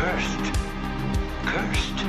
Cursed. Cursed.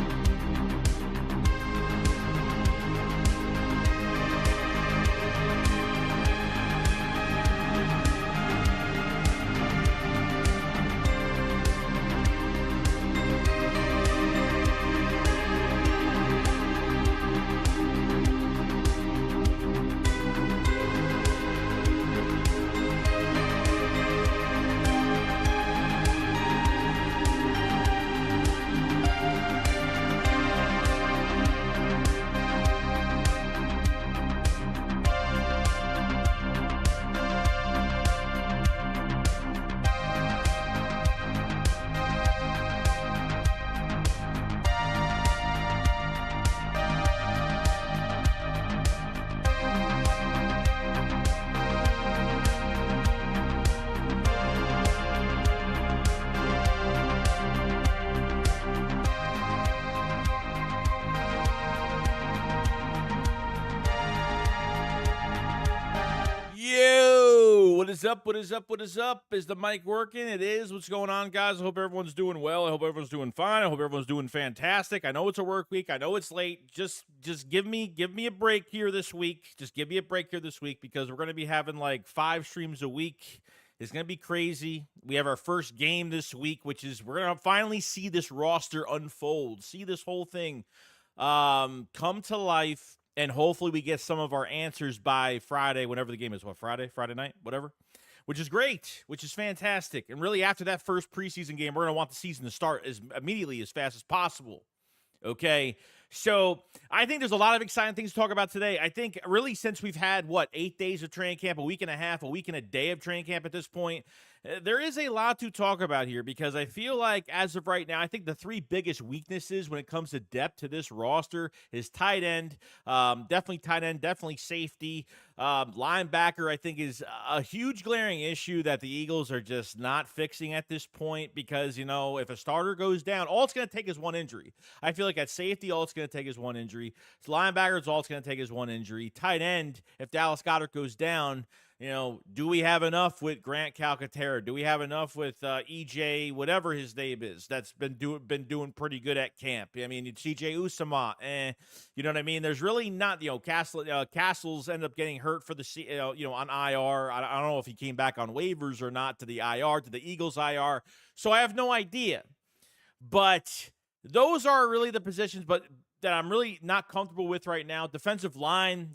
What is up? What is up? What is up? Is the mic working? It is. What's going on, guys? I hope everyone's doing well. I hope everyone's doing fine. I hope everyone's doing fantastic. I know it's a work week. I know it's late. Just give me a break here this week. Just give me a break here this week because we're going to be having like 5 streams a week. It's going to be crazy. We have our first game this week, which is we're going to finally see this roster unfold, see this whole thing come to life. And hopefully we get some of our answers by Friday, whenever the game is. What, Friday night, whatever? Which is great, which is fantastic. And really, after that first preseason game, we're going to want the season to start immediately as fast as possible. Okay? So I think there's a lot of exciting things to talk about today. I think really since we've had, 8 days of training camp, a week and a half, a week and a day of training camp at this point, there is a lot to talk about here because I feel like as of right now, I think the 3 biggest weaknesses when it comes to depth to this roster is tight end, definitely tight end, definitely safety. Linebacker, I think, is a huge glaring issue that the Eagles are just not fixing at this point because, if a starter goes down, all it's going to take is one injury. I feel like at safety, all it's going to take is one injury. So linebackers, all it's going to take is one injury. Tight end, if Dallas Goedert goes down, do we have enough with Grant Calcaterra? Do we have enough with EJ, whatever his name is, that's been doing pretty good at camp? I mean, CJ Usama, you know what I mean? There's really not, Castles ended up getting hurt for the, on IR. I don't know if he came back on waivers or not to the IR, to the Eagles IR. So I have no idea. But those are really the positions, that I'm really not comfortable with right now. Defensive line,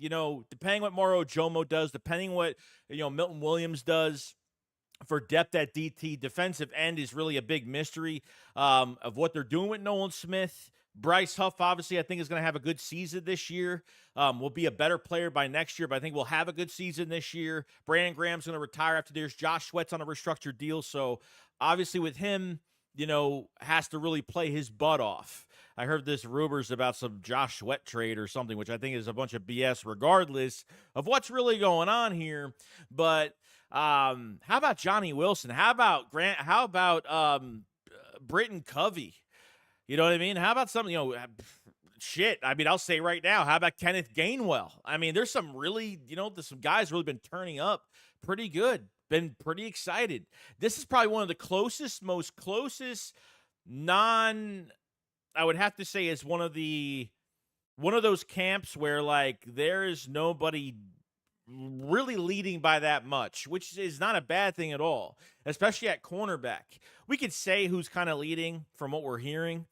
depending what Moro Jomo does, depending what, Milton Williams does for depth at DT, defensive end is really a big mystery of what they're doing with Nolan Smith. Bryce Huff, obviously, I think is going to have a good season this year. Will be a better player by next year, but I think we'll have a good season this year. Brandon Graham's going to retire after this. Josh Sweat's on a restructured deal, so obviously with him, has to really play his butt off. I heard this rumors about some Josh Sweat trade or something, which I think is a bunch of BS regardless of what's really going on here. But how about Johnny Wilson? How about Grant? How about Britton Covey? You know what I mean? How about something, shit. I mean, I'll say right now, how about Kenneth Gainwell? I mean, there's some really, there's some guys really been turning up pretty good. Been pretty excited. This is probably one of the most closest I would have to say is one of those camps where like there is nobody really leading by that much, which is not a bad thing at all, especially at cornerback. We could say who's kind of leading from what we're hearing.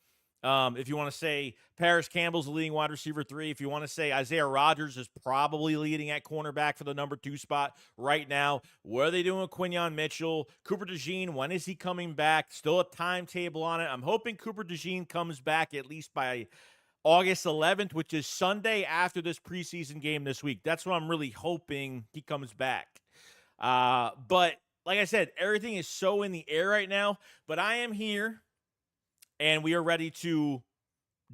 If you want to say Paris Campbell's the leading wide receiver 3, if you want to say Isaiah Rodgers is probably leading at cornerback for the number 2 spot right now. What are they doing with Quinyon Mitchell? Cooper DeJean, when is he coming back? Still a timetable on it. I'm hoping Cooper DeJean comes back at least by August 11th, which is Sunday after this preseason game this week. That's what I'm really hoping he comes back. But like I said, everything is so in the air right now, but I am here. And we are ready to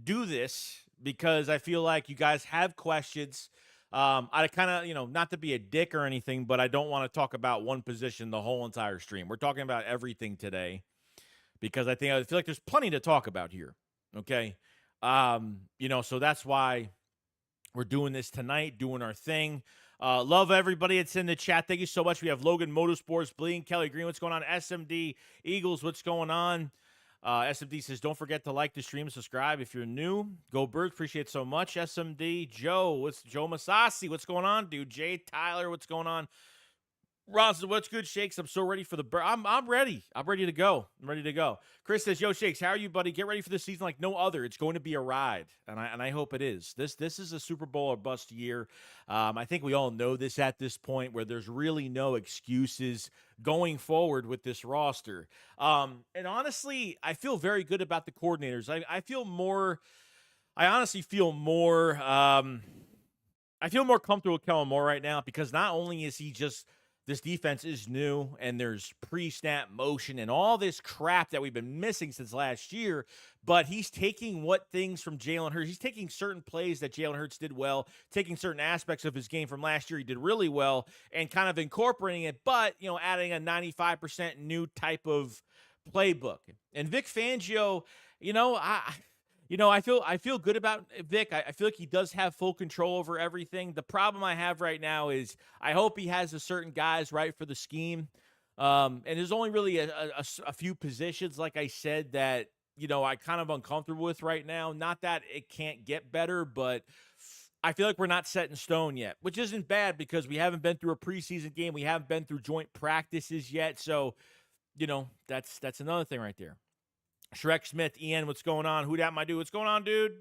do this because I feel like you guys have questions. I kind of, not to be a dick or anything, but I don't want to talk about one position the whole entire stream. We're talking about everything today because I feel like there's plenty to talk about here. Okay. So that's why we're doing this tonight, doing our thing. Love everybody that's in the chat. Thank you so much. We have Logan Motorsports, Bleeding, Kelly Green. What's going on? SMD, Eagles, what's going on? SMD says, don't forget to like the stream and subscribe if you're new. Go Birds, appreciate it so much. SMD, Joe, Joe Masasi, what's going on, dude? Jay Tyler, what's going on? Ron, what's good, Shakes? I'm so ready for the I'm ready. I'm ready to go. I'm ready to go. Chris says, yo, Shakes, how are you, buddy? Get ready for this season like no other. It's going to be a ride, and I hope it is. This is a Super Bowl or bust year. I think we all know this at this point, where there's really no excuses going forward with this roster. And honestly, I feel very good about the coordinators. I honestly feel more I feel more comfortable with Kellen Moore right now, because not only is he just, this defense is new and there's pre-snap motion and all this crap that we've been missing since last year, but he's taking things from Jalen Hurts. He's taking certain plays that Jalen Hurts did well, taking certain aspects of his game from last year he did really well, and kind of incorporating it, but, adding a 95% new type of playbook. And Vic Fangio, I feel good about Vic. I feel like he does have full control over everything. The problem I have right now is I hope he has a certain guys right for the scheme. And there's only really a few positions, like I said, that, I kind of uncomfortable with right now. Not that it can't get better, but I feel like we're not set in stone yet, which isn't bad because we haven't been through a preseason game. We haven't been through joint practices yet. So, that's another thing right there. Shrek Smith, Ian, what's going on? Who dat, my dude? What's going on, dude?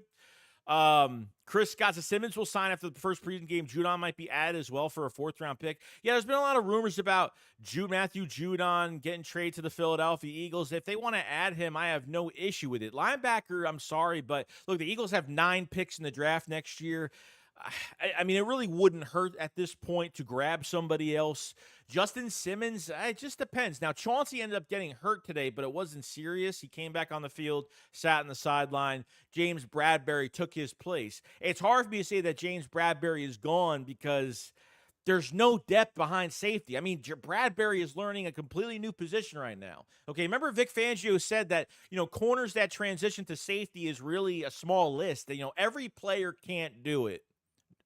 Chris Scott says Simmons will sign after the first preseason game. Judon might be added as well for a 4th-round pick. Yeah, there's been a lot of rumors about Matthew Judon getting traded to the Philadelphia Eagles. If they want to add him, I have no issue with it. Linebacker, I'm sorry, but look, the Eagles have 9 picks in the draft next year. I mean, it really wouldn't hurt at this point to grab somebody else. Justin Simmons, it just depends. Now, Chauncey ended up getting hurt today, but it wasn't serious. He came back on the field, sat on the sideline. James Bradberry took his place. It's hard for me to say that James Bradberry is gone because there's no depth behind safety. I mean, Bradberry is learning a completely new position right now. Okay, remember Vic Fangio said that, corners that transition to safety is really a small list. Every player can't do it.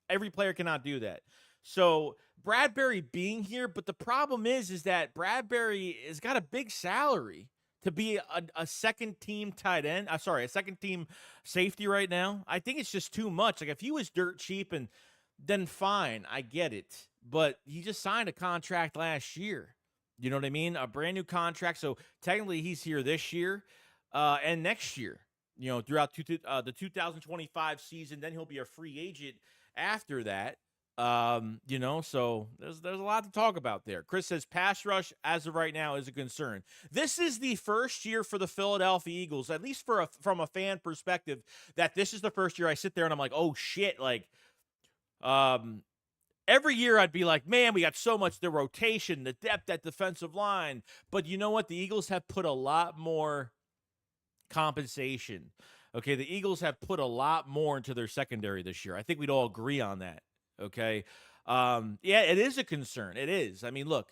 Every player cannot do that. So Bradberry being here, but the problem is that Bradberry has got a big salary to be a second-team tight end. A second-team safety right now. I think it's just too much. Like, if he was dirt cheap, and then fine, I get it. But he just signed a contract last year. You know what I mean? A brand new contract. So technically he's here this year and next year, throughout the 2025 season. Then he'll be a free agent after that. So there's a lot to talk about there. Chris says pass rush as of right now is a concern. This is the first year for the Philadelphia Eagles, at least from a fan perspective, that this is the first year I sit there and I'm like, oh shit, like every year I'd be like, man, we got so much, the rotation, the depth at defensive line. But you know what? The Eagles have put a lot more compensation. Okay, the Eagles have put a lot more into their secondary this year. I think we'd all agree on that. Okay. Yeah, it is a concern. It is. I mean, look,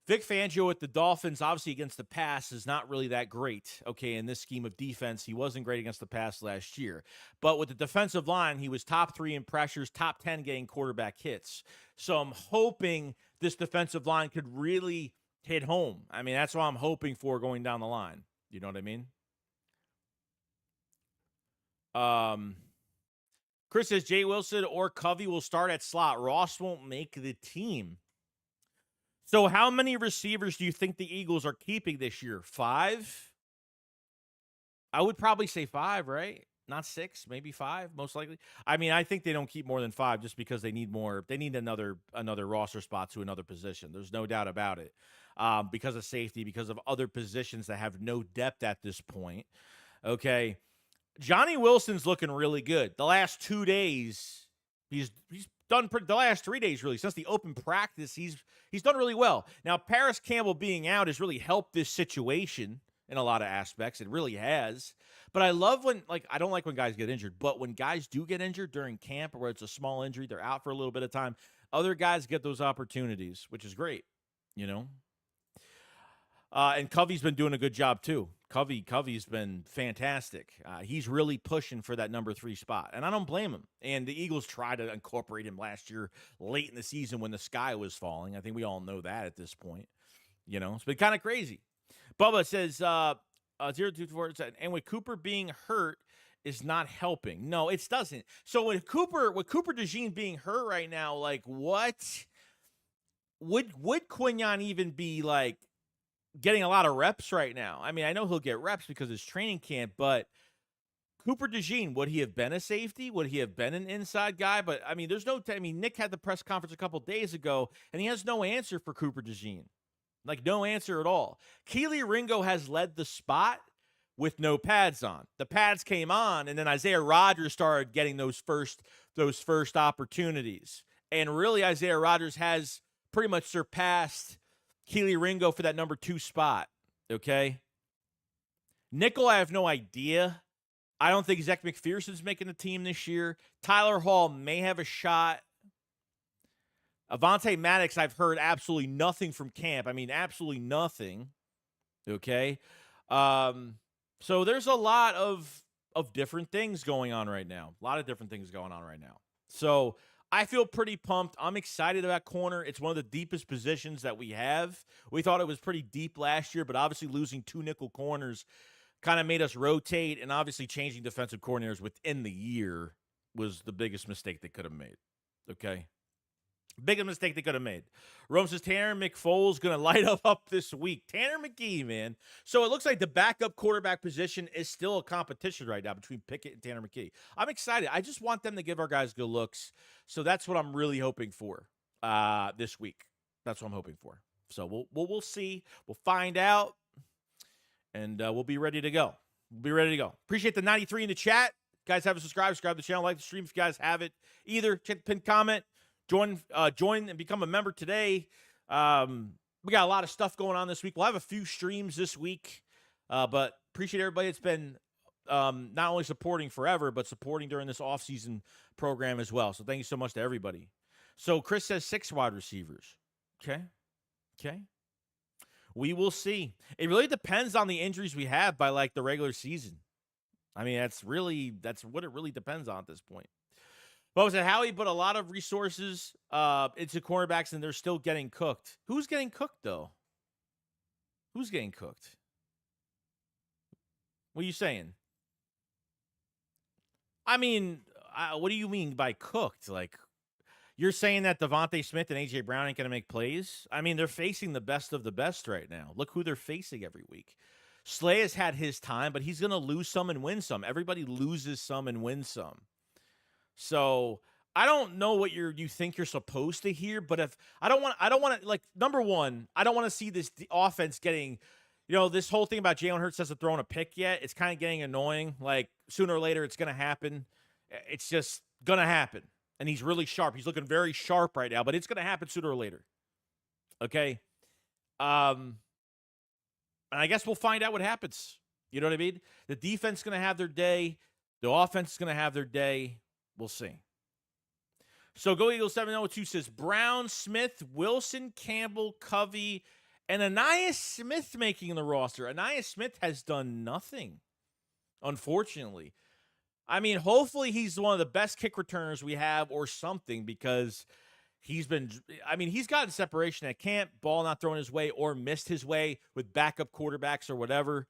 Vic Fangio with the Dolphins, obviously against the pass, is not really that great. Okay, in this scheme of defense, he wasn't great against the pass last year. But with the defensive line, he was top 3 in pressures, top 10 getting quarterback hits. So I'm hoping this defensive line could really hit home. I mean, that's what I'm hoping for going down the line. You know what I mean? Chris says Jay Wilson or Covey will start at slot. Ross won't make the team. So how many receivers do you think the Eagles are keeping this year? 5? I would probably say 5, right? Not 6, maybe 5, most likely. I mean, I think they don't keep more than 5 just because they need more. They need another roster spot to another position. There's no doubt about it. Because of safety, because of other positions that have no depth at this point. Okay. Johnny Wilson's looking really good. The last 2 days, he's done the last 3 days, really, since the open practice, he's done really well. Now, Paris Campbell being out has really helped this situation in a lot of aspects. It really has. But I love when, I don't like when guys get injured, but when guys do get injured during camp or where it's a small injury, they're out for a little bit of time, other guys get those opportunities, which is great, And Covey's been doing a good job, too. Covey's been fantastic. He's really pushing for that number 3 spot, and I don't blame him. And the Eagles tried to incorporate him last year late in the season when the sky was falling. I think we all know that at this point. It's been kind of crazy. Bubba says, 0-2-4, and with Cooper being hurt is not helping. No, it doesn't. So with Cooper DeJean being hurt right now, like what would Quinyon even be like getting a lot of reps right now? I mean, I know he'll get reps because it's training camp, but Cooper DeJean, would he have been a safety? Would he have been an inside guy? But I mean, Nick had the press conference a couple days ago, and he has no answer for Cooper DeJean. Like, no answer at all. Keely Ringo has led the spot with no pads on. The pads came on, and then Isaiah Rodgers started getting those first opportunities. And really, Isaiah Rodgers has pretty much surpassed Keely Ringo for that number 2 spot. Okay? Nickel, I have no idea. I don't think Zach McPherson's making the team this year. Tyler Hall may have a shot. Avonte Maddox, I've heard absolutely nothing from camp. I mean, absolutely nothing. Okay? So there's a lot of different things going on right now. A lot of different things going on right now. So I feel pretty pumped. I'm excited about corner. It's one of the deepest positions that we have. We thought it was pretty deep last year, but obviously losing 2 nickel corners kind of made us rotate, and obviously changing defensive coordinators within the year was the biggest mistake they could have made. Okay? Biggest mistake they could have made. Rome says Tanner McFoles going to light up this week. Tanner McGee, man. So it looks like the backup quarterback position is still a competition right now between Pickett and Tanner McGee. I'm excited. I just want them to give our guys good looks. So that's what I'm really hoping for this week. That's what I'm hoping for. So we'll see. We'll find out. And we'll be ready to go. Appreciate the 93 in the chat. Guys, haven't subscribed to the channel, like the stream if you guys have it. Either check the pinned comment, join and become a member today. We got a lot of stuff going on this week. We'll have a few streams this week, but appreciate everybody that's been not only supporting forever, but supporting during this offseason program as well. So thank you so much to everybody. So Chris says 6 wide receivers. Okay. We will see. It really depends on the injuries we have by like the regular season. I mean, that's what it really depends on at this point. But was it Howie put a lot of resources into cornerbacks and they're still getting cooked? Who's getting cooked though? Who's getting cooked? What are you saying? I mean, what do you mean by cooked? Like, you're saying that Devontae Smith and A.J. Brown ain't going to make plays? I mean, they're facing the best of the best right now. Look who they're facing every week. Slay has had his time, but he's going to lose some and win some. Everybody loses some and wins some. So I don't know what you think you're supposed to hear, but if I don't want to, like, number one, I don't want to see this offense getting, this whole thing about Jalen Hurts hasn't thrown a pick yet. It's kind of getting annoying. Like, sooner or later, it's going to happen. It's just going to happen. And he's really sharp. He's looking very sharp right now, but it's going to happen sooner or later. Okay? And I guess we'll find out what happens. You know what I mean? The defense is going to have their day. The offense is going to have their day. We'll see. So Go Eagles 702 says Brown, Smith, Wilson, Campbell, Covey, and Anais Smith making the roster. Anais Smith has done nothing, unfortunately. I mean, hopefully he's one of the best kick returners we have or something, because he's gotten separation at camp, ball not thrown his way or missed his way with backup quarterbacks or whatever.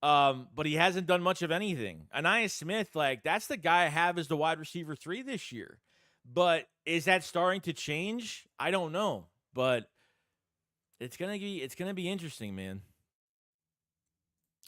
But he hasn't done much of anything. Anais Smith, like, that's the guy I have as the wide receiver 3 this year. But is that starting to change? I don't know. But it's gonna be interesting, man.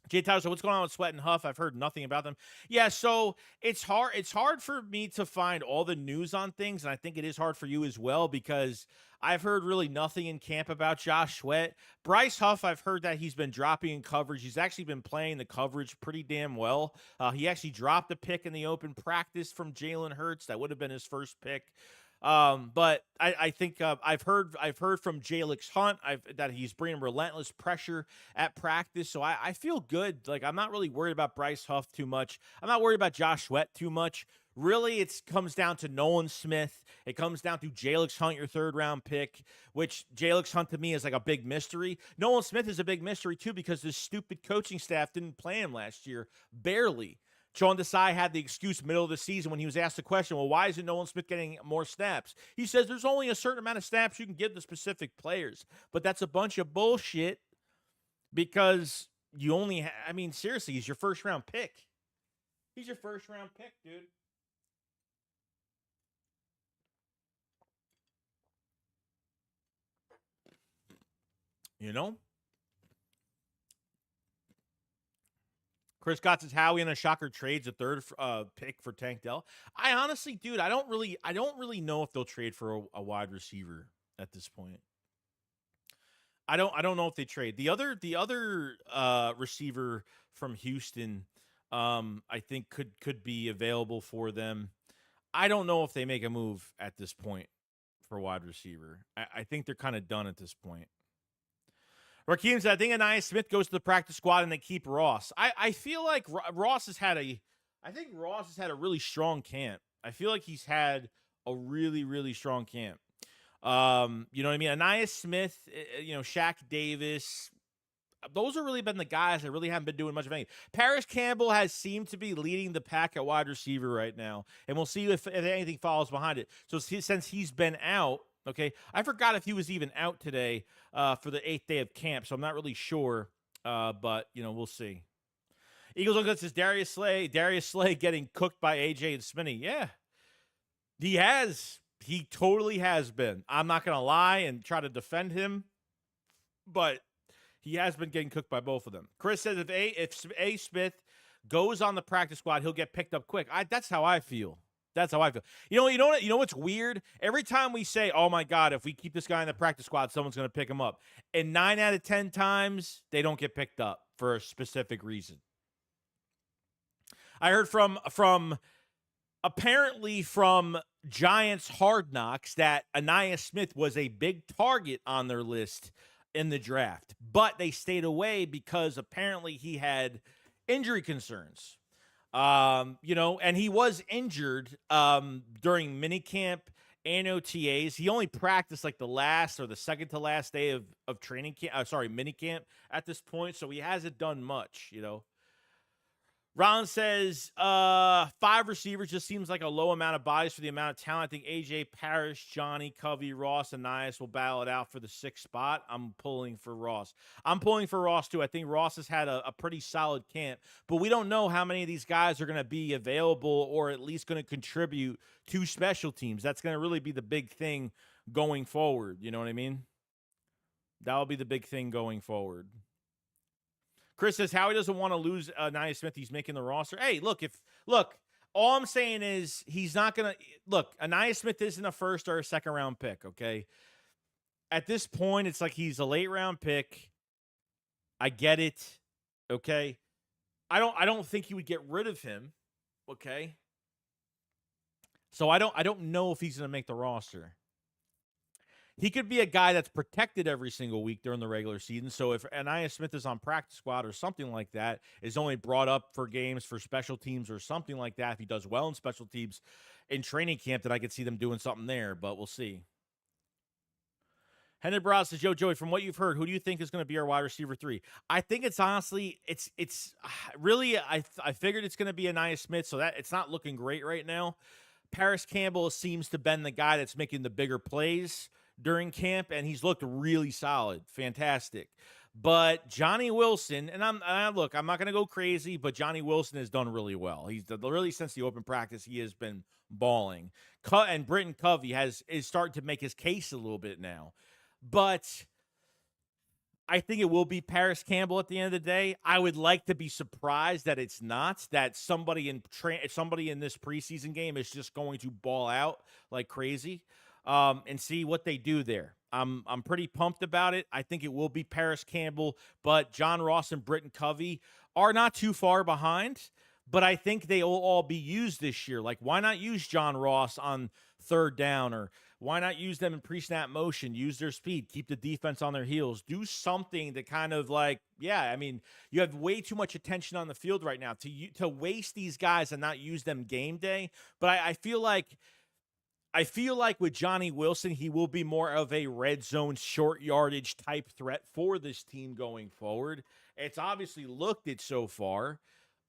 Jay Tyler, so what's going on with Sweat and Huff? I've heard nothing about them. Yeah, so it's hard for me to find all the news on things, and I think it is hard for you as well, because I've heard really nothing in camp about Josh Sweat. Bryce Huff, I've heard that he's been dropping in coverage. He's actually been playing the coverage pretty damn well. He actually dropped a pick in the open practice from Jalen Hurts. That would have been his first pick. But I think I've heard from Jalix Hunt that he's bringing relentless pressure at practice. So I feel good. Like, I'm not really worried about Bryce Huff too much. I'm not worried about Josh Sweat too much. Really, it comes down to Nolan Smith. It comes down to Jalix Hunt, your 3rd round pick, which Jalix Hunt to me is like a big mystery. Nolan Smith is a big mystery too, because this stupid coaching staff didn't play him last year. Barely. Sean Desai had the excuse middle of the season when he was asked the question, well, why isn't Nolan Smith getting more snaps? He says there's only a certain amount of snaps you can give to specific players. But that's a bunch of bullshit, because you only, I mean, seriously, he's your first round pick. He's your first round pick, dude. You know? Chris Scott says Howie in a shocker trades a third pick for Tank Dell. I honestly, dude, I don't really know if they'll trade for a wide receiver at this point. I don't know if they trade. The other receiver from Houston, I think could be available for them. I don't know if they make a move at this point for wide receiver. I think they're kind of done at this point. Rakeem said, I think Anaya Smith goes to the practice squad and they keep Ross. I feel like Ross has had a really strong camp. I feel like he's had a really, really strong camp. You know what I mean? Anaya Smith, Shaq Davis, those have really been the guys that really haven't been doing much of anything. Paris Campbell has seemed to be leading the pack at wide receiver right now, and we'll see if anything follows behind it. So since he's been out, okay, I forgot if he was even out today for the 8th day of camp, so I'm not really sure, but, we'll see. Eagles on good says Darius Slay getting cooked by AJ and Smitty. Yeah, he has. He totally has been. I'm not going to lie and try to defend him, but he has been getting cooked by both of them. Chris says if A. Smith goes on the practice squad, he'll get picked up quick. That's how I feel. That's how I feel. You know what's weird? Every time we say, oh, my God, if we keep this guy in the practice squad, someone's going to pick him up. And 9 out of 10 times, they don't get picked up for a specific reason. I heard apparently from Giants Hard Knocks that Anaya Smith was a big target on their list in the draft, but they stayed away because apparently he had injury concerns. And he was injured during minicamp and OTAs. He only practiced like the last or the second to last day of training camp. Minicamp at this point, so he hasn't done much. Ron says 5 receivers just seems like a low amount of bodies for the amount of talent. I think AJ, Parrish, Johnny, Covey, Ross, and Nias will battle it out for the 6th spot. I'm pulling for Ross. I'm pulling for Ross, too. I think Ross has had a pretty solid camp, but we don't know how many of these guys are going to be available or at least going to contribute to special teams. That's going to really be the big thing going forward. You know what I mean? That'll be the big thing going forward. Chris says Howie doesn't want to lose Anaya Smith. He's making the roster. Hey, look, all I'm saying is he's not going to look. Anaya Smith isn't a first or a second round pick. Okay. At this point, it's like he's a late round pick. I get it. Okay. I don't think he would get rid of him. Okay. So I don't know if he's going to make the roster. He could be a guy that's protected every single week during the regular season. So if Anaya Smith is on practice squad or something like that, is only brought up for games for special teams or something like that, if he does well in special teams in training camp, then I could see them doing something there, but we'll see. Henry Brown says, Joey, from what you've heard, who do you think is going to be our wide receiver 3? I think it's honestly, it's really, I figured it's going to be Anaya Smith, so that it's not looking great right now. Paris Campbell seems to have been the guy that's making the bigger plays during camp, and he's looked really solid, fantastic. But Johnny Wilson, and I'm not going to go crazy, but Johnny Wilson has done really well. He's really since the open practice, he has been balling. And Britton Covey is starting to make his case a little bit now. But I think it will be Paris Campbell at the end of the day. I would like to be surprised that it's not, that somebody in this preseason game is just going to ball out like crazy. And see what they do there. I'm pretty pumped about it. I think it will be Paris Campbell, but John Ross and Britton Covey are not too far behind, but I think they will all be used this year. Like, why not use John Ross on 3rd down, or why not use them in pre-snap motion, use their speed, keep the defense on their heels, do something to kind of like, you have way too much attention on the field right now to waste these guys and not use them game day. But I feel like with Johnny Wilson, he will be more of a red zone, short yardage type threat for this team going forward. It's obviously looked it so far.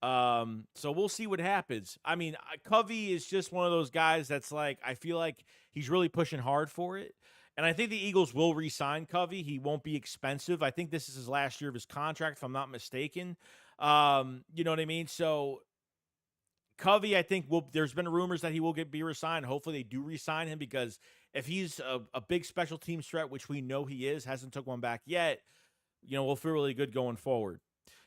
So we'll see what happens. I mean, Covey is just one of those guys that's like, I feel like he's really pushing hard for it. And I think the Eagles will re-sign Covey. He won't be expensive. I think this is his last year of his contract, if I'm not mistaken. You know what I mean? So Covey, I think there's been rumors that he will be re-signed. Hopefully they do re-sign him, because if he's a big special teams threat, which we know he is, hasn't took one back yet, we'll feel really good going forward.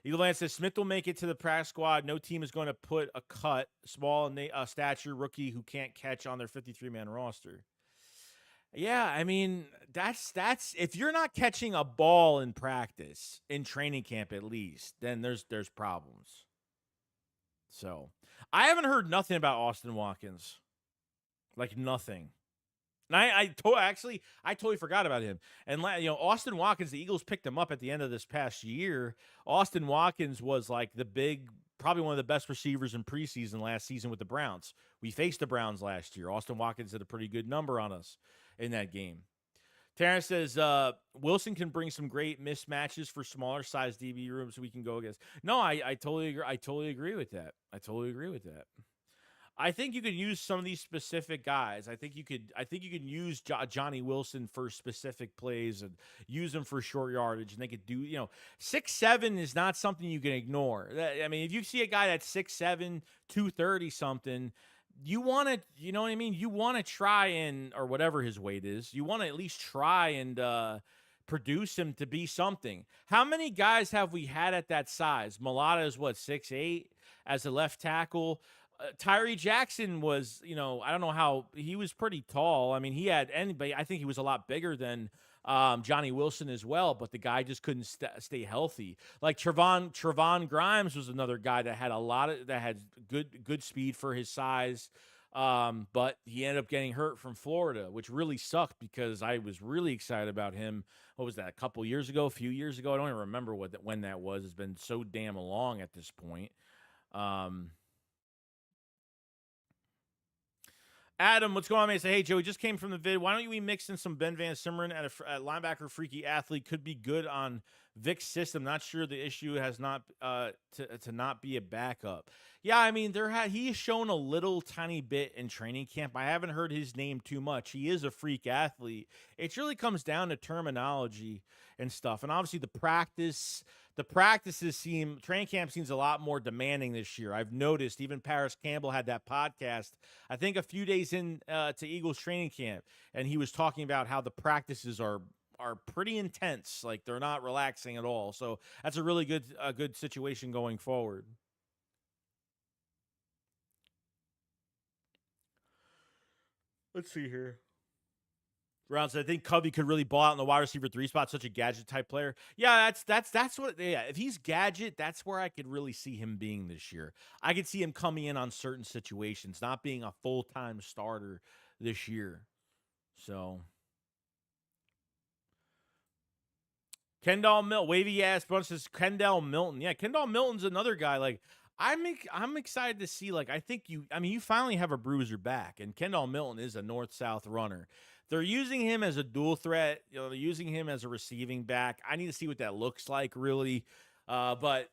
Eagle Lance says Smith will make it to the practice squad. No team is going to put a small stature rookie who can't catch on their 53-man roster. Yeah, I mean, that's if you're not catching a ball in practice, in training camp at least, then there's problems. So, I haven't heard nothing about Austin Watkins. Like nothing. And I totally forgot about him. And Austin Watkins, the Eagles picked him up at the end of this past year. Austin Watkins was like probably one of the best receivers in preseason last season with the Browns. We faced the Browns last year. Austin Watkins did a pretty good number on us in that game. Terrence says Wilson can bring some great mismatches for smaller size DB rooms we can go against. No, I totally agree. I totally agree with that. I think you could use some of these specific guys. I think you could use Johnny Wilson for specific plays and use them for short yardage. And they could do, 6'7" is not something you can ignore. I mean, if you see a guy that's 6'7", 230 something, you want to, you know what I mean? You want to try and, or whatever his weight is, you want to at least try and produce him to be something. How many guys have we had at that size? Mulata is 6'8" as a left tackle. Tyree Jackson was, I don't know how, he was pretty tall. I mean, he had anybody. I think he was a lot bigger than Johnny Wilson as well, but the guy just couldn't stay healthy. Like Trevon Grimes was another guy that had good speed for his size, but he ended up getting hurt from Florida, which really sucked because I was really excited about him. What was that, a few years ago? I don't even remember when that was. It's been so damn long at this point. Adam, what's going on, man? Say, hey, Joey, just came from the vid. Why don't we mix in some Ben Van Simmeren at linebacker freaky athlete? Could be good on Vic's system. Not sure the issue has not to not be a backup. Yeah, I mean, he's shown a little tiny bit in training camp. I haven't heard his name too much. He is a freak athlete. It really comes down to terminology and stuff. And obviously the practices training camp seems a lot more demanding this year. I've noticed even Paris Campbell had that podcast, I think a few days in to Eagles training camp, and he was talking about how the practices are pretty intense. Like they're not relaxing at all. So that's a really good situation going forward. Let's see here. Rounds. I think Covey could really ball out in the wide receiver 3 spot. Such a gadget type player. Yeah, that's what. Yeah, if he's gadget, that's where I could really see him being this year. I could see him coming in on certain situations, not being a full-time starter this year. So, Kendall Milton, wavy ass bunch says Kendall Milton. Yeah, Kendall Milton's another guy. Like I'm excited to see. Like you finally have a bruiser back, and Kendall Milton is a north-south runner. They're using him as a dual threat. They're using him as a receiving back. I need to see what that looks like, really. But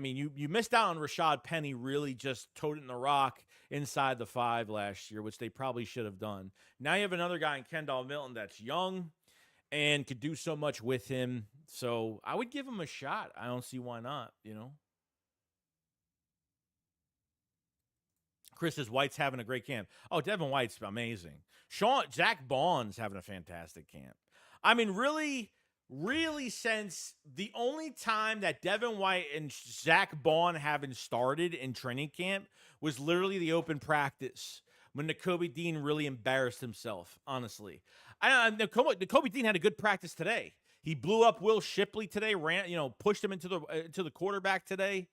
you missed out on Rashad Penny really just toting the rock inside the 5 last year, which they probably should have done. Now you have another guy in Kendall Milton that's young and could do so much with him. So I would give him a shot. I don't see why not, Chris says White's having a great camp. Oh, Devin White's amazing. Zach Baughn's having a fantastic camp. I mean, really, since the only time that Devin White and Zach Baughan haven't started in training camp was literally the open practice when Nakobe Dean really embarrassed himself, honestly. Nakobe Dean had a good practice today. He blew up Will Shipley today, pushed him into the quarterback today.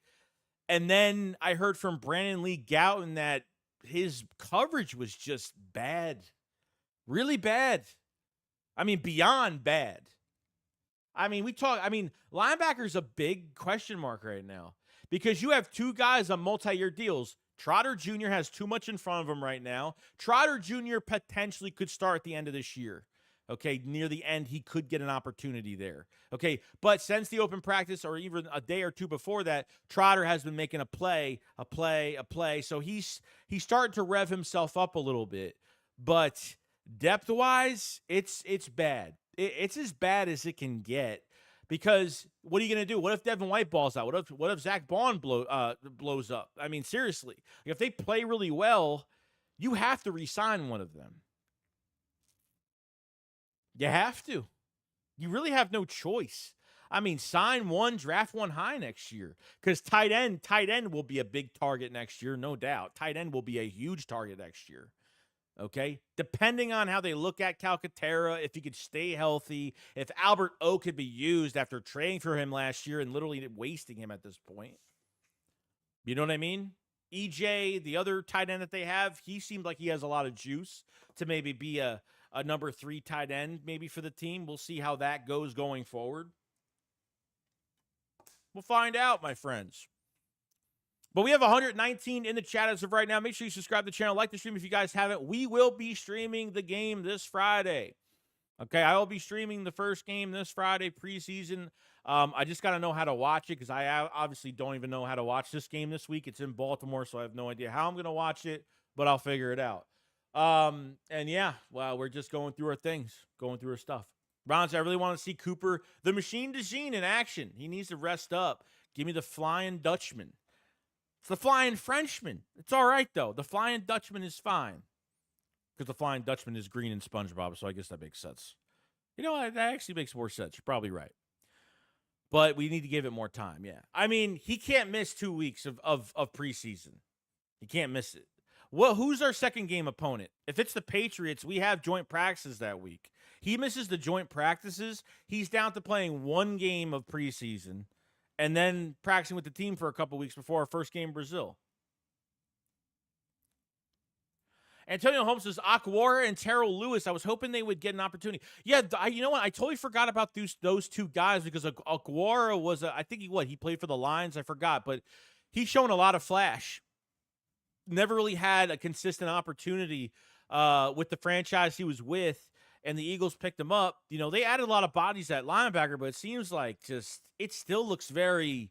And then I heard from Brandon Lee Gowton that his coverage was just bad. Really bad. I mean, beyond bad. I mean, linebacker's a big question mark right now because you have 2 guys on multi-year deals. Trotter Jr. has too much in front of him right now. Trotter Jr. potentially could start at the end of this year. Okay, near the end, he could get an opportunity there. Okay, but since the open practice or even a day or 2 before that, Trotter has been making a play. So he's starting to rev himself up a little bit. But Depth-wise, it's bad. It's as bad as it can get because what are you going to do? What if Devin White balls out? What if Zach Bond blows up? I mean, seriously. If they play really well, you have to re-sign one of them. You have to. You really have no choice. I mean, sign one, draft one high next year because tight end will be a big target next year, no doubt. Tight end will be a huge target next year. Okay, depending on how they look at Calcaterra, if he could stay healthy, if Albert O could be used after trading for him last year and literally wasting him at this point. You know what I mean? EJ, the other tight end that they have, he seemed like he has a lot of juice to maybe be a number 3 tight end maybe for the team. We'll see how that goes going forward. We'll find out, my friends. But we have 119 in the chat as of right now. Make sure you subscribe to the channel, like the stream if you guys haven't. We will be streaming the game this Friday. Okay, I will be streaming the first game this Friday, preseason. I just got to know how to watch it because I obviously don't even know how to watch this game this week. It's in Baltimore, so I have no idea how I'm going to watch it, but I'll figure it out. And yeah, well, we're just going through our things, going through our stuff. Ron said, I really want to see Cooper, the Machine DeJean in action. He needs to rest up. Give me the Flying Dutchman. It's the Flying Frenchman. It's all right, though. The Flying Dutchman is fine. Because the Flying Dutchman is green in SpongeBob, so I guess that makes sense. You know what? That actually makes more sense. You're probably right. But we need to give it more time, yeah. I mean, he can't miss 2 weeks of preseason. He can't miss it. Well, who's our second game opponent? If it's the Patriots, we have joint practices that week. He misses the joint practices. He's down to playing 1 game of preseason and then practicing with the team for a couple weeks before our first game in Brazil. Antonio Holmes says, Aquara and Terrell Lewis, I was hoping they would get an opportunity. Yeah, you know what? I totally forgot about those 2 guys because Aquara was, I think he played for the Lions. I forgot, but he's shown a lot of flash. Never really had a consistent opportunity with the franchise he was with, and the Eagles picked him up. You know, they added a lot of bodies at linebacker, but it seems like it still looks it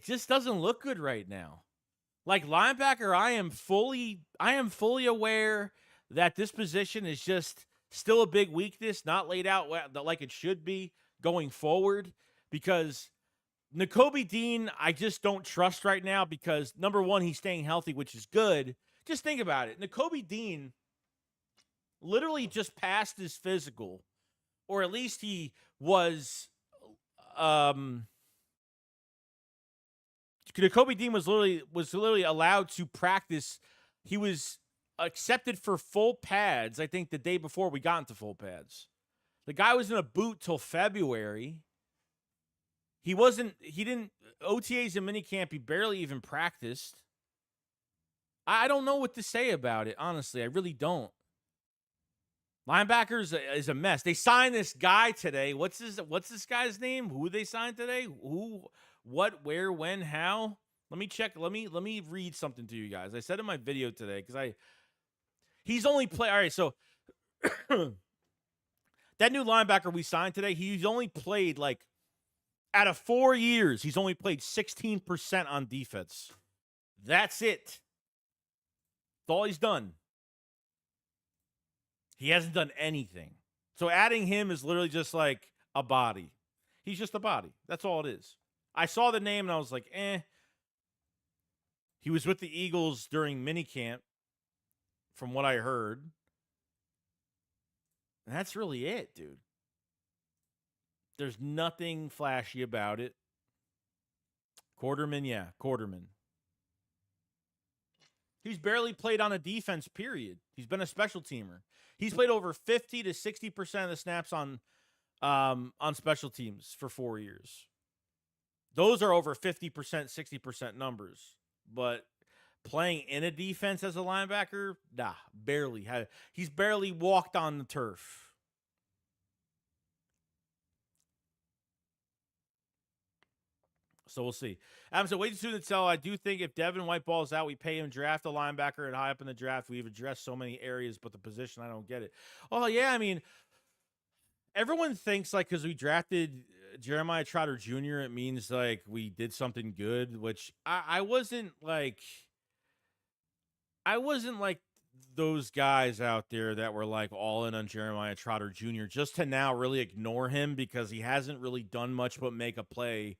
just doesn't look good right now. Like linebacker, I am fully aware that this position is just still a big weakness, not laid out like it should be going forward, because Nakobe Dean, I just don't trust right now because, number one, he's staying healthy, which is good. Just think about it. Nakobe Dean literally just passed his physical, or at least he was Nakobe Dean was literally allowed to practice. He was accepted for full pads, I think, the day before we got into full pads. The guy was in a boot till February. He didn't OTAs and minicamp, he barely even practiced. I don't know what to say about it, honestly. I really don't. Linebackers is a mess. They signed this guy today. What's this guy's name? Who they signed today? Who, what, where, when, how? Let me check. Let me read something to you guys. I said in my video today because he's only played. All right, so that new linebacker we signed today, he's only played like out of 4 years, he's only played 16% on defense. That's it. That's all he's done. He hasn't done anything. So adding him is literally just like a body. He's just a body. That's all it is. I saw the name and I was like, eh. He was with the Eagles during minicamp, from what I heard. And that's really it, dude. There's nothing flashy about it. Quarterman, yeah, Quarterman. He's barely played on a defense, period. He's been a special teamer. He's played over 50 to 60% of the snaps on special teams for 4 years. Those are over 50%, 60% numbers. But playing in a defense as a linebacker, nah, barely. He's barely walked on the turf. So we'll see. So wait soon to tell. I do think if Devin White balls out, we pay him, draft a linebacker, and high up in the draft. We've addressed so many areas, but the position, I don't get it. Oh, yeah, I mean, everyone thinks like because we drafted Jeremiah Trotter Jr., it means like we did something good, which I wasn't like those guys out there that were like all in on Jeremiah Trotter Jr. just to now really ignore him because he hasn't really done much but make a play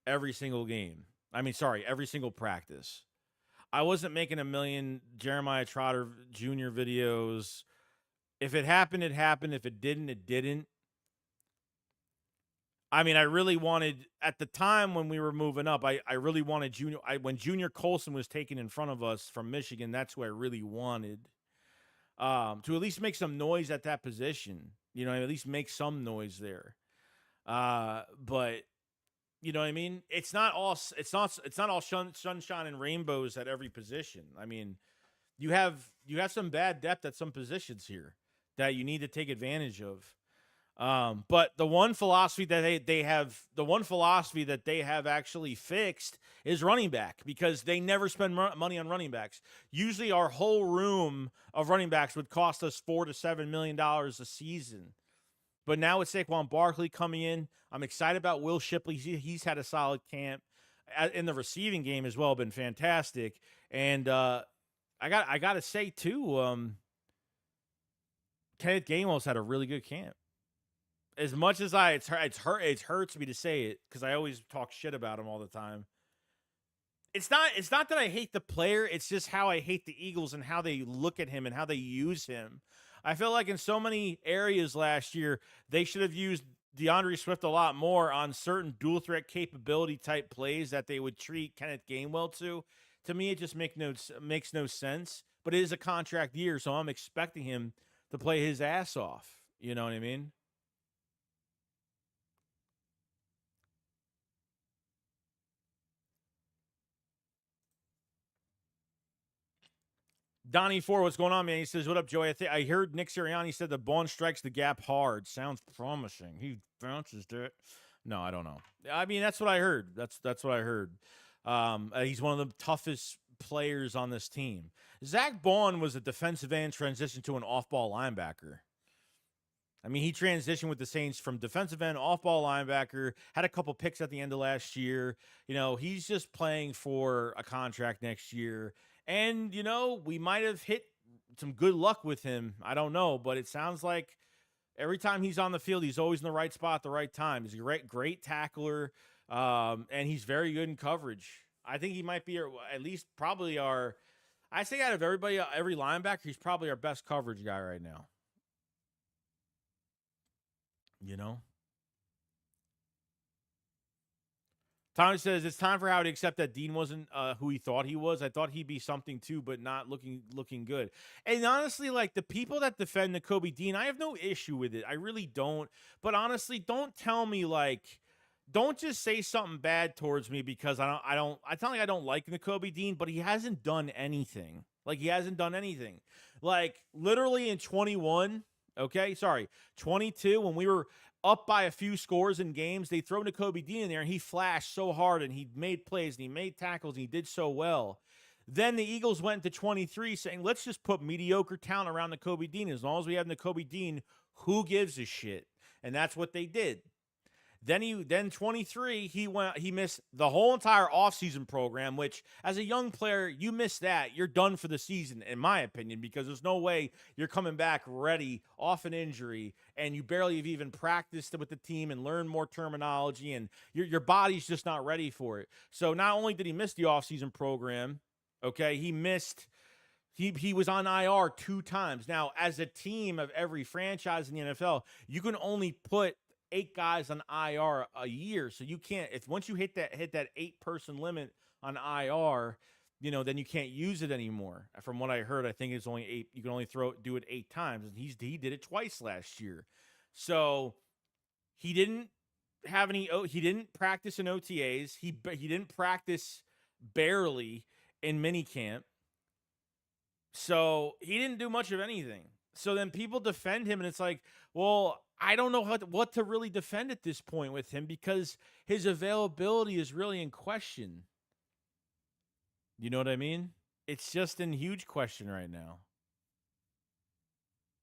every single game. Every single practice. I wasn't making a million Jeremiah Trotter Jr. videos. If it happened, it happened. If it didn't, it didn't. I mean, I really wanted, at the time when we were moving up, I really wanted when Junior Colson was taken in front of us from Michigan, that's who I really wanted to at least make some noise at that position. You know, at least make some noise there. But you know what I mean? It's not all sunshine and rainbows at every position. I mean, you have some bad depth at some positions here that you need to take advantage of. But the one philosophy that they have actually fixed is running back, because they never spend money on running backs. Usually our whole room of running backs would cost us $4 to $7 million a season. But now with Saquon Barkley coming in, I'm excited about Will Shipley. He's had a solid camp in the receiving game as well, been fantastic. And I got to say too, Kenneth Gainwell's had a really good camp. As much as it hurts me to say it, because I always talk shit about him all the time. It's not that I hate the player. It's just how I hate the Eagles and how they look at him and how they use him. I feel like in so many areas last year, they should have used DeAndre Swift a lot more on certain dual threat capability type plays that they would treat Kenneth Gainwell to. To me, it just makes no sense. But it is a contract year, so I'm expecting him to play his ass off. You know what I mean? Donnie Four, what's going on, man? He says, "What up, Joey? I heard Nick Sirianni said the Bond strikes the gap hard. Sounds promising. He bounces it." No, I don't know. I mean, that's what I heard. That's what I heard. He's one of the toughest players on this team. Zach Bond was a defensive end transition to an off-ball linebacker. I mean, he transitioned with the Saints from defensive end, off-ball linebacker, had a couple picks at the end of last year. You know, he's just playing for a contract next year. And, you know, we might have hit some good luck with him. I don't know, but it sounds like every time he's on the field, he's always in the right spot at the right time. He's a great tackler, and he's very good in coverage. I think he might be at least probably I think out of everybody, every linebacker, he's probably our best coverage guy right now. You know? Tommy says it's time for Howard to accept that Dean wasn't who he thought he was. I thought he'd be something too, but not looking good. And honestly, like the people that defend Nakobe Dean, I have no issue with it. I really don't. But honestly, don't tell me don't just say something bad towards me because I tell me I don't like Nakobe Dean, but he hasn't done anything. Like he hasn't done anything. Like literally in 22, when we were up by a few scores in games, they throw Nakobe Dean in there, and he flashed so hard, and he made plays, and he made tackles, and he did so well. Then the Eagles went to 23 saying, let's just put mediocre talent around Nakobe Dean. As long as we have Nakobe Dean, who gives a shit? And that's what they did. Then 23, he missed the whole entire offseason program, which as a young player, you miss that. You're done for the season, in my opinion, because there's no way you're coming back ready off an injury and you barely have even practiced with the team and learned more terminology, and your body's just not ready for it. So not only did he miss the offseason program, okay, he was on IR 2 times. Now, as a team of every franchise in the NFL, you can only put 8 guys on IR a year. So you can't, once you hit that 8-person limit on IR, you know, then you can't use it anymore. From what I heard, I think it's only 8. You can only do it 8 times, and he did it twice last year. So he didn't practice in OTAs. He didn't practice barely in minicamp. So he didn't do much of anything. So then people defend him, and it's like, well, I don't know what to really defend at this point with him because his availability is really in question. You know what I mean? It's just in huge question right now.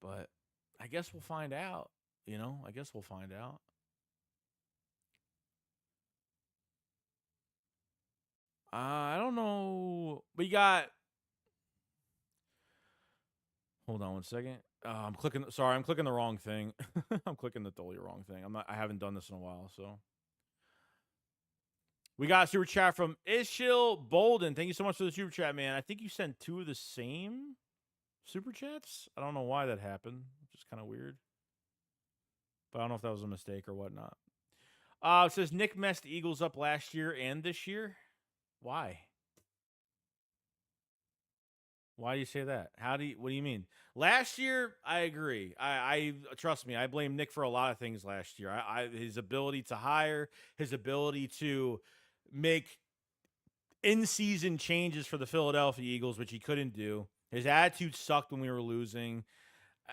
But I guess we'll find out. You know, I guess we'll find out. I don't know. We got Hold on one second. I'm clicking. Sorry, I'm clicking the wrong thing. I'm clicking the totally wrong thing. I haven't done this in a while, so. We got a super chat from Ishil Bolden. Thank you so much for the super chat, man. I think you sent 2 of the same super chats. I don't know why that happened. Which is kind of weird. But I don't know if that was a mistake or whatnot. It says Nick messed Eagles up last year and this year. Why? Why do you say that? What do you mean? Last year, I agree. I trust me, I blame Nick for a lot of things last year. His ability to hire, his ability to make in-season changes for the Philadelphia Eagles, which he couldn't do. His attitude sucked when we were losing.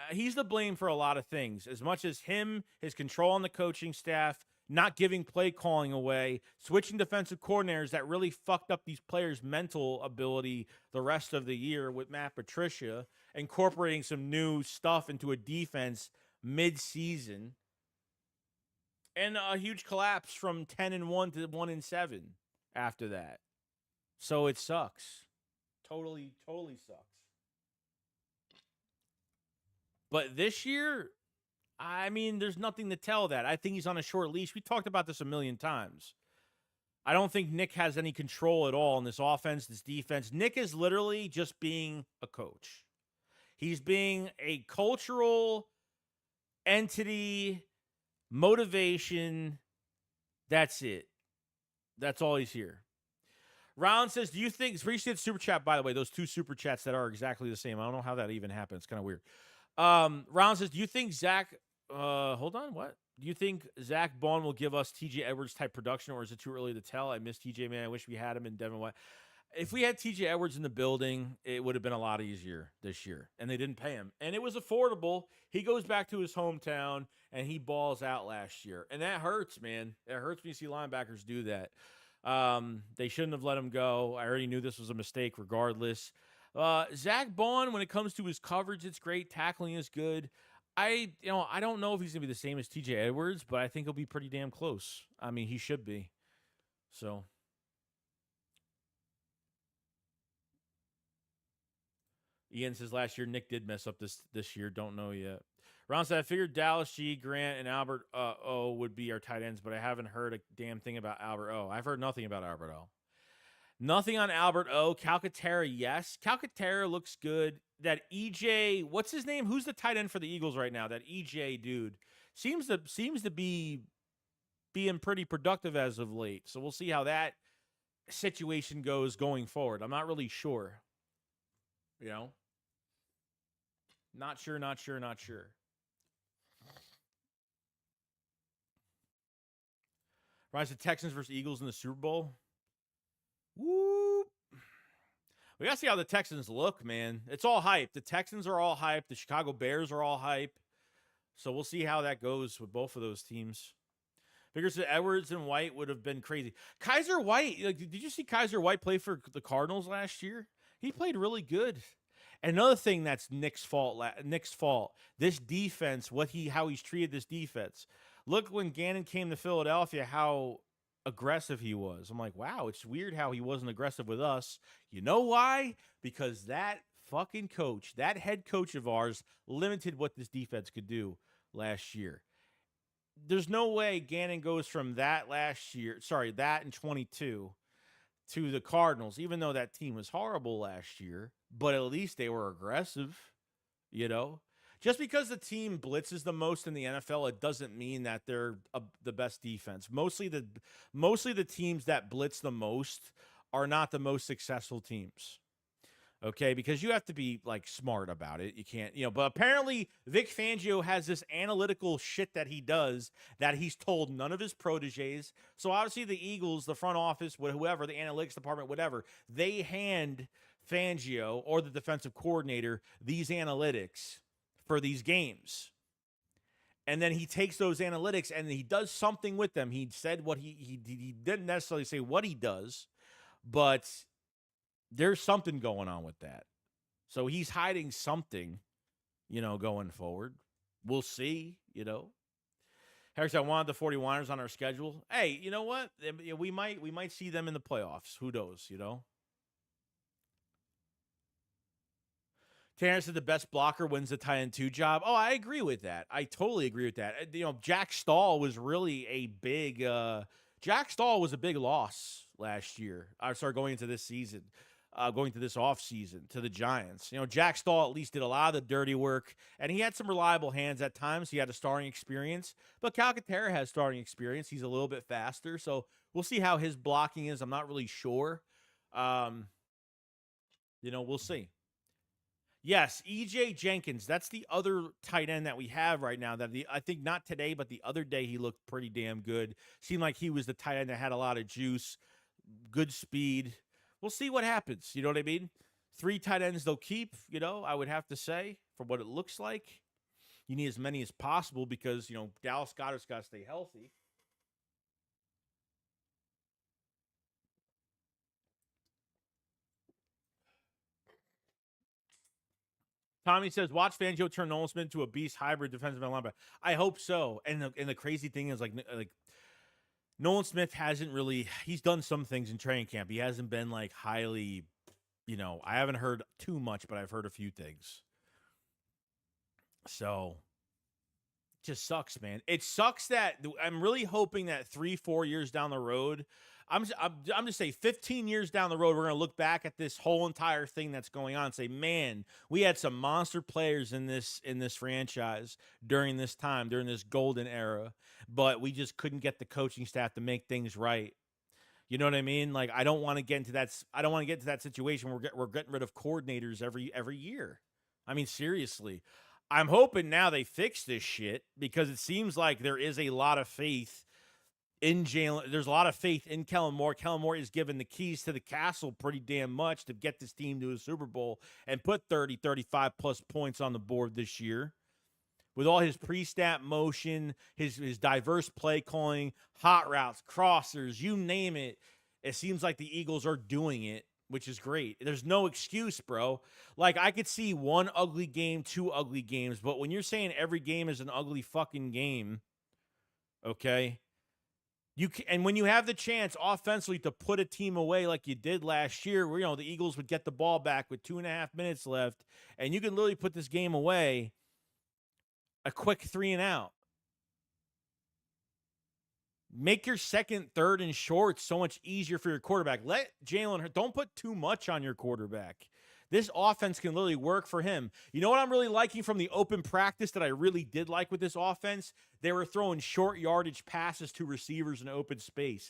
He's the blame for a lot of things. As much as him, his control on the coaching staff, not giving play calling away, switching defensive coordinators that really fucked up these players' mental ability the rest of the year with Matt Patricia, incorporating some new stuff into a defense mid-season, and a huge collapse from 10-1 to 1-7 after that. So it sucks. Totally sucks. But this year, I mean, there's nothing to tell that. I think he's on a short leash. We talked about this a million times. I don't think Nick has any control at all in this offense, this defense. Nick is literally just being a coach. He's being a cultural entity, motivation. That's it. That's all he's here. Round says, do you think, appreciate super chat, by the way, those 2 super chats that are exactly the same. I don't know how that even happened. It's kind of weird. Round says, do you think Zach, hold on, what? Do you think Zach Bond will give us TJ Edwards type production, or is it too early to tell? I miss TJ, man. I wish we had him in Devin White. If we had TJ Edwards in the building, it would have been a lot easier this year, and they didn't pay him. And it was affordable. He goes back to his hometown, and he balls out last year. And that hurts, man. It hurts when you see linebackers do that. They shouldn't have let him go. I already knew this was a mistake regardless. Zach Bond, when it comes to his coverage, it's great. Tackling is good. I don't know if he's going to be the same as TJ Edwards, but I think he'll be pretty damn close. I mean, he should be. So. Ian says last year Nick did mess up this year. Don't know yet. Ron said, I figured Dallas G, Grant, and Albert O would be our tight ends, but I haven't heard a damn thing about Albert O. I've heard nothing about Albert O. Nothing on Albert O. Calcaterra, yes. Calcaterra looks good. That EJ, what's his name? Who's the tight end for the Eagles right now? That EJ dude seems to be being pretty productive as of late. So we'll see how that situation goes going forward. I'm not really sure. You know? Not sure. Rise of Texans versus Eagles in the Super Bowl. Woo! We got to see how the Texans look, man. It's all hype. The Texans are all hype. The Chicago Bears are all hype. So we'll see how that goes with both of those teams. Figures that Edwards and White would have been crazy. Kaiser White, did you see Kaiser White play for the Cardinals last year? He played really good. And another thing that's Nick's fault. This defense, how he's treated this defense. Look, when Gannon came to Philadelphia, how aggressive he was. I'm like, wow, it's weird how he wasn't aggressive with us. You know why? Because that fucking coach, that head coach of ours, limited what this defense could do last year. There's no way Gannon goes from that in 22 to the Cardinals, even though that team was horrible last year, but at least they were aggressive, you know? Just because the team blitzes the most in the NFL, it doesn't mean that they're the best defense. Mostly the teams that blitz the most are not the most successful teams. Okay, because you have to be smart about it. You can't, but apparently Vic Fangio has this analytical shit that he does that he's told none of his proteges. So obviously the Eagles, the front office, whoever, the analytics department, whatever, they hand Fangio or the defensive coordinator these analytics for these games. And then he takes those analytics and he does something with them. He said what he didn't necessarily say what he does, but there's something going on with that. So he's hiding something, going forward. We'll see, Harris, I wanted the 49ers on our schedule. Hey, you know what? We might see them in the playoffs. Who knows, Tanner said the best blocker wins the tight end 2 job. Oh, I agree with that. I totally agree with that. You know, Jack Stahl was really a big Jack Stahl was a big loss last year. I started going into this season, going to this offseason to the Giants. You know, Jack Stahl at least did a lot of the dirty work, and he had some reliable hands at times. He had a starting experience, but Calcaterra has starting experience. He's a little bit faster, so we'll see how his blocking is. I'm not really sure. You know, we'll see. Yes, EJ Jenkins. That's the other tight end that we have right now. I think not today, but the other day he looked pretty damn good. Seemed like he was the tight end that had a lot of juice, good speed. We'll see what happens. You know what I mean? 3 tight ends they'll keep, you know, I would have to say, from what it looks like. You need as many as possible because, you know, Dallas Goedert's got to stay healthy. Tommy says, watch Fangio turn Nolan Smith into a beast hybrid defensive linebacker. I hope so. And the crazy thing is, like Nolan Smith hasn't really, he's done some things in training camp. He hasn't been like highly, you know, I haven't heard too much, but I've heard a few things. So it just sucks, man. It sucks that I'm really hoping that 3-4 years down the road, I'm just saying 15 years down the road, we're going to look back at this whole entire thing that's going on and say, man, we had some monster players in this franchise during this time, during this golden era, but we just couldn't get the coaching staff to make things right. You know what I mean? Like, I don't want to get into that situation where we're getting rid of coordinators every year. I mean, seriously. I'm hoping now they fix this shit because it seems like there is a lot of faith in Jalen. There's a lot of faith in Kellen Moore. Kellen Moore is given the keys to the castle pretty damn much to get this team to a Super Bowl and put 30, 35 plus points on the board this year. With all his pre-snap motion, his diverse play calling, hot routes, crossers, you name it, it seems like the Eagles are doing it, which is great. There's no excuse, bro. Like, I could see 1 ugly game, 2 ugly games, but when you're saying every game is an ugly fucking game, okay, and when you have the chance offensively to put a team away like you did last year, where, you know, the Eagles would get the ball back with 2.5 minutes left, and you can literally put this game away, a quick 3 and out. Make your second, third, and short so much easier for your quarterback. Let Jalen, don't put too much on your quarterback. This offense can literally work for him. You know what I'm really liking from the open practice that I really did like with this offense? They were throwing short yardage passes to receivers in open space.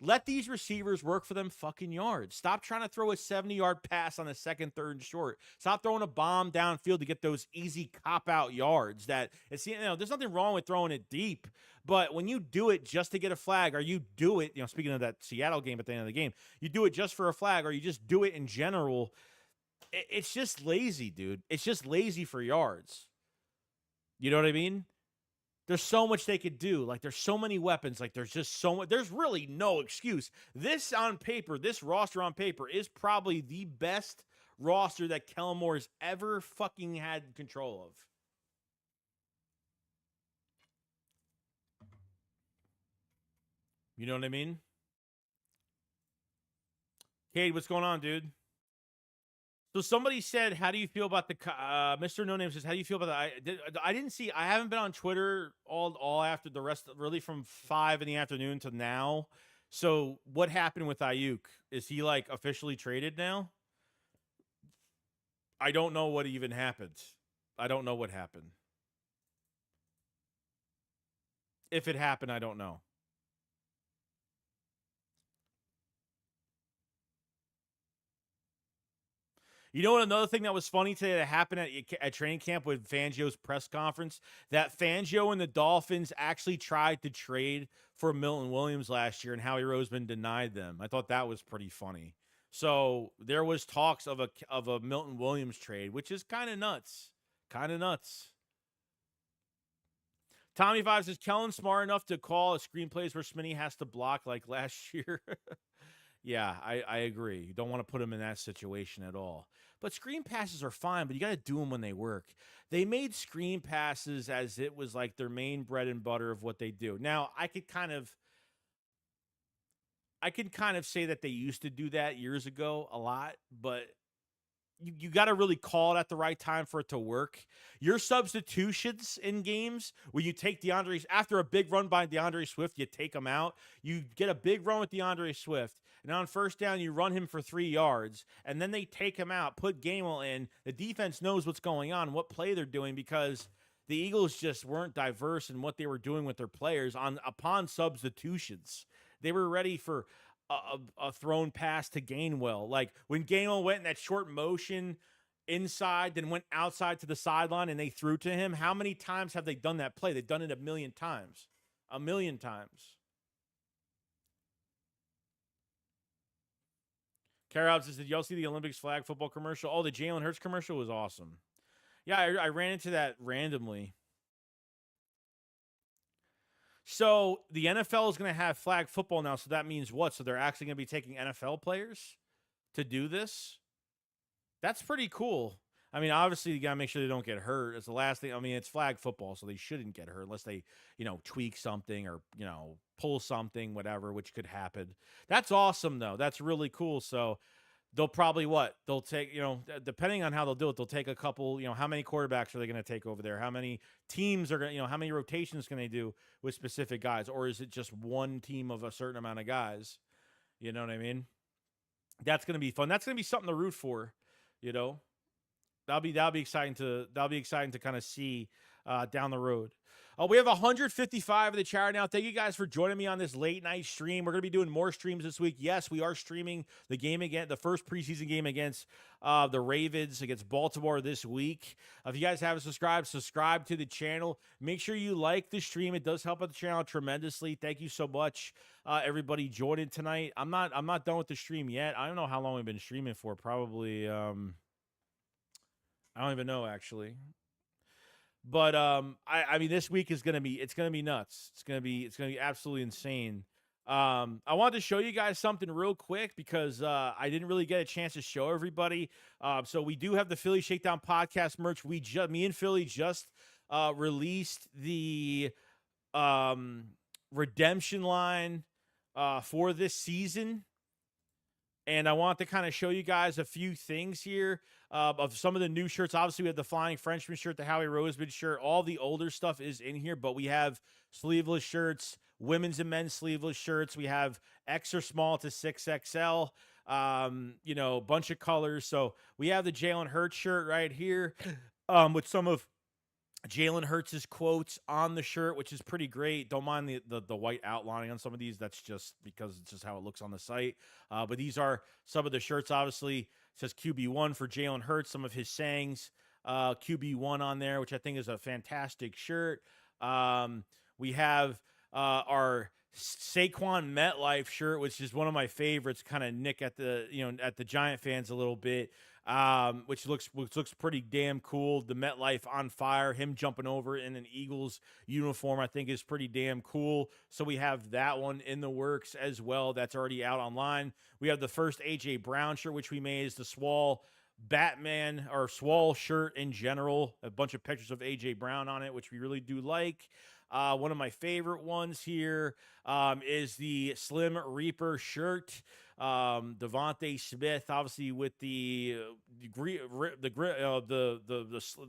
Let these receivers work for them fucking yards. Stop trying to throw a 70-yard pass on the second, third, and short. Stop throwing a bomb downfield to get those easy cop-out yards. That it's, you know, there's nothing wrong with throwing it deep, but when you do it just to get a flag, or you do it, you know, speaking of that Seattle game at the end of the game, you do it just for a flag, or you just do it in general, it's just lazy, dude. It's just lazy for yards. You know what I mean? There's so much they could do. Like, there's so many weapons. Like, there's just so much. There's really no excuse. This roster on paper is probably the best roster that Kellen Moore has ever fucking had control of. You know what I mean? Cade, what's going on, dude? So somebody said, how do you feel about the Mr. No Name says, how do you feel about that? I didn't see, I haven't been on Twitter all after the rest, really from 5 in the afternoon to now. So what happened with Ayuk? Is he like officially traded now? I don't know what even happened. I don't know what happened. If it happened, I don't know. You know what? Another thing that was funny today that happened at training camp with Fangio's press conference, that Fangio and the Dolphins actually tried to trade for Milton Williams last year, and Howie Roseman denied them. I thought that was pretty funny. So there was talks of a Milton Williams trade, which is kind of nuts. Kind of nuts. Tommy Five says, Kellen smart enough to call a screenplays where Smitty has to block like last year. Yeah, I agree. You don't want to put him in that situation at all. But screen passes are fine, but you got to do them when they work. They made screen passes as it was like their main bread and butter of what they do. Now, I could kind of say that they used to do that years ago a lot, but you got to really call it at the right time for it to work. Your substitutions in games, when you take after a big run by DeAndre Swift, you take him out. You get a big run with DeAndre Swift, and on first down, you run him for 3 yards, and then they take him out, put Gainwell in. The defense knows what's going on, what play they're doing, because the Eagles just weren't diverse in what they were doing with their players upon substitutions. They were ready for a thrown pass to Gainwell. Like when Gainwell went in that short motion inside, then went outside to the sideline and they threw to him. How many times have they done that play? They've done it a million times. A million times. Carrie Hobbs says, did y'all see the Olympics flag football commercial? Oh, the Jalen Hurts commercial was awesome. Yeah, I ran into that randomly. So the NFL is going to have flag football now. So that means what? So they're actually going to be taking NFL players to do this? That's pretty cool. I mean, obviously, you got to make sure they don't get hurt. It's the last thing. I mean, it's flag football, so they shouldn't get hurt unless they, tweak something or, pull something, whatever, which could happen. That's awesome, though. That's really cool. So they'll probably they'll take, depending on how they'll do it, they'll take a couple, how many quarterbacks are they going to take over there? How many teams are going to, how many rotations can they do with specific guys? Or is it just one team of a certain amount of guys? You know what I mean? That's going to be fun. That's going to be something to root for, That'll be exciting to kind of see down the road. We have 155 of the chat now. Thank you guys for joining me on this late night stream. We're going to be doing more streams this week. Yes, we are streaming the game again, the first preseason game against the Ravens against Baltimore this week. If you guys haven't subscribe to the channel. Make sure you like the stream. It does help out the channel tremendously. Thank you so much, everybody joining tonight. I'm not done with the stream yet. I don't know how long we've been streaming for. Probably I don't even know actually. But I mean, this week is gonna be nuts. It's gonna be absolutely insane. I wanted to show you guys something real quick because I didn't really get a chance to show everybody. So we do have the Philly Shakedown podcast merch. Me and Philly just released the redemption line for this season. And I want to kind of show you guys a few things here of some of the new shirts. Obviously, we have the Flying Frenchman shirt, the Howie Roseman shirt. All the older stuff is in here, but we have sleeveless shirts, women's and men's sleeveless shirts. We have extra small to 6XL, bunch of colors. So we have the Jalen Hurts shirt right here with some of Jalen Hurts' quotes on the shirt, which is pretty great. Don't mind the white outlining on some of these. That's just because it's just how it looks on the site. But these are some of the shirts. Obviously, it says QB1 for Jalen Hurts. Some of his sayings, QB1 on there, which I think is a fantastic shirt. We have our Saquon MetLife shirt, which is one of my favorites. Kind of nick at the Giant fans a little bit. Which looks pretty damn cool. The MetLife on fire, him jumping over in an Eagles uniform, I think is pretty damn cool. So we have that one in the works as well. That's already out online. We have the first AJ Brown shirt, which we made is the Swole Batman or Swole shirt in general. A bunch of pictures of AJ Brown on it, which we really do like. One of my favorite ones here is the Slim Reaper shirt. Devontae Smith, obviously with the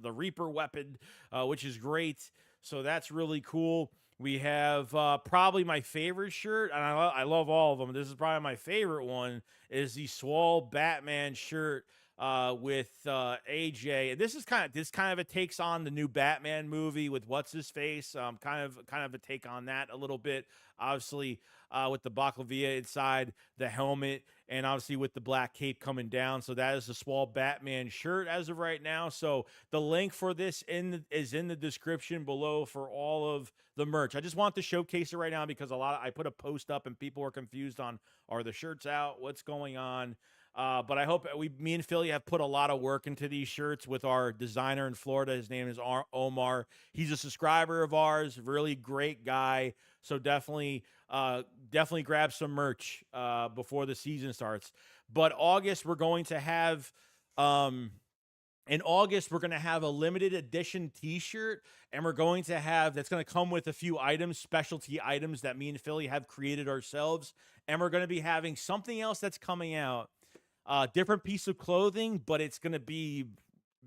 Reaper weapon, which is great. So that's really cool. We have probably my favorite shirt, and I love all of them. This is probably my favorite one. Is the Swole Batman shirt with AJ. And this kind of it takes on the new Batman movie with what's his face. Kind of a take on that a little bit. Obviously, with the Baclavia inside the helmet, and obviously with the black cape coming down. So that is the Swole Batman shirt as of right now. So the link for this is in the description below for all of the merch. I just want to showcase it right now because I put a post up and people were confused on, are the shirts out? What's going on? But I hope me and Philly have put a lot of work into these shirts with our designer in Florida. His name is Omar. He's a subscriber of ours, really great guy. So definitely grab some merch before the season starts. But August, we're going to have in August, we're going to have a limited edition t-shirt, and we're going to have, that's going to come with a few items, specialty items that me and Philly have created ourselves. And we're going to be having something else that's coming out. Different piece of clothing, but it's going to be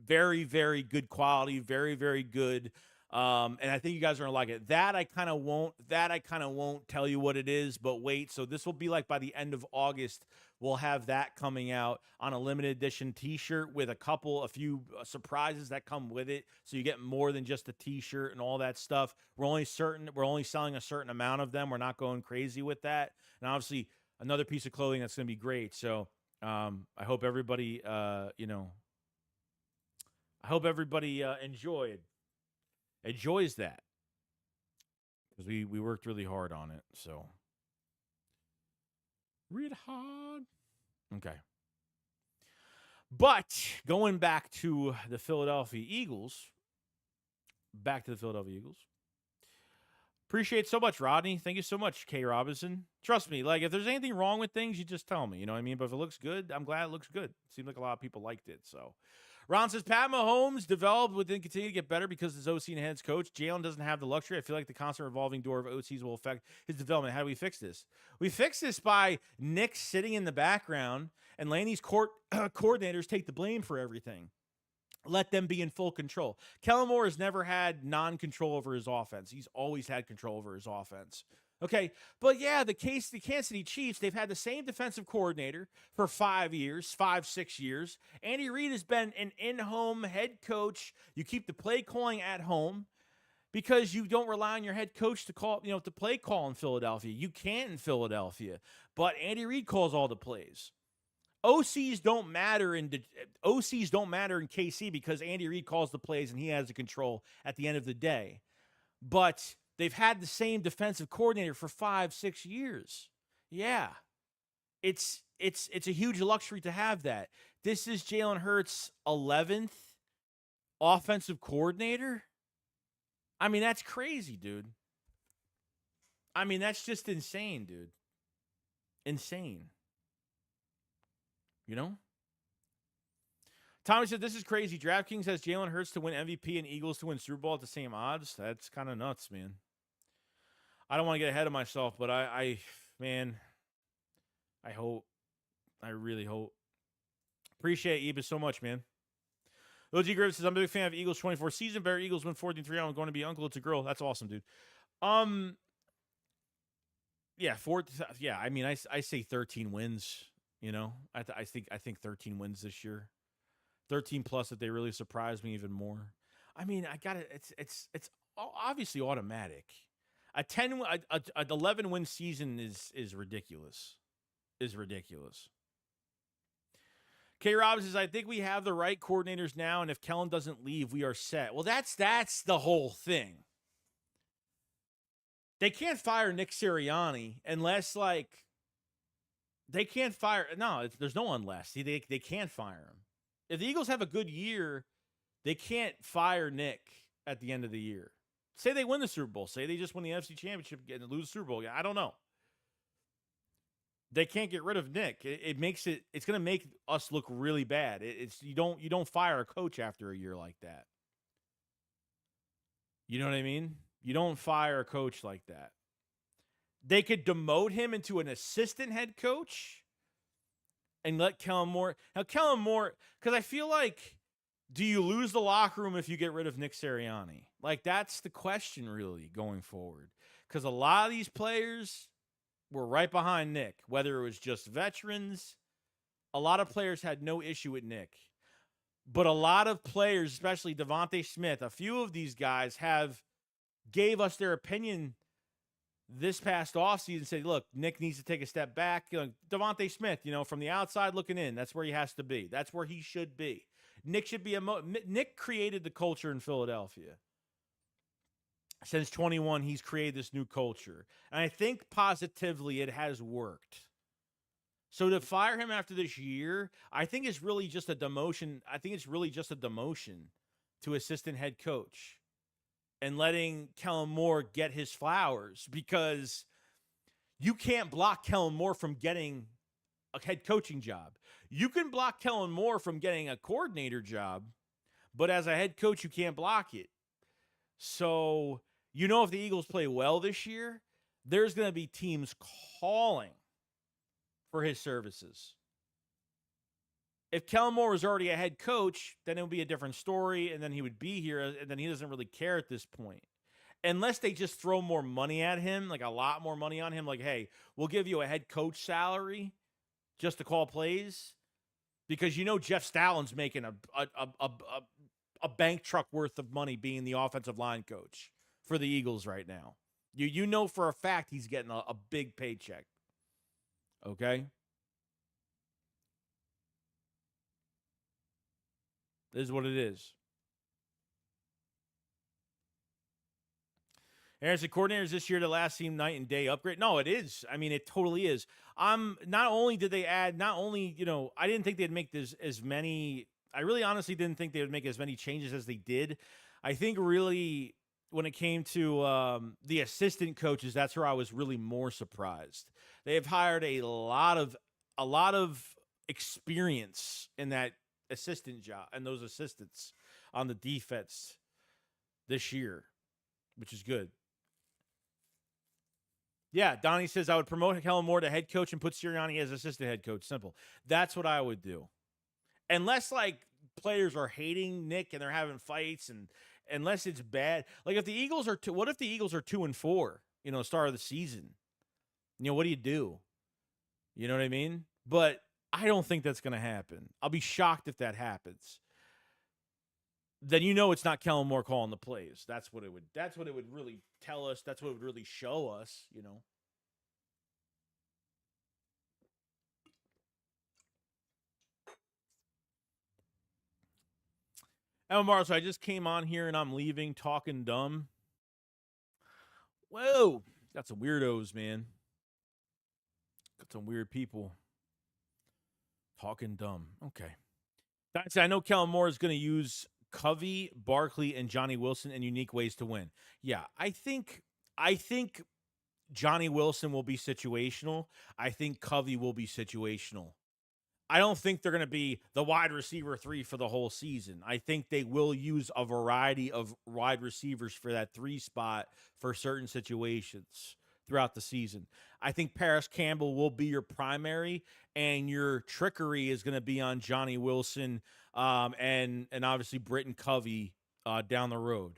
very, very good quality, very, very good. And I think you guys are gonna like it. That I kind of won't tell you what it is, but wait. So this will be like by the end of August, we'll have that coming out on a limited edition t-shirt with a few surprises that come with it. So you get more than just a t-shirt and all that stuff. We're only selling a certain amount of them. We're not going crazy with that. And obviously another piece of clothing that's going to be great. So I hope everybody, enjoys that, because we worked really hard on it. So real hard. Okay. But going back to the Philadelphia Eagles, Appreciate so much, Rodney. Thank you so much, K. Robinson. Trust me, like, if there's anything wrong with things, you just tell me. You know what I mean? But if it looks good, I'm glad it looks good. Seemed like a lot of people liked it. So, Ron says, Pat Mahomes developed within continue to get better because his OC and head coach. Jalen doesn't have the luxury. I feel like the constant revolving door of OCs will affect his development. How do we fix this? We fix this by Nick sitting in the background and letting these coordinators take the blame for everything. Let them be in full control. Kellen Moore has never had non-control over his offense. He's always had control over his offense. Okay, but yeah, the Kansas City Chiefs, they've had the same defensive coordinator for 6 years. Andy Reid has been an in-home head coach. You keep the play calling at home because you don't rely on your head coach to to play call in Philadelphia. You can't in Philadelphia, but Andy Reid calls all the plays. OCs don't matter in KC because Andy Reid calls the plays and he has the control at the end of the day. But they've had the same defensive coordinator for 5-6 years. Yeah. It's a huge luxury to have that. This is Jalen Hurts' 11th offensive coordinator. I mean, that's crazy, dude. I mean, that's just insane, dude. Insane. You know? Tommy said, this is crazy. DraftKings has Jalen Hurts to win MVP and Eagles to win Super Bowl at the same odds. That's kind of nuts, man. I don't want to get ahead of myself, but I hope. I really hope. Appreciate Ebus so much, man. OG Griffith says, I'm a big fan of Eagles 24 season. Better Eagles win 14-3. I'm going to be uncle. It's a girl. That's awesome, dude. Yeah, I mean, I say 13 wins. You know, I think 13 wins this year, 13 plus if they really surprise me even more. I mean, I got it. It's obviously automatic. A 11 win season is ridiculous. K. Robbins says, I think we have the right coordinators now, and if Kellen doesn't leave, we are set. Well, that's the whole thing. They can't fire Nick Sirianni unless they can't fire. No, there's no unless. They can't fire him. If the Eagles have a good year, they can't fire Nick at the end of the year. Say they win the Super Bowl. Say they just win the NFC Championship and lose the Super Bowl. I don't know. They can't get rid of Nick. It's going to make us look really bad. You don't fire a coach after a year like that. You know what I mean? You don't fire a coach like that. They could demote him into an assistant head coach and let Kellen Moore. Now, Kellen Moore, because I feel like, do you lose the locker room if you get rid of Nick Sirianni? Like, that's the question, really, going forward. Because a lot of these players were right behind Nick, whether it was just veterans. A lot of players had no issue with Nick. But a lot of players, especially Devontae Smith, a few of these guys gave us their opinion this past offseason, said, look, Nick needs to take a step back. Devontae Smith, from the outside looking in, that's where he has to be. That's where he should be. Nick should be Nick created the culture in Philadelphia. Since 21, he's created this new culture. And I think positively it has worked. So to fire him after this year, I think it's really just a demotion. I think it's really just a demotion to assistant head coach. And letting Kellen Moore get his flowers, because you can't block Kellen Moore from getting a head coaching job. You can block Kellen Moore from getting a coordinator job, but as a head coach, you can't block it. So, if the Eagles play well this year, there's going to be teams calling for his services. If Kellen Moore was already a head coach, then it would be a different story, and then he would be here, and then he doesn't really care at this point. Unless they just throw more money at him, like a lot more money on him, like, hey, we'll give you a head coach salary just to call plays, because Jeff Stallin's making a bank truck worth of money being the offensive line coach for the Eagles right now. You know for a fact he's getting a big paycheck. Okay? This is what it is. Aaron said, coordinators this year to last seem night and day upgrade. No, it is. I mean, it totally is. Not only did they add, I didn't think they'd make this as many. I really honestly didn't think they would make as many changes as they did. I think really when it came to the assistant coaches, that's where I was really more surprised. They have hired a lot of experience in that assistant job and those assistants on the defense this year, which is good. Yeah, Donnie says, I would promote Kellen Moore to head coach and put Sirianni as assistant head coach. Simple. That's what I would do. Unless, players are hating Nick and they're having fights, and unless it's bad. Like, if the Eagles are what if the Eagles are 2-4, start of the season? What do you do? You know what I mean? But I don't think that's going to happen. I'll be shocked if that happens. Then it's not Kellen Moore calling the plays. That's what it would really tell us. That's what it would really show us, Elmar, so I just came on here and I'm leaving talking dumb. Whoa, got some weirdos, man. Got some weird people talking dumb. Okay. I know Kellen Moore is going to use Covey, Barkley, and Johnny Wilson in unique ways to win. Yeah, I think Johnny Wilson will be situational. I think Covey will be situational. I don't think they're going to be the wide receiver 3 for the whole season. I think they will use a variety of wide receivers for that 3 spot for certain situations throughout the season. I think Paris Campbell will be your primary, and your trickery is going to be on Johnny Wilson and obviously Britton Covey down the road.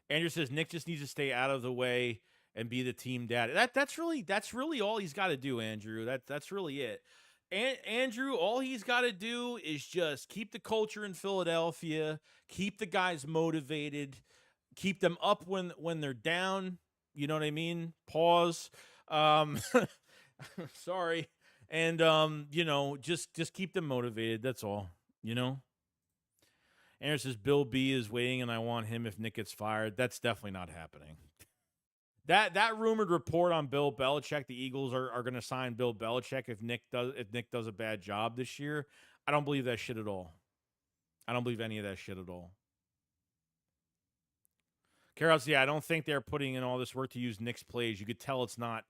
Andrew says Nick just needs to stay out of the way and be the team dad. That's really all he's got to do, Andrew. That's really it. And Andrew, all he's got to do is just keep the culture in Philadelphia, keep the guys motivated, keep them up when they're down. You know what I mean? Pause. Sorry. And just keep them motivated. That's all. Aaron says Bill B is waiting, and I want him if Nick gets fired. That's definitely not happening. That rumored report on Bill Belichick, the Eagles are going to sign Bill Belichick if Nick does a bad job this year. I don't believe that shit at all. I don't believe any of that shit at all. Carol's, yeah, I don't think they're putting in all this work to use Nick's plays. You could tell it's not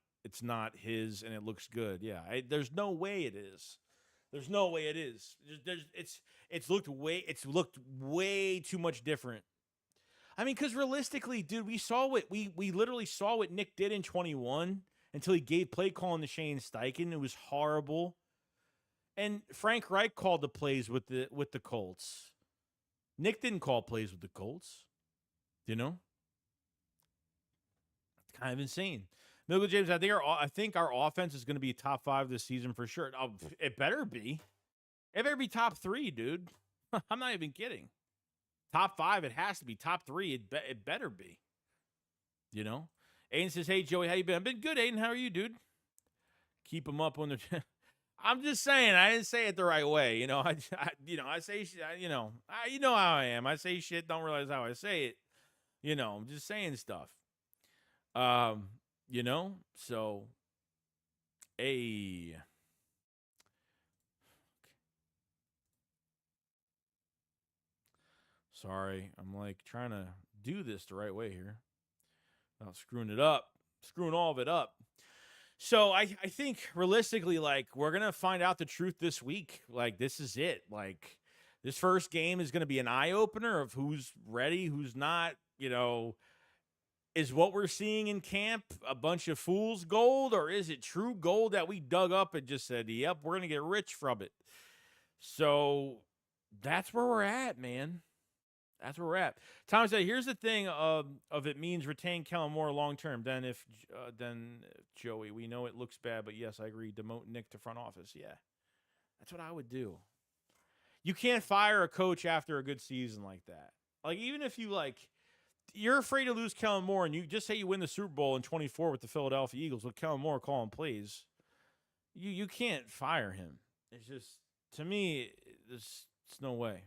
his, and it looks good. Yeah, there's no way it is. There's no way it is. It's looked way too much different. I mean, because realistically, dude, we literally saw what Nick did in 21 until he gave play calling to Shane Steichen. It was horrible. And Frank Reich called the plays with the Colts. Nick didn't call plays with the Colts. It's kind of insane. Milgo James, I think our offense is going to be top 5 this season for sure. Oh, it better be. It better be top 3, dude. I'm not even kidding. Top 5, it has to be. Top 3, it better be. Aiden says, hey, Joey, how you been? I've been good, Aiden. How are you, dude? Keep them up when they're... I'm just saying, I didn't say it the right way. I say, you know how I am. I say shit, don't realize how I say it. I'm just saying stuff. So, hey. Sorry, I'm trying to do this the right way here. Not screwing it up, screwing all of it up. So I think realistically, we're going to find out the truth this week. This is it. This first game is going to be an eye-opener of who's ready, who's not, Is what we're seeing in camp a bunch of fool's gold, or is it true gold that we dug up and just said, yep, we're going to get rich from it? So that's where we're at, man. That's where we're at. Tom said, here's the thing of it means retain Kellen Moore long-term. Then Joey, we know it looks bad, but yes, I agree. Demote Nick to front office. Yeah, that's what I would do. You can't fire a coach after a good season like that. Like, even if you're afraid to lose Kellen Moore, and you just say you win the Super Bowl in 24 with the Philadelphia Eagles with Kellen Moore calling plays, you can't fire him. It's just, to me, it's no way.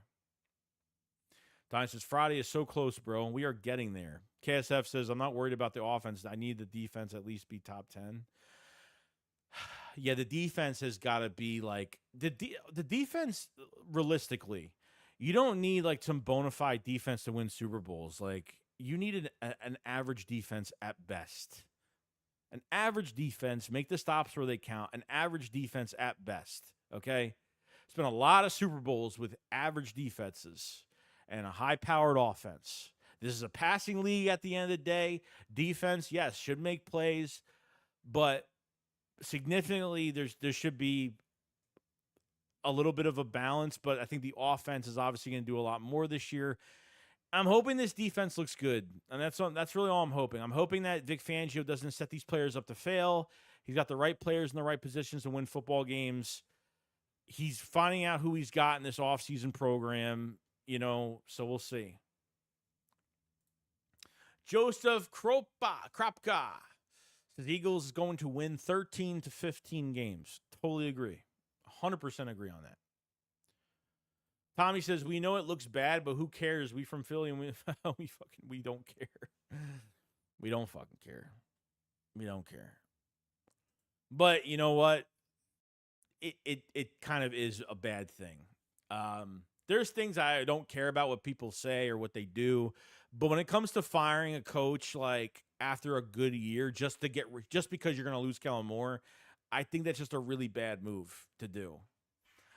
Don says, Friday is so close, bro, and we are getting there. KSF says, I'm not worried about the offense. I need the defense at least be top 10. Yeah, the defense has got to be like the defense. Realistically, you don't need like some bona fide defense to win Super Bowls. Like, you need an average defense at best. An average defense, make the stops where they count. An average defense at best. Okay, it's been a lot of Super Bowls with average defenses and a high-powered offense. This is a passing league at the end of the day. Defense, yes, should make plays, but significantly there should be a little bit of a balance, but I think the offense is obviously going to do a lot more this year. I'm hoping this defense looks good, and that's really all I'm hoping. I'm hoping that Vic Fangio doesn't set these players up to fail. He's got the right players in the right positions to win football games. He's finding out who he's got in this offseason program, so we'll see. Joseph Kropka says Eagles is going to win 13 to 15 games. Totally agree. 100% agree on that. Tommy says, we know it looks bad, but who cares? We from Philly, and we don't care. We don't fucking care. We don't care. But you know what? It kind of is a bad thing. There's things I don't care about what people say or what they do, but when it comes to firing a coach like after a good year just because you're going to lose Kellen Moore, I think that's just a really bad move to do.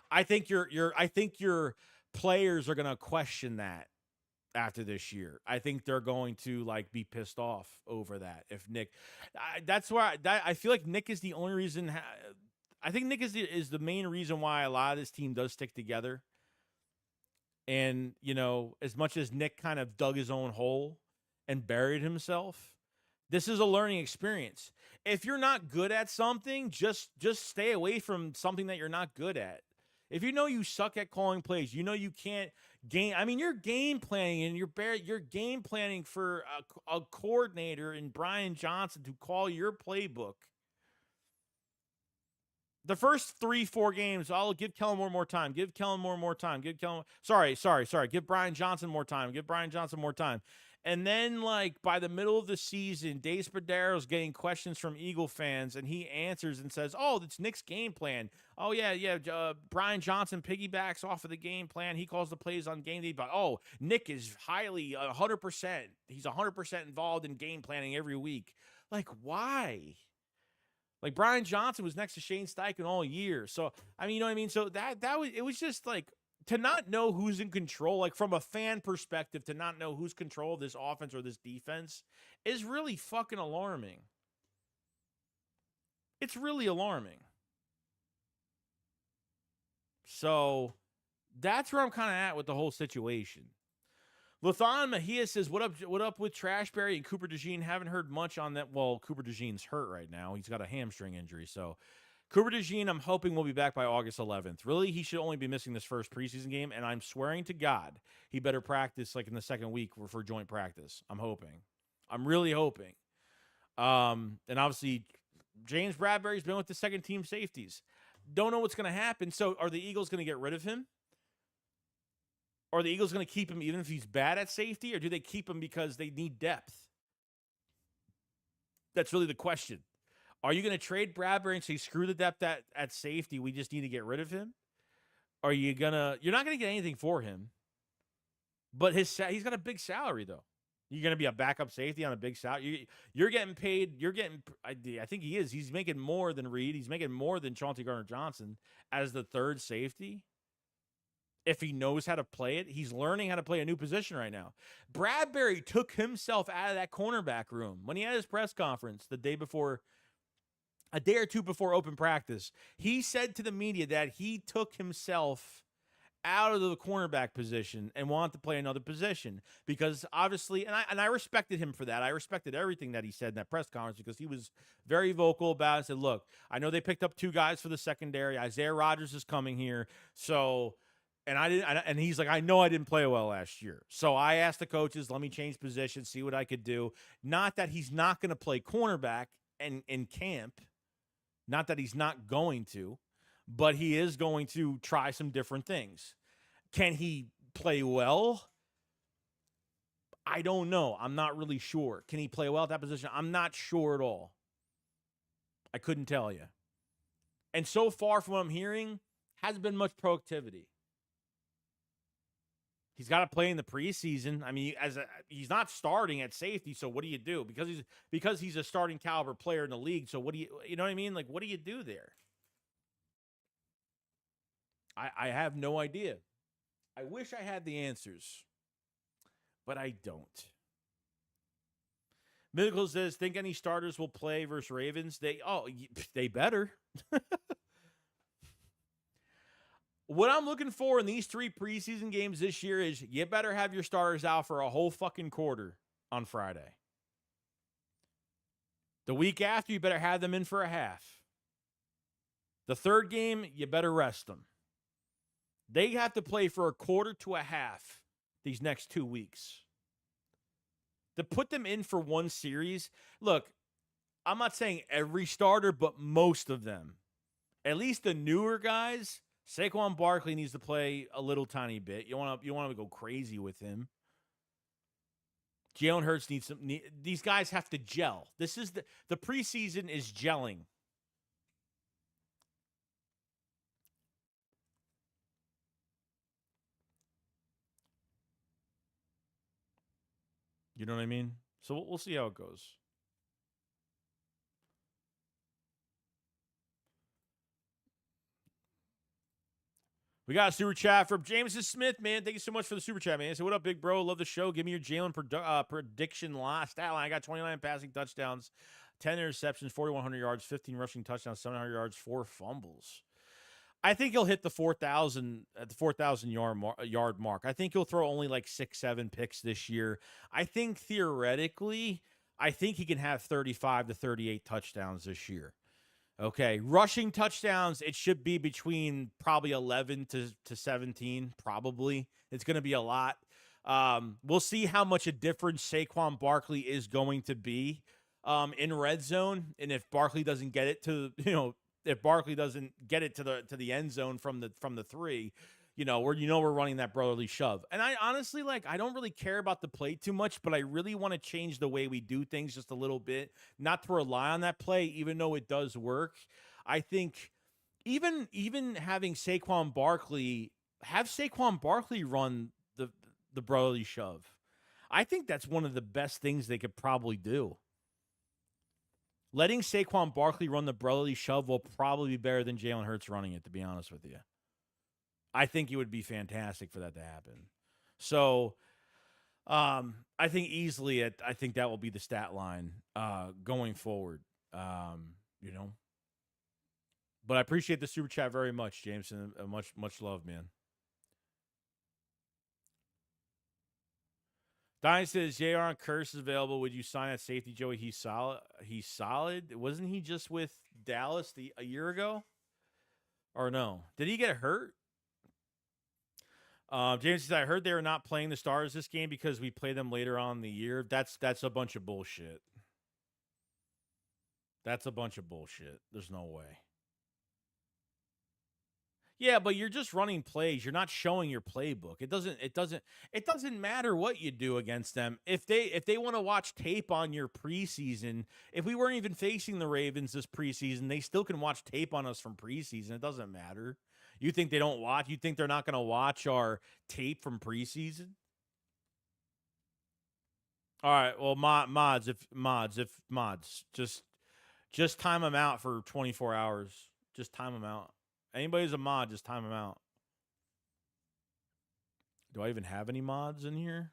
I think your players are going to question that after this year. I think they're going to be pissed off over that. If Nick, that's why I feel like Nick is the only reason. I think Nick is the main reason why a lot of this team does stick together. And, as much as Nick kind of dug his own hole and buried himself, this is a learning experience. If you're not good at something, just stay away from something that you're not good at. If you suck at calling plays, you can't game. I mean, you're game planning, and you're game planning for a coordinator in Brian Johnson to call your playbook. The first 3-4 games, I'll give Kellen Moore more time. Give Kellen Moore more time. Sorry. Give Brian Johnson more time. And then, by the middle of the season, Dave Spadero's getting questions from Eagle fans, and he answers and says, oh, it's Nick's game plan. Oh, yeah. Brian Johnson piggybacks off of the game plan. He calls the plays on game day. But, Nick is highly 100%. He's 100% involved in game planning every week. Why? Brian Johnson was next to Shane Steichen all year. So, I mean, you know what I mean? So it was just to not know who's in control, from a fan perspective, to not know who's control of this offense or this defense is really fucking alarming. It's really alarming. So that's where I'm kind of at with the whole situation. Lathan Mejia says, what up with Trashberry and Cooper DeJean? Haven't heard much on that. Well, Cooper DeJean's hurt right now. He's got a hamstring injury. So Cooper DeJean, I'm hoping will be back by August 11th. Really, he should only be missing this first preseason game, and I'm swearing to God he better practice in the second week for joint practice. I'm hoping. I'm really hoping. And obviously, James Bradbury's been with the second team safeties. Don't know what's going to happen. So are the Eagles going to get rid of him? Are the Eagles going to keep him even if he's bad at safety, or do they keep him because they need depth? That's really the question. Are you going to trade Bradbury and say, screw the depth at safety, we just need to get rid of him? Are you going to – you're not going to get anything for him, but he's got a big salary, though. You're going to be a backup safety on a big salary. You're getting paid – I think he is. He's making more than Reed. He's making more than Chauncey Gardner-Johnson as the third safety. if he knows how to play it. He's learning how to play a new position right now. Bradbury took himself out of that cornerback room when he had his press conference the day before, a day or two before open practice. He said to the media that he took himself out of the cornerback position and wanted to play another position because obviously, and I respected him for that. I respected everything that he said in that press conference because he was very vocal about it. I said, look, I know they picked up 2 guys for the secondary. Isaiah Rodgers is coming here. So, and he's like, I know I didn't play well last year. So I asked the coaches, let me change positions, see what I could do. Not that he's not going to play cornerback in camp. Not that he's not going to, but he is going to try some different things. Can he play well? I don't know. I'm not really sure. Can he play well at that position? I'm not sure at all. I couldn't tell you. And so far from what I'm hearing, hasn't been much productivity. He's got to play in the preseason. I mean, he's not starting at safety, so what do you do? Because he's a starting caliber player in the league, so what do you know what I mean? Like, what do you do there? I have no idea. I wish I had the answers, but I don't. Medical says, think any starters will play versus Ravens? They better. What I'm looking for in these 3 preseason games this year is you better have your starters out for a whole fucking quarter on Friday. The week after, you better have them in for a half. The 3rd game, you better rest them. They have to play for a quarter to a half these next 2 weeks. To put them in for one series, look, I'm not saying every starter, but most of them. At least the newer guys, Saquon Barkley needs to play a little tiny bit. You want to go crazy with him. Jalen Hurts needs some. These guys have to gel. This is the preseason is gelling. You know what I mean? So we'll see how it goes. We got a super chat from Jameson Smith, man. Thank you so much for the super chat, man. So what up, big bro? Love the show. Give me your Jalen prediction stat line. I got 29 passing touchdowns, 10 interceptions, 4,100 yards, 15 rushing touchdowns, 700 yards, 4 fumbles. I think he'll hit the 4,000 at the 4,000 yard mark. I think he'll throw only like 6-7 picks this year. I think theoretically, he can have 35 to 38 touchdowns this year. Okay, rushing touchdowns, it should be between probably 11 to 17, probably. It's going to be a lot. We'll see how much a difference Saquon Barkley is going to be in red zone, and if Barkley doesn't get it to the end zone from the 3, we're running that brotherly shove. And I honestly, I don't really care about the play too much, but I really want to change the way we do things just a little bit, not to rely on that play, even though it does work. I think even having Saquon Barkley run the brotherly shove. I think that's one of the best things they could probably do. Letting Saquon Barkley run the brotherly shove will probably be better than Jalen Hurts running it, to be honest with you. I think it would be fantastic for that to happen. So, I think easily, I think that will be the stat line going forward. But I appreciate the super chat very much, Jameson. Much love, man. Diane says, J.R. Curse is available. Would you sign at safety, Joey? He's solid. Wasn't he just with Dallas a year ago? Or no? Did he get hurt? James says, I heard they were not playing the Stars this game because we play them later on in the year. That's a bunch of bullshit. That's a bunch of bullshit. There's no way. Yeah, but you're just running plays. You're not showing your playbook. It doesn't matter what you do against them. If they want to watch tape on your preseason, if we weren't even facing the Ravens this preseason, they still can watch tape on us from preseason. It doesn't matter. You think they don't watch? You think they're not going to watch our tape from preseason? All right. Well, mods, just time them out for 24 hours. Just time them out. Anybody who's a mod, just time them out. Do I even have any mods in here?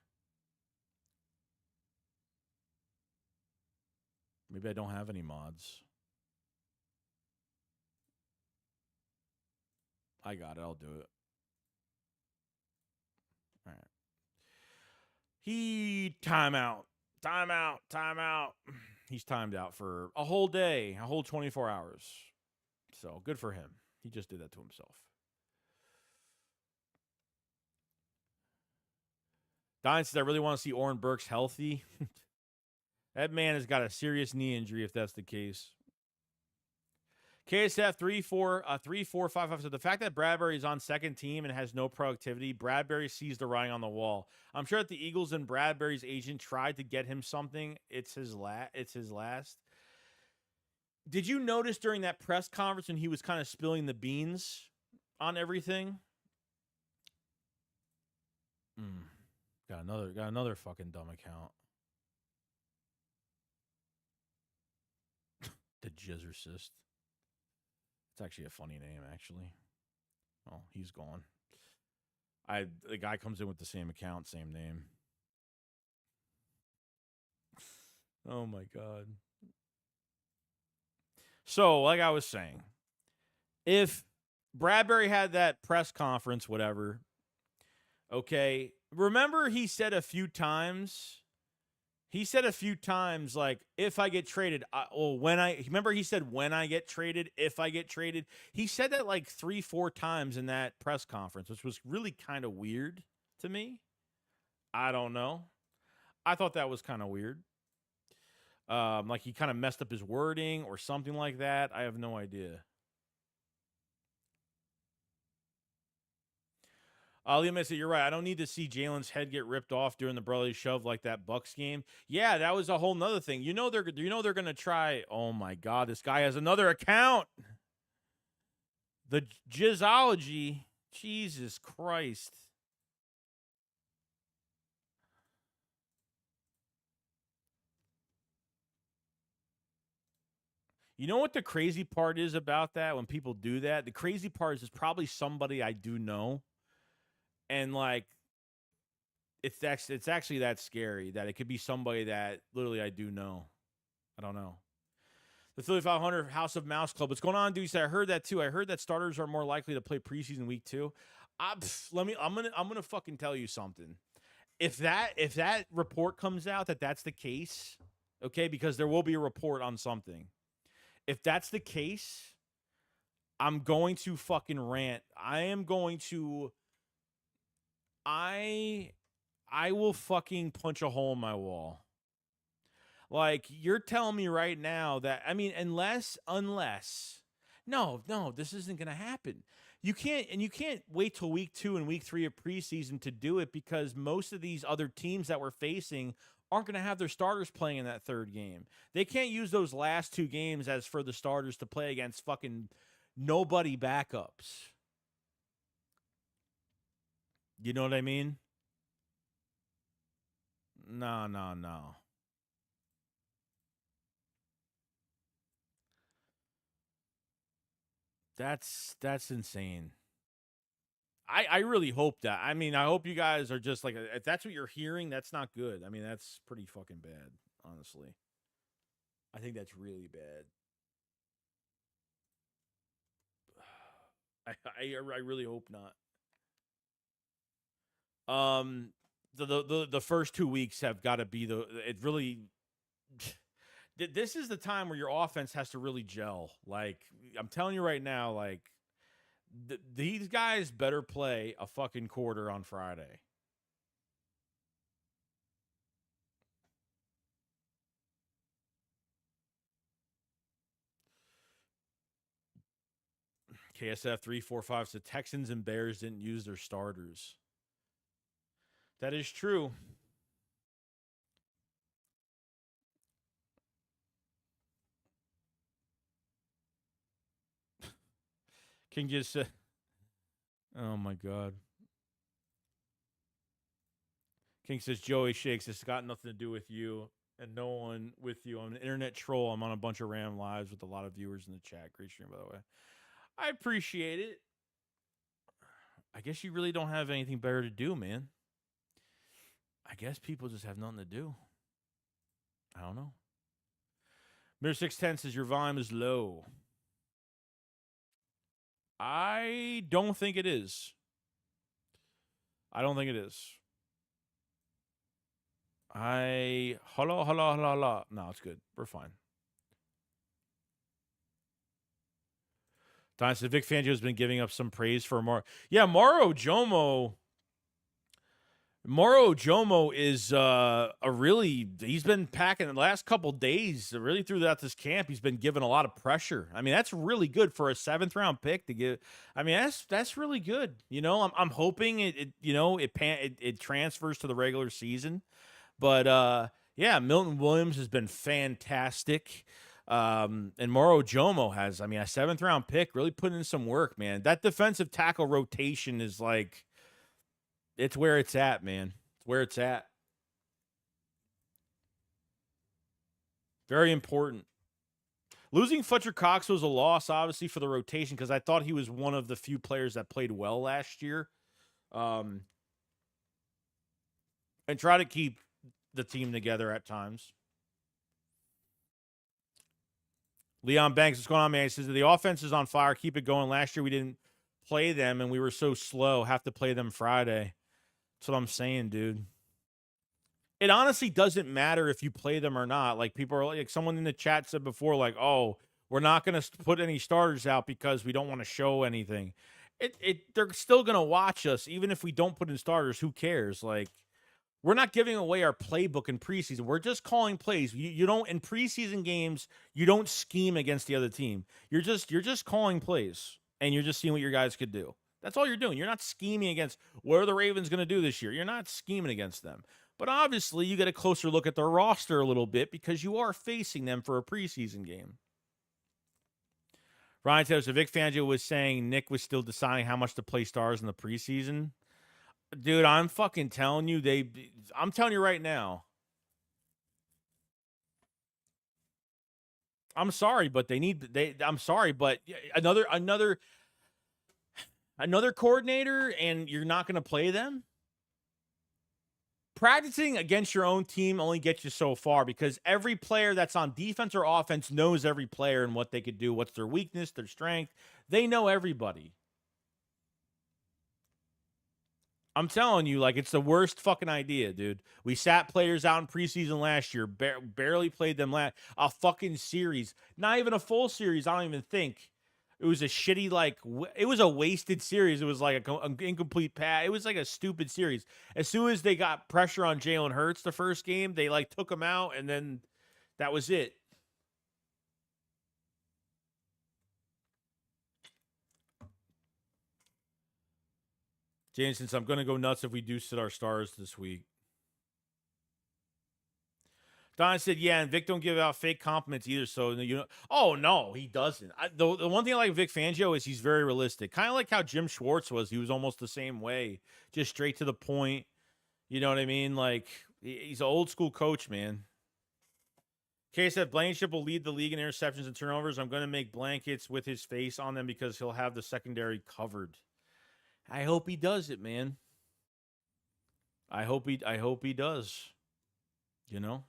Maybe I don't have any mods. I got it. I'll do it. All right. Timeout. He's timed out for a whole day, a whole 24 hours. So good for him. He just did that to himself. Diane says, I really want to see Oren Burks healthy. That man has got a serious knee injury if that's the case. KSF 3455 said the fact that Bradbury is on second team and has no productivity, Bradbury sees the writing on the wall. I'm sure that the Eagles and Bradbury's agent tried to get him something. It's his last. Did you notice during that press conference when he was kind of spilling the beans on everything? Got another fucking dumb account. The Jizzercist. It's actually a funny name, actually. Oh, he's gone. The guy comes in with the same account, same name. Oh my God. So, like I was saying, if Bradbury had that press conference, whatever, okay, remember he said a few times, like, if I get traded, remember he said when I get traded, if I get traded. He said that like 3-4 times in that press conference, which was really kind of weird to me. I don't know. I thought that was kind of weird. Like he kind of messed up his wording or something like that. I have no idea. Liam said, you're right. I don't need to see Jalen's head get ripped off during the brotherly shove like that Bucks game. Yeah, that was a whole nother thing. You know they're gonna try. Oh my God, this guy has another account. The Jizzology. Jesus Christ. You know what the crazy part is about that when people do that? The crazy part is it's probably somebody I do know. And like it's actually that scary that it could be somebody that literally I do know. I don't know. The Philly 500 House of Mouse Club. What's going on, dude? I heard that too. I heard that starters are more likely to play preseason week 2. I'm gonna fucking tell you something. If that report comes out that that's the case, okay, because there will be a report on something. If that's the case, I'm going to fucking rant. I will fucking punch a hole in my wall. Like, you're telling me right now that, I mean, unless, no, this isn't going to happen. You can't wait till week 2 and week 3 of preseason to do it because most of these other teams that we're facing aren't going to have their starters playing in that third game. They can't use those last 2 games as for the starters to play against fucking nobody backups. You know what I mean? No. That's insane. I really hope that. I mean, I hope you guys are just like, if that's what you're hearing, that's not good. I mean, that's pretty fucking bad, honestly. I think that's really bad. I really hope not. The first 2 weeks have got to be this is the time where your offense has to really gel. Like, I'm telling you right now, like, these guys better play a fucking quarter on Friday. KSF 345 said Texans and Bears didn't use their starters. That is true. King just said, oh my God. King says, Joey Shakes, it's got nothing to do with you and no one with you. I'm an internet troll. I'm on a bunch of Ram lives with a lot of viewers in the chat. Great stream, by the way. I appreciate it. I guess you really don't have anything better to do, man. I guess people just have nothing to do. I don't know. Mirror 610 says your volume is low. I don't think it is. I don't think it is. Hello. No, it's good. We're fine. Don said Vic Fangio has been giving up some praise for Mauro Jomo. Mauro Jomo is he's been packing the last couple days, really throughout this camp. He's been given a lot of pressure. I mean, that's really good for a 7th round pick to give. I mean, that's really good. You know, I'm hoping it transfers to the regular season. But yeah, Milton Williams has been fantastic. And Mauro Jomo has, I mean, a 7th round pick, really putting in some work, man. That defensive tackle rotation is like, it's where it's at, man. It's where it's at. Very important. Losing Fletcher Cox was a loss, obviously, for the rotation because I thought he was one of the few players that played well last year. And try to keep the team together at times. Leon Banks, what's going on, man? He says the offense is on fire. Keep it going. Last year we didn't play them and we were so slow. Have to play them Friday. That's what I'm saying, dude. It honestly doesn't matter if you play them or not. Like, people are like, someone in the chat said before, like, oh, we're not going to put any starters out because we don't want to show anything. They're still going to watch us. Even if we don't put in starters, who cares? Like, we're not giving away our playbook in preseason. We're just calling plays. You don't, in preseason games, you don't scheme against the other team. You're just calling plays and you're just seeing what your guys could do. That's all you're doing. You're not scheming against what are the Ravens going to do this year. You're not scheming against them. But obviously, you get a closer look at their roster a little bit because you are facing them for a preseason game. Ryan Taylor, so Vic Fangio was saying Nick was still deciding how much to play stars in the preseason. Dude, I'm fucking telling you, I'm telling you right now. I'm sorry, but I'm sorry, but another coordinator and you're not going to play them? Practicing against your own team only gets you so far because every player that's on defense or offense knows every player and what they could do, what's their weakness, their strength. They know everybody. I'm telling you, like, it's the worst fucking idea, dude. We sat players out in preseason last year, barely played them a fucking series. Not even a full series, I don't even think. It was a shitty, like, it was a wasted series. It was like an incomplete pass. It was like a stupid series. As soon as they got pressure on Jalen Hurts the first game, they, like, took him out, and then that was it. James, since I'm going to go nuts if we do sit our stars this week. Don said, yeah, and Vic don't give out fake compliments either. So, oh, no, he doesn't. The one thing I like Vic Fangio is he's very realistic. Kind of like how Jim Schwartz was. He was almost the same way. Just straight to the point. You know what I mean? Like, he's an old school coach, man. K said, Blankenship will lead the league in interceptions and turnovers. I'm going to make blankets with his face on them because he'll have the secondary covered. I hope he does it, man. I hope he does. You know?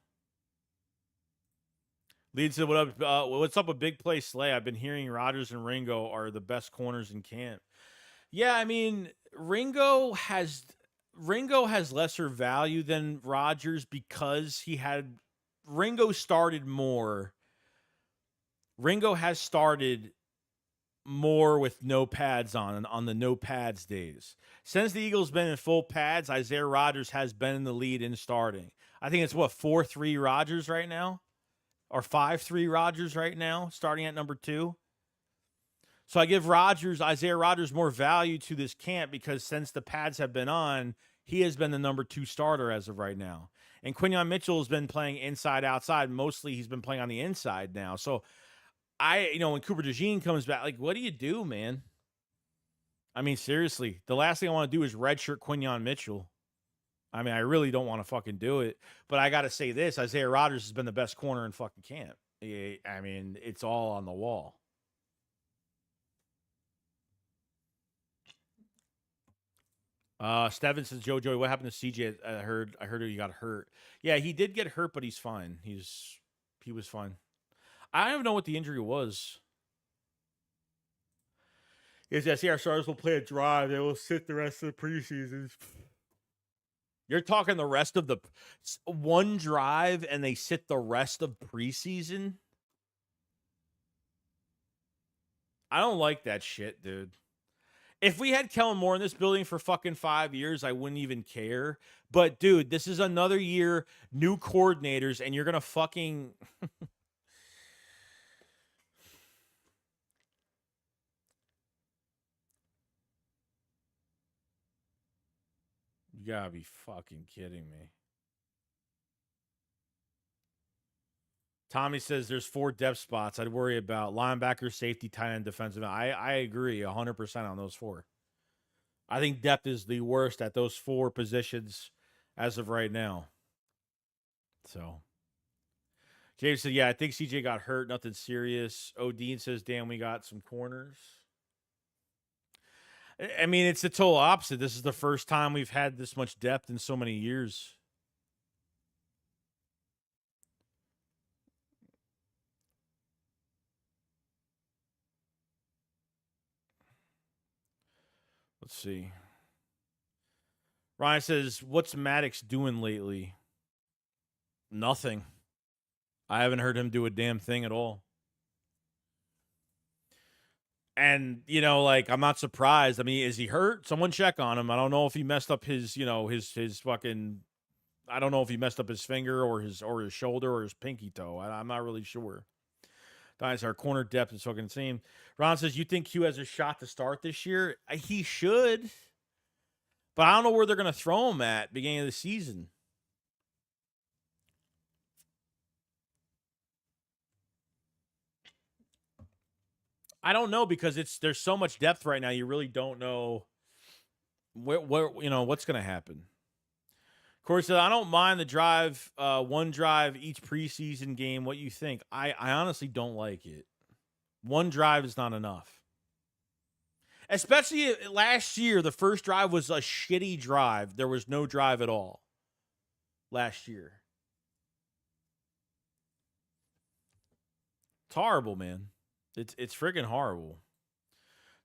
Lead said, what's up with Big Play Slay? I've been hearing Rodgers and Ringo are the best corners in camp. Yeah, I mean, Ringo has lesser value than Rodgers because Ringo started more. Ringo has started more with no pads on the no pads days. Since the Eagles been in full pads, Isaiah Rodgers has been in the lead in starting. I think it's 4-3 Rodgers right now. Or 5-3 Rodgers right now, starting at number 2. So I give Isaiah Rodgers, more value to this camp because since the pads have been on, he has been the number 2 starter as of right now. And Quinyon Mitchell has been playing inside, outside. Mostly he's been playing on the inside now. So when Cooper DeJean comes back, like, what do you do, man? I mean, seriously, the last thing I want to do is redshirt Quinyon Mitchell. I mean, I really don't want to fucking do it. But I got to say this, Isaiah Rodgers has been the best corner in fucking camp. I mean, it's all on the wall. Steven says, Joey, what happened to CJ? I heard he got hurt. Yeah, he did get hurt, but he's fine. He was fine. I don't even know what the injury was. Is that our stars will play a drive. They will sit the rest of the preseason. You're talking the rest of the one drive and they sit the rest of preseason? I don't like that shit, dude. If we had Kellen Moore in this building for fucking 5 years, I wouldn't even care. But, dude, this is another year, new coordinators, and you're going to fucking... You gotta be fucking kidding me. Tommy says there's 4 depth spots I'd worry about. Linebacker, safety, tight end, defensive. I agree 100% on those 4. I think depth is the worst at those 4 positions as of right now. So, James said, yeah, I think CJ got hurt. Nothing serious. Odine says, damn, we got some corners. I mean, it's the total opposite. This is the first time we've had this much depth in so many years. Let's see. Ryan says, what's Maddox doing lately? Nothing. I haven't heard him do a damn thing at all. And, you know, like, I'm not surprised. I mean, is he hurt? Someone check on him. I don't know if he messed up his, you know, his fucking, I don't know if he messed up his finger or his shoulder or his pinky toe. I'm not really sure. Guys, our corner depth is fucking insane. Ron says, you think Q has a shot to start this year? He should. But I don't know where they're going to throw him at beginning of the season. I don't know because there's so much depth right now. You really don't know where you know what's going to happen. Corey said, I don't mind the drive, one drive each preseason game. What you think? I honestly don't like it. One drive is not enough. Especially last year, the first drive was a shitty drive. There was no drive at all last year. It's horrible, man. It's friggin' horrible.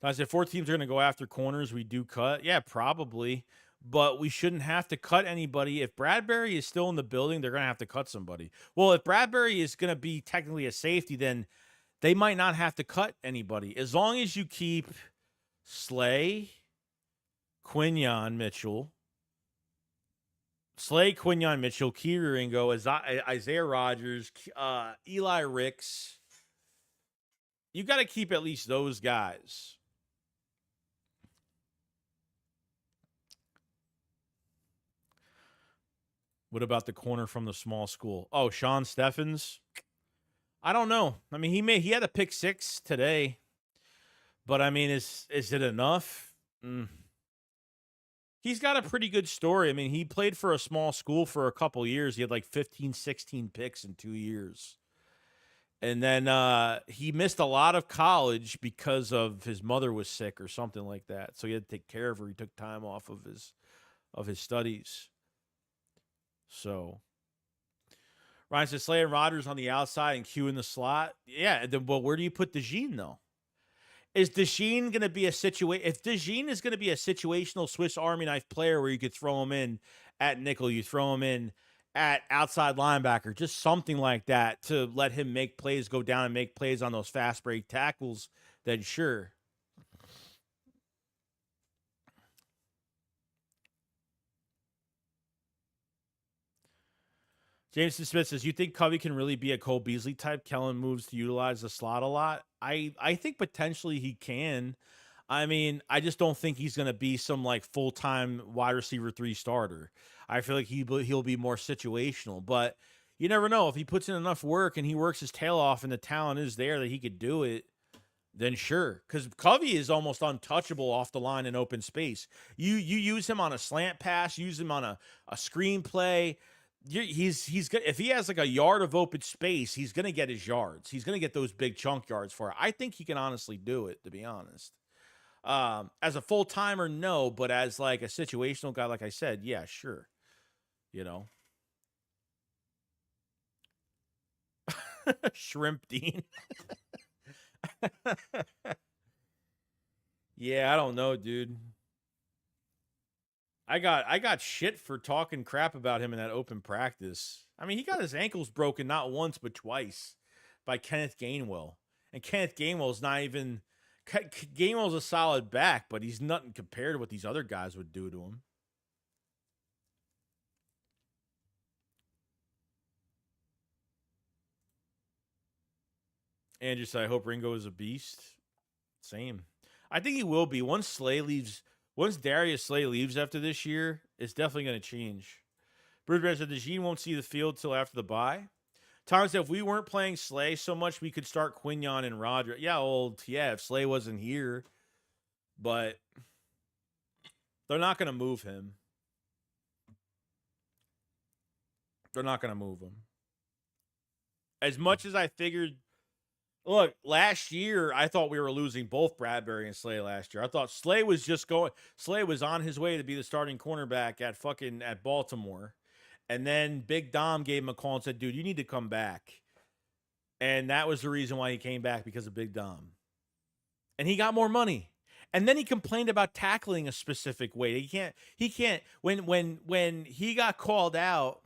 I said 4 teams are going to go after corners. We do cut. Yeah, probably. But we shouldn't have to cut anybody. If Bradbury is still in the building, they're going to have to cut somebody. Well, if Bradbury is going to be technically a safety, then they might not have to cut anybody. As long as you keep Slay, Quinyon Mitchell, Keery Ringo, Isaiah Rodgers, Eli Ricks. You got to keep at least those guys. What about the corner from the small school? Oh, Sean Steffens? I don't know. I mean, he had a pick 6 today. But, I mean, is it enough? He's got a pretty good story. I mean, he played for a small school for a couple years. He had like 15, 16 picks in 2 years. And then he missed a lot of college because of his mother was sick or something like that. So he had to take care of her. He took time off of his studies. So Ryan says Slay and Rodgers on the outside and Q in the slot. Yeah, well, where do you put DeJean though? Is DeJean going to be if DeJean is going to be a situational Swiss Army knife player where you could throw him in at nickel, you throw him in at outside linebacker, just something like that to let him make plays, go down and make plays on those fast break tackles, then sure. Jameson Smith says, you think Covey can really be a Cole Beasley type? Kellen moves to utilize the slot a lot. I think potentially he can. I mean, I just don't think he's going to be some like full-time wide receiver 3 starter. I feel like he'll be more situational, but you never know. If he puts in enough work and he works his tail off and the talent is there that he could do it, then sure. Because Covey is almost untouchable off the line in open space. You use him on a slant pass, use him on a screen play. He's good. If he has like a yard of open space, he's going to get his yards. He's going to get those big chunk yards for it. I think he can honestly do it, to be honest. As a full-timer, no, but as like a situational guy, like I said, yeah, sure. You know. Shrimp Dean. Yeah, I don't know, dude. I got shit for talking crap about him in that open practice. I mean, he got his ankles broken not once but twice by Kenneth Gainwell. And Kenneth Gainwell's not even Gainwell's a solid back, but he's nothing compared to what these other guys would do to him. Andrew said, I hope Ringo is a beast. Same. I think he will be. Once Darius Slay leaves after this year, it's definitely going to change. Bruce said, the Gene won't see the field till after the bye. Tom said, if we weren't playing Slay so much, we could start Quignon and Roger. Yeah, if Slay wasn't here. But they're not going to move him. They're not going to move him. As much as I figured, look, last year, I thought we were losing both Bradbury and Slay last year. I thought Slay was on his way to be the starting cornerback at Baltimore. And then Big Dom gave him a call and said, dude, you need to come back. And that was the reason why he came back, because of Big Dom. And he got more money. And then he complained about tackling a specific way. He can't when he got called out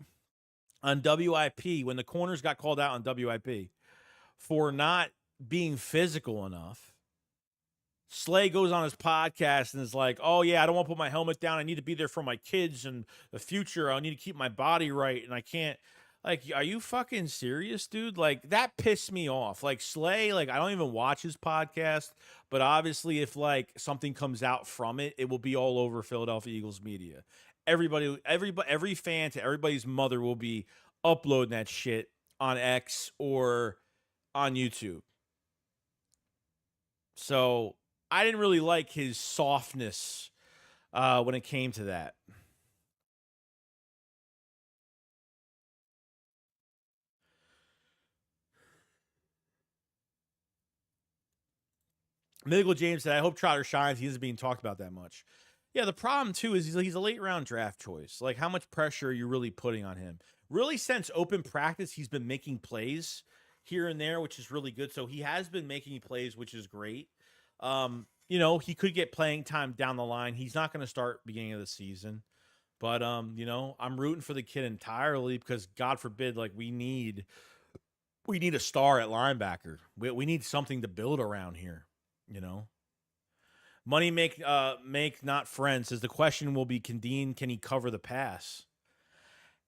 on WIP, when the corners got called out on WIP for not being physical enough, Slay goes on his podcast and is like, oh, yeah, I don't want to put my helmet down. I need to be there for my kids and the future. I need to keep my body right, and I can't. Like, are you fucking serious, dude? Like, that pissed me off. Like, Slay, like, I don't even watch his podcast, but obviously if, like, something comes out from it, it will be all over Philadelphia Eagles media. Every fan to everybody's mother will be uploading that shit on X or on YouTube. So I didn't really like his softness when it came to that. Michael James said, I hope Trotter shines. He isn't being talked about that much. Yeah, the problem, too, is he's a late-round draft choice. Like, how much pressure are you really putting on him? Really, since open practice, he's been making plays here and there, which is really good. So he has been making plays, which is great. He could get playing time down the line. He's not going to start beginning of the season. But, I'm rooting for the kid entirely because, God forbid, like, we need a star at linebacker. We need something to build around here, Money make not friends. Says the question will be, can he cover the pass?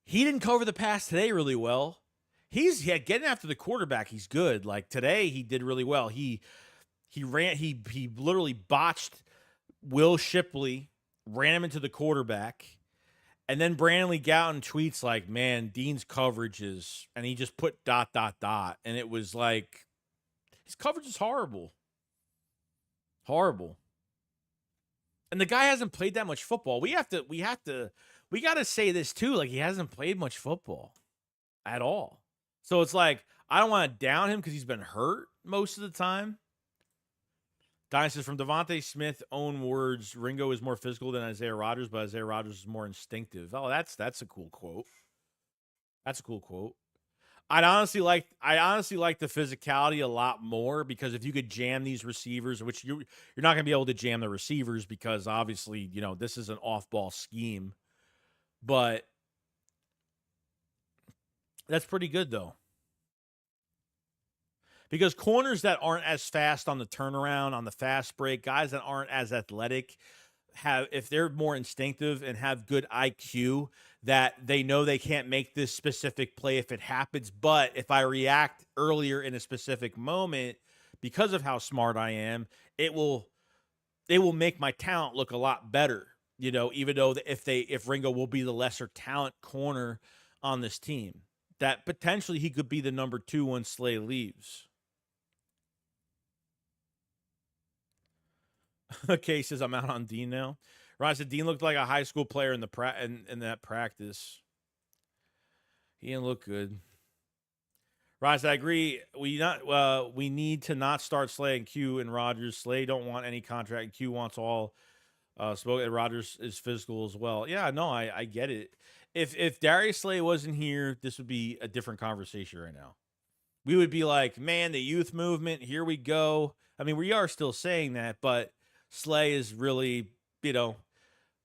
He didn't cover the pass today really well. Getting after the quarterback, he's good. Like today, he did really well. He literally botched Will Shipley, ran him into the quarterback, and then Brandon Lee Gowton tweets like, man, Dean's coverage is, and he just put ... and it was like, his coverage is horrible. Horrible. And the guy hasn't played that much football. We got to say this too. Like, he hasn't played much football at all. So it's like, I don't want to down him because he's been hurt most of the time. Dynasty from Devontae Smith, own words, Ringo is more physical than Isaiah Rodgers, but Isaiah Rodgers is more instinctive. Oh, that's a cool quote. That's a cool quote. I honestly like the physicality a lot more, because if you could jam these receivers, which you're not going to be able to jam the receivers because obviously, this is an off-ball scheme. But that's pretty good though. Because corners that aren't as fast on the turnaround, on the fast break, guys that aren't as athletic, if they're more instinctive and have good IQ, that they know they can't make this specific play if it happens, but if I react earlier in a specific moment because of how smart I am, it will make my talent look a lot better, even though if Ringo will be the lesser talent corner on this team, that potentially he could be the number 2 when Slay leaves. Okay, says I'm out on Dean now. Ron said Dean looked like a high school player in that practice. He didn't look good. Ross, I agree. We need to not start Slay and Q and Rodgers. Slay don't want any contract, and Q wants all. Rodgers is physical as well. Yeah, no, I get it. If Darius Slay wasn't here, this would be a different conversation right now. We would be like, man, the youth movement, here we go. I mean, we are still saying that, but Slay is really,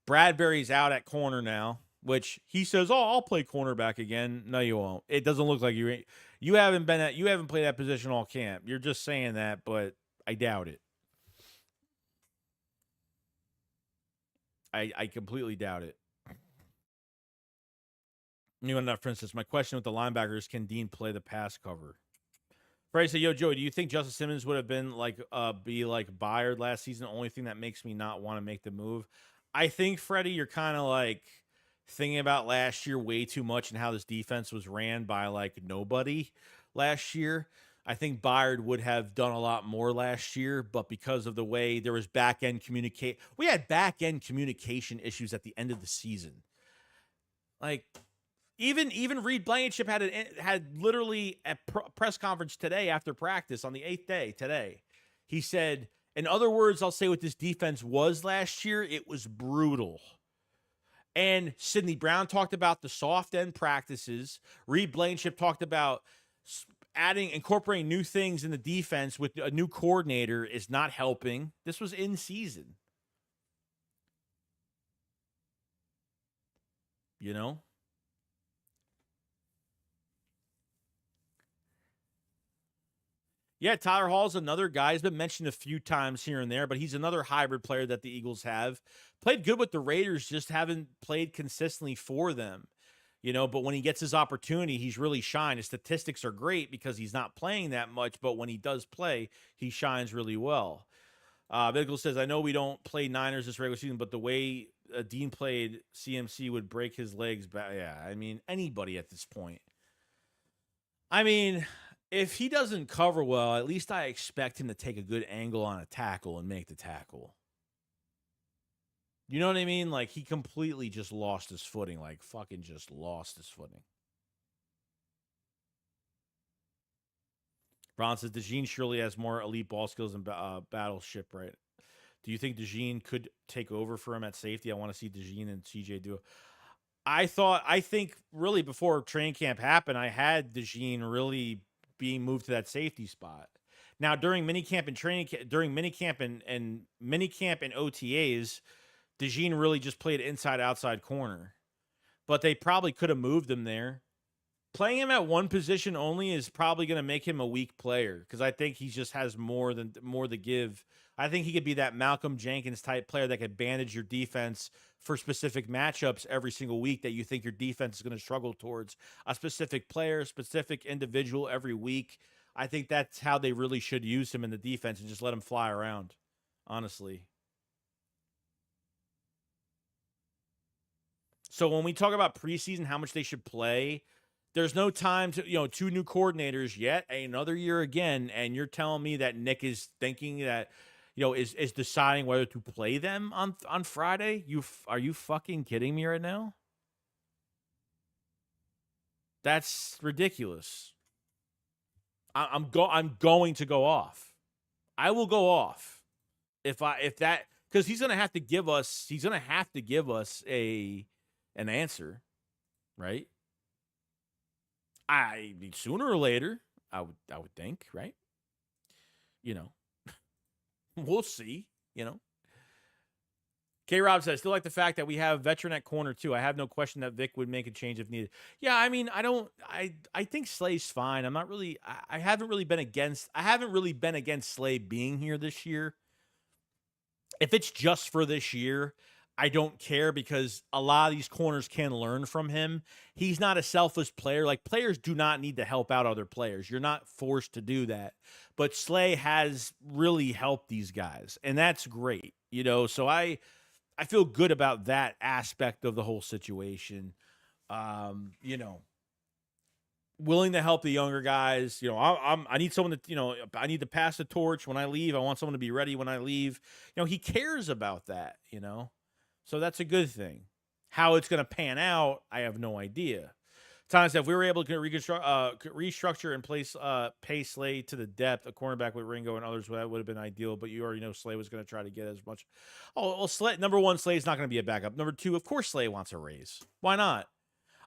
Bradbury's out at corner now, which he says, "Oh, I'll play cornerback again." No, you won't. It doesn't look like you haven't played that position all camp. You're just saying that, but I doubt it. I completely doubt it. New enough, for instance, my question with the linebackers: can Dean play the pass cover? Freddie said, "Yo, Joey, do you think Justin Simmons would have been be like Byard last season? The only thing that makes me not want to make the move." I think, Freddie, you're kind of like thinking about last year way too much and how this defense was ran by like nobody last year. I think Byard would have done a lot more last year, but because of the way there was we had back end communication issues at the end of the season. Like even Reed Blankenship had literally a press conference today after practice on the 8th day today. He said, in other words, I'll say what this defense was last year, it was brutal. And Sidney Brown talked about the soft end practices. Reed Blankenship talked about incorporating new things in the defense with a new coordinator is not helping. This was in season. You know? Yeah, Tyler Hall's another guy. He's been mentioned a few times here and there, but he's another hybrid player that the Eagles have. Played good with the Raiders, just haven't played consistently for them. But when he gets his opportunity, he's really shined. His statistics are great because he's not playing that much, but when he does play, he shines really well. Vigil says, I know we don't play Niners this regular season, but the way Dean played, CMC would break his legs back. Yeah, I mean, anybody at this point. I mean, if he doesn't cover well, at least I expect him to take a good angle on a tackle and make the tackle. You know what I mean? Like, he completely just lost his footing. Like, fucking just lost his footing. Ron says, DeJean surely has more elite ball skills and battleship, right? Do you think DeJean could take over for him at safety? I want to see DeJean and CJ do it. I think really before training camp happened, I had DeJean really being moved to that safety spot. Now, during minicamp and minicamp and OTAs, DeJean really just played inside-outside corner. But they probably could have moved him there. Playing him at one position only is probably going to make him a weak player because I think he just has more to give. I think he could be that Malcolm Jenkins type player that could bandage your defense for specific matchups every single week that you think your defense is going to struggle towards. A specific player, specific individual every week. I think that's how they really should use him in the defense and just let him fly around, honestly. So when we talk about preseason, how much they should play, there's no time to, 2 new coordinators yet, another year again, and you're telling me that Nick is thinking that, is deciding whether to play them on Friday? Are you fucking kidding me right now? That's ridiculous. I'm going to go off. I will go off because he's gonna have to give us an answer, right? I mean, sooner or later, I would think, right? We'll see, K-Rob says, still like the fact that we have veteran at corner too. I have no question that Vic would make a change if needed. Yeah, I mean, I think Slay's fine. I haven't really been against Slay being here this year. If it's just for this year, I don't care because a lot of these corners can learn from him. He's not a selfish player. Like, players do not need to help out other players. You're not forced to do that. But Slay has really helped these guys, and that's great. So I feel good about that aspect of the whole situation. Willing to help the younger guys. I need someone to, I need to pass the torch when I leave. I want someone to be ready when I leave. He cares about that, So that's a good thing. How it's going to pan out, I have no idea. Thomas, if we were able to restructure and place pay Slay to the depth, a cornerback with Ringo and others, that would have been ideal. But you already know Slay was going to try to get as much. Oh, well, Slay, number one, Slay's not going to be a backup. Number two, of course, Slay wants a raise. Why not?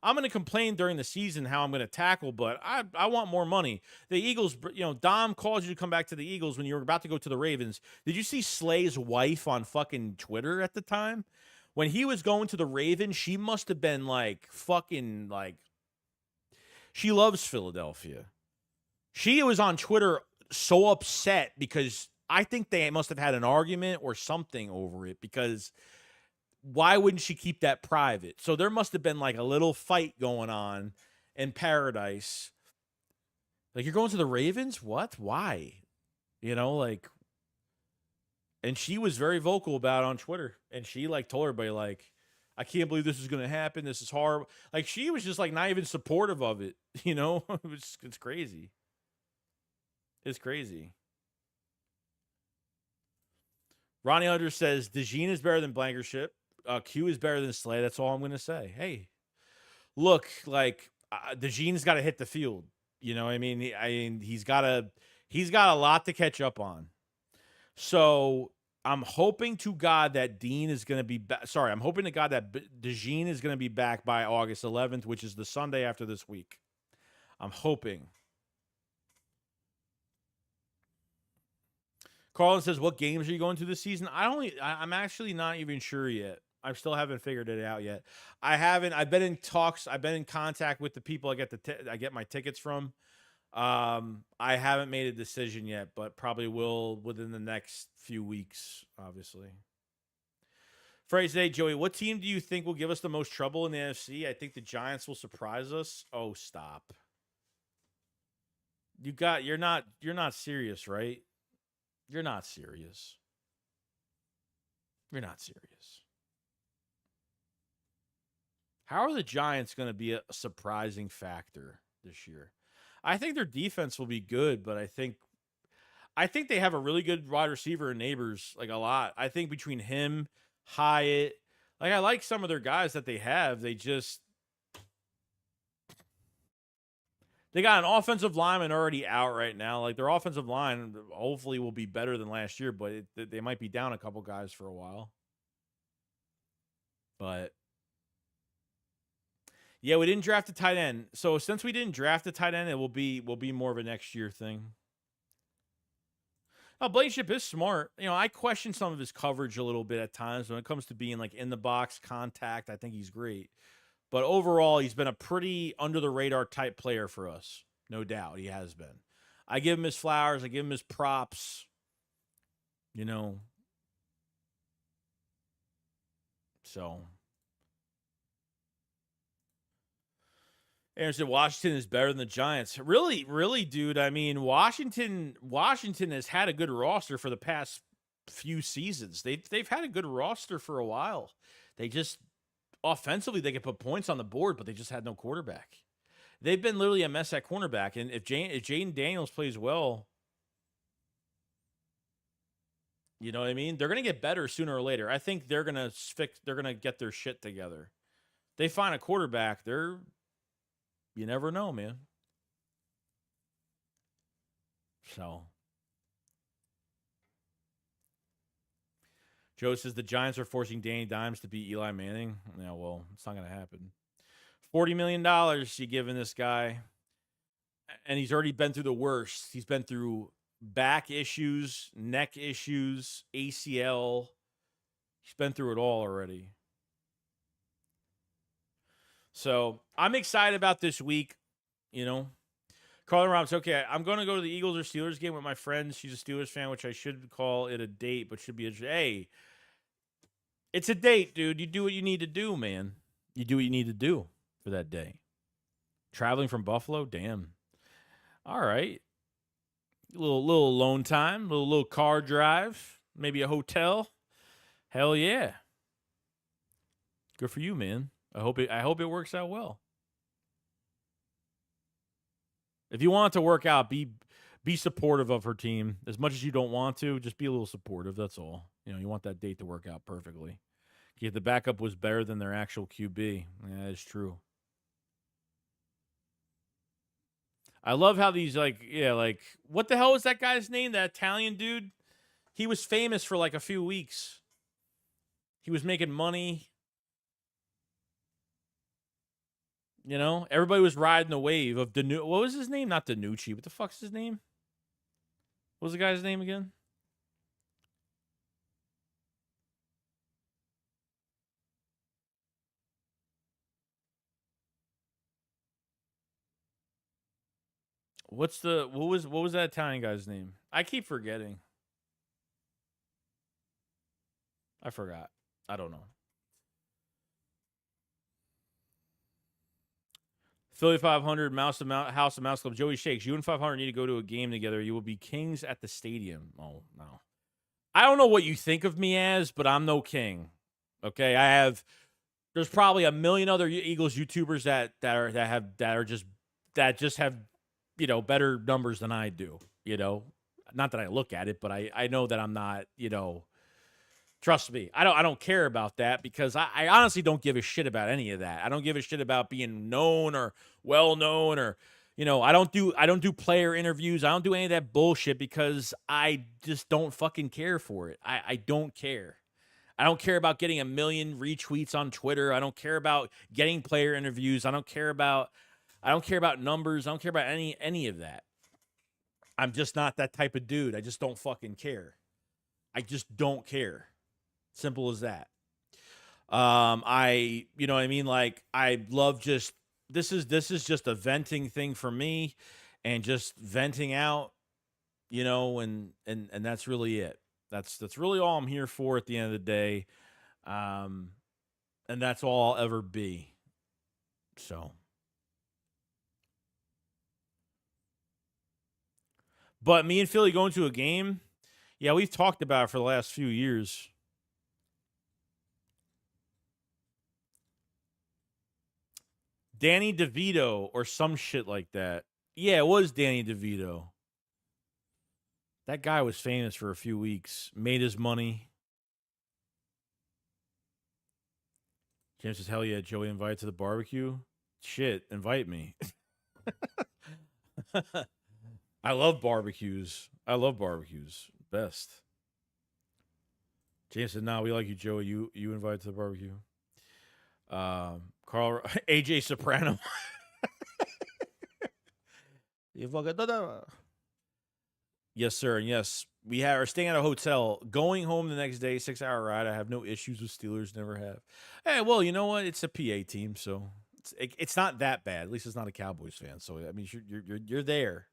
I'm going to complain during the season how I'm going to tackle, but I want more money. The Eagles, Dom called you to come back to the Eagles when you were about to go to the Ravens. Did you see Slay's wife on fucking Twitter at the time? When he was going to the Ravens, she must have been like fucking like, she loves Philadelphia. She was on Twitter so upset because I think they must have had an argument or something over it, because why wouldn't she keep that private? So there must have been like a little fight going on in paradise. Like, you're going to the Ravens? What? Why? And she was very vocal about it on Twitter. And she like told everybody like, I can't believe this is going to happen. This is horrible. Like, she was just like not even supportive of it. It's crazy. It's crazy. Ronnie Hunter says DeJean is better than Blankenship. Q is better than Slay. That's all I'm going to say. Hey, look, like DeJean's got to hit the field. You know what I mean? He's got a lot to catch up on. So I'm hoping to God that Dean is going to be back. Sorry, I'm hoping to God that DeJean is going to be back by August 11th, which is the Sunday after this week. I'm hoping. Carlin says, what games are you going to this season? I'm actually not even sure yet. I still haven't figured it out yet. I've been in talks. I've been in contact with the people I get my tickets from. I haven't made a decision yet, but probably will within the next few weeks, obviously. Phrase today, Joey, what team do you think will give us the most trouble in the NFC? I think the Giants will surprise us. Oh, stop. You're not serious, right? You're not serious. You're not serious. How are the Giants going to be a surprising factor this year? I think their defense will be good, but I think they have a really good wide receiver in Neighbors, like a lot. I think between him, Hyatt, like I like some of their guys that they have. They got an offensive lineman already out right now. Like, their offensive line hopefully will be better than last year, but they might be down a couple guys for a while. But yeah, we didn't draft a tight end. So since we didn't draft a tight end, it will be more of a next year thing. Now, Blankenship is smart. I question some of his coverage a little bit at times when it comes to being like in the box contact. I think he's great. But overall, he's been a pretty under-the-radar type player for us. No doubt, he has been. I give him his flowers. I give him his props. So. Aaron said Washington is better than the Giants. Really, really, dude. I mean, Washington has had a good roster for the past few seasons. They've had a good roster for a while. They just... offensively, they can put points on the board, but they just had no quarterback. They've been literally a mess at cornerback, and if Jaden Daniels plays well, you know what I mean? They're going to get better sooner or later. I think they're going to get their shit together. They find a quarterback, you never know, man. So... Joe says the Giants are forcing Danny Dimes to beat Eli Manning. Yeah, well, it's not going to happen. $40 million you giving this guy. And he's already been through the worst. He's been through back issues, neck issues, ACL. He's been through it all already. So I'm excited about this week, Carlin Robinson, okay, I'm going to go to the Eagles or Steelers game with my friend. She's a Steelers fan, which I should call it a date, but should be hey, it's a date, dude. You do what you need to do, man. You do what you need to do for that day. Traveling from Buffalo, damn. All right. A little alone time, little car drive, maybe a hotel. Hell yeah. Good for you, man. I hope it works out well. If you want it to work out, be supportive of her team. As much as you don't want to, just be a little supportive. That's all. You want that date to work out perfectly. If the backup was better than their actual QB, yeah, that's true. I love how these like what the hell is that guy's name? That Italian dude? He was famous for like a few weeks. He was making money. You know, everybody was riding the wave of what was his name? Not Danucci. What the fuck's his name? What was the guy's name again? What was that Italian guy's name? I keep forgetting. I forgot. I don't know. Philly 500, House of Mouse Club. Joey Shakes. You and 500 need to go to a game together. You will be kings at the stadium. Oh, no. I don't know what you think of me as, but I'm no king. Okay? There's probably a million other Eagles YouTubers that just have, you know, better numbers than I do, you know. Not that I look at it, but I know that I'm not, you know, trust me. I don't care about that because I honestly don't give a shit about any of that. I don't give a shit about being known or well known or, you know, I don't do player interviews. I don't do any of that bullshit because I just don't fucking care for it. I don't care. I don't care about getting a million retweets on Twitter. I don't care about getting player interviews. I don't care about numbers. I don't care about any of that. I'm just not that type of dude. I just don't fucking care. I just don't care. Simple as that. You know what I mean? Like, I love just, this is just a venting thing for me and just venting out, you know, and that's really it. That's really all I'm here for at the end of the day. And that's all I'll ever be. So. But me and Philly going to a game, yeah, we've talked about it for the last few years. Danny DeVito or some shit like that. Yeah, it was Danny DeVito. That guy was famous for a few weeks, made his money. James says, hell yeah, Joey invited to the barbecue. Shit, invite me. I love barbecues. Best. James said, nah, we like you, Joey. You invited to the barbecue. Carl AJ Soprano. You fucking yes, sir. And yes, we are staying at a hotel, going home the next day, 6-hour ride. I have no issues with Steelers, never have. Hey, well, you know what? It's a PA team, so it's not that bad. At least it's not a Cowboys fan. So I mean, you're there.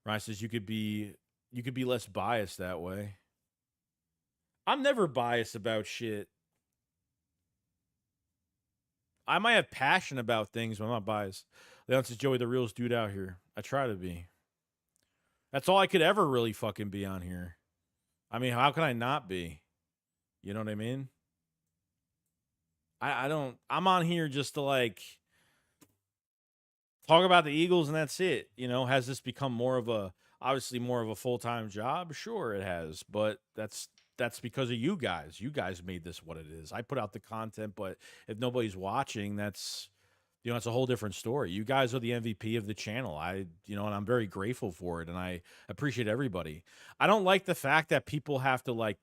Ryan says you could be less biased that way. I'm never biased about shit. I might have passion about things, but I'm not biased. Leon says, Joey, the realest dude out here. I try to be. That's all I could ever really fucking be on here. I mean, how can I not be? You know what I mean? I'm on here just to like talk about the Eagles and that's it. You know, has this become obviously more of a full-time job? Sure it has, but that's because of you guys. You guys made this what it is. I put out the content, but if nobody's watching, that's it's a whole different story. You guys are the MVP of the channel. And I'm very grateful for it, and I appreciate everybody. I don't like the fact that people have to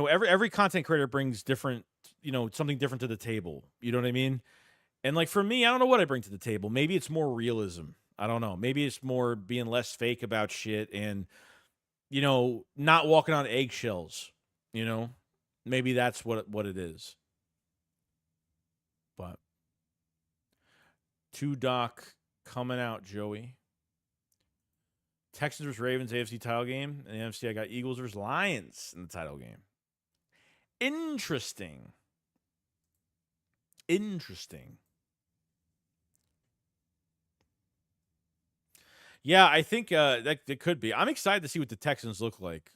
every content creator brings different, something different to the table. You know what I mean? And like for me, I don't know what I bring to the table. Maybe it's more realism. I don't know. Maybe it's more being less fake about shit and, not walking on eggshells, Maybe that's what it is. But 2 Doc coming out, Joey. Texans versus Ravens AFC title game. And the NFC, I got Eagles versus Lions in the title game. Interesting. Yeah, I think that it could be. I'm excited to see what the Texans look like.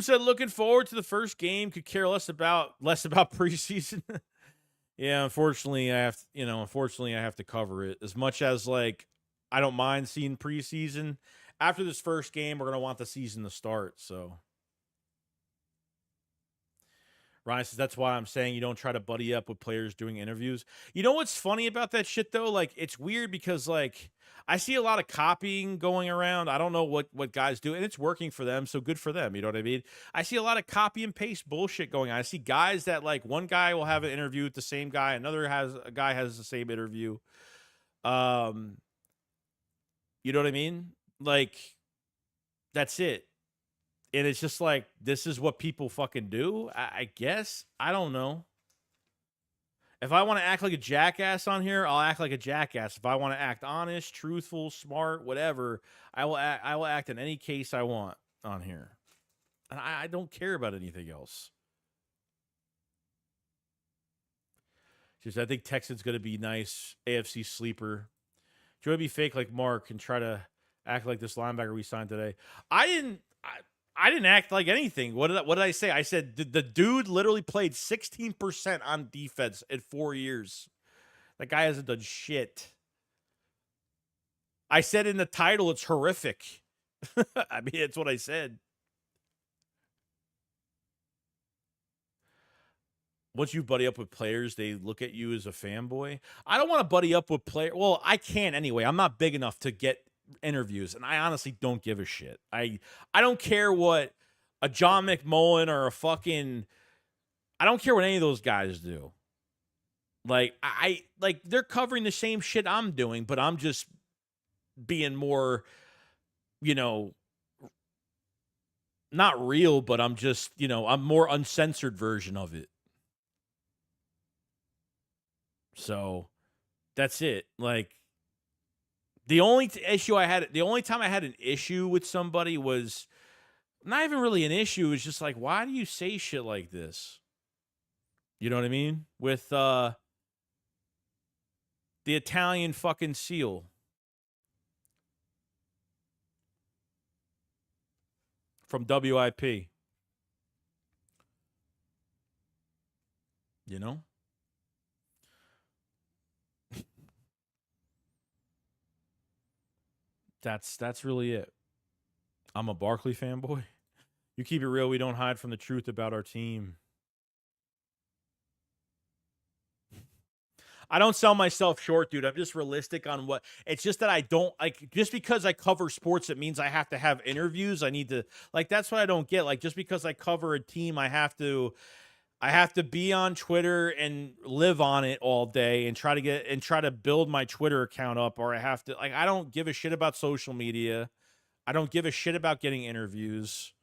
Said looking forward to the first game. Could care less about preseason. Yeah, unfortunately, I have to cover it. As much as like I don't mind seeing preseason. After this first game, we're gonna want the season to start. So Ryan says, that's why I'm saying you don't try to buddy up with players doing interviews. You know what's funny about that shit, though? Like, it's weird because, like, I see a lot of copying going around. I don't know what guys do, and it's working for them, so good for them. You know what I mean? I see a lot of copy and paste bullshit going on. I see guys that, like, one guy will have an interview with the same guy, a guy has the same interview. You know what I mean? Like, that's it. And it's just like, this is what people fucking do, I guess. I don't know. If I want to act like a jackass on here, I'll act like a jackass. If I want to act honest, truthful, smart, whatever, I will act in any case I want on here. And I don't care about anything else. Just, I think Texans going to be nice. AFC sleeper. Do you want to be fake like Mark and try to act like this linebacker we signed today? I didn't act like anything. What did I say? I said the dude literally played 16% on defense in 4 years. That guy hasn't done shit. I said in the title it's horrific. I mean, it's what I said. Once you buddy up with players, they look at you as a fanboy. I don't want to buddy up with players. Well, I can't anyway. I'm not big enough to get interviews, and I honestly don't give a shit. I don't care what a John McMullen or a fucking, I don't care what any of those guys do. Like, I like, they're covering the same shit I'm doing, but I'm just being more, you know, not real, but I'm just, you know, I'm more uncensored version of it. So that's it. Like, the only issue I had, the only time I had an issue with somebody was not even really an issue. It was just like, why do you say shit like this? You know what I mean? With the Italian fucking seal. From WIP. You know? That's really it. I'm a Barkley fanboy. You keep it real. We don't hide from the truth about our team. I don't sell myself short, dude. I'm just realistic on what. It's just that I don't like. Just because I cover sports, it means I have to have interviews. I need to, like. That's what I don't get. Like, just because I cover a team, I have to be on Twitter and live on it all day and try to build my Twitter account up, or I have to, like, I don't give a shit about social media. I don't give a shit about getting interviews.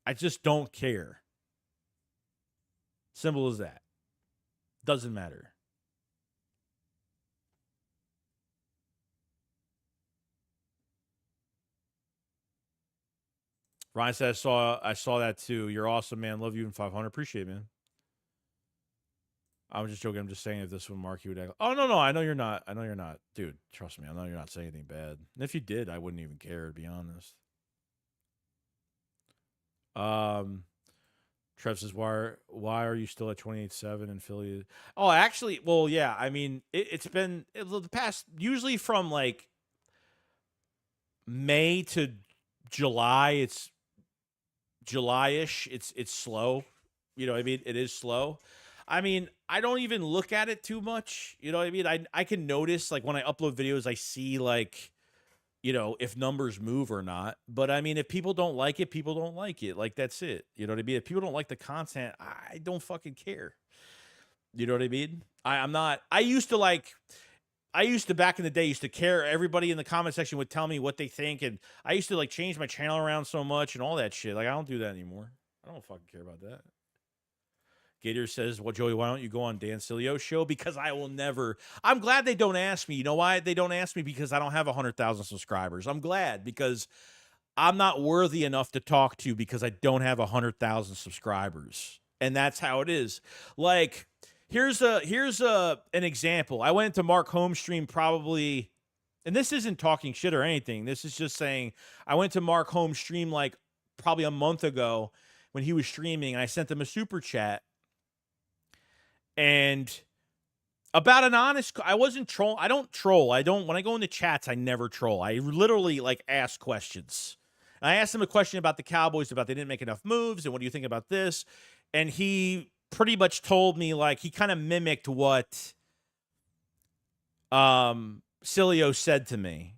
I just don't care. Simple as that. Doesn't matter. Ryan said, I saw that too. You're awesome, man. Love you in 500. Appreciate it, man. I was just joking. I'm just saying if this would Mark, you would act. Oh, no. I know you're not. Dude, trust me. I know you're not saying anything bad. And if you did, I wouldn't even care, to be honest. Trev says, why are you still at 28-7 in Philly? Oh, actually, well, yeah. I mean, it's been the past, usually from like May to July, it's July-ish. It's slow. You know what I mean? It is slow. I mean, I don't even look at it too much. You know what I mean? I can notice, like, when I upload videos, I see, like, you know, if numbers move or not. But, I mean, if people don't like it, people don't like it. Like, that's it. You know what I mean? If people don't like the content, I don't fucking care. You know what I mean? I'm not – I used to back in the day, used to care. Everybody in the comment section would tell me what they think. And I used to, like, change my channel around so much and all that shit. Like, I don't do that anymore. I don't fucking care about that. Gator says, well, Joey, why don't you go on Dan Silio's show? Because I will never. I'm glad they don't ask me. You know why they don't ask me? Because I don't have 100,000 subscribers. I'm glad, because I'm not worthy enough to talk to, because I don't have 100,000 subscribers. And that's how it is. Like, here's an example. I went to Mark Homestream probably, and this isn't talking shit or anything. This is just saying I went to Mark Homestream like probably a month ago when he was streaming, and I sent him a super chat. And about an honest, I wasn't troll. I don't troll. When I go into chats, I never troll. I literally, like, ask questions. And I asked him a question about the Cowboys, about they didn't make enough moves, and what do you think about this? And he pretty much told me, like, he kind of mimicked what Cilio said to me.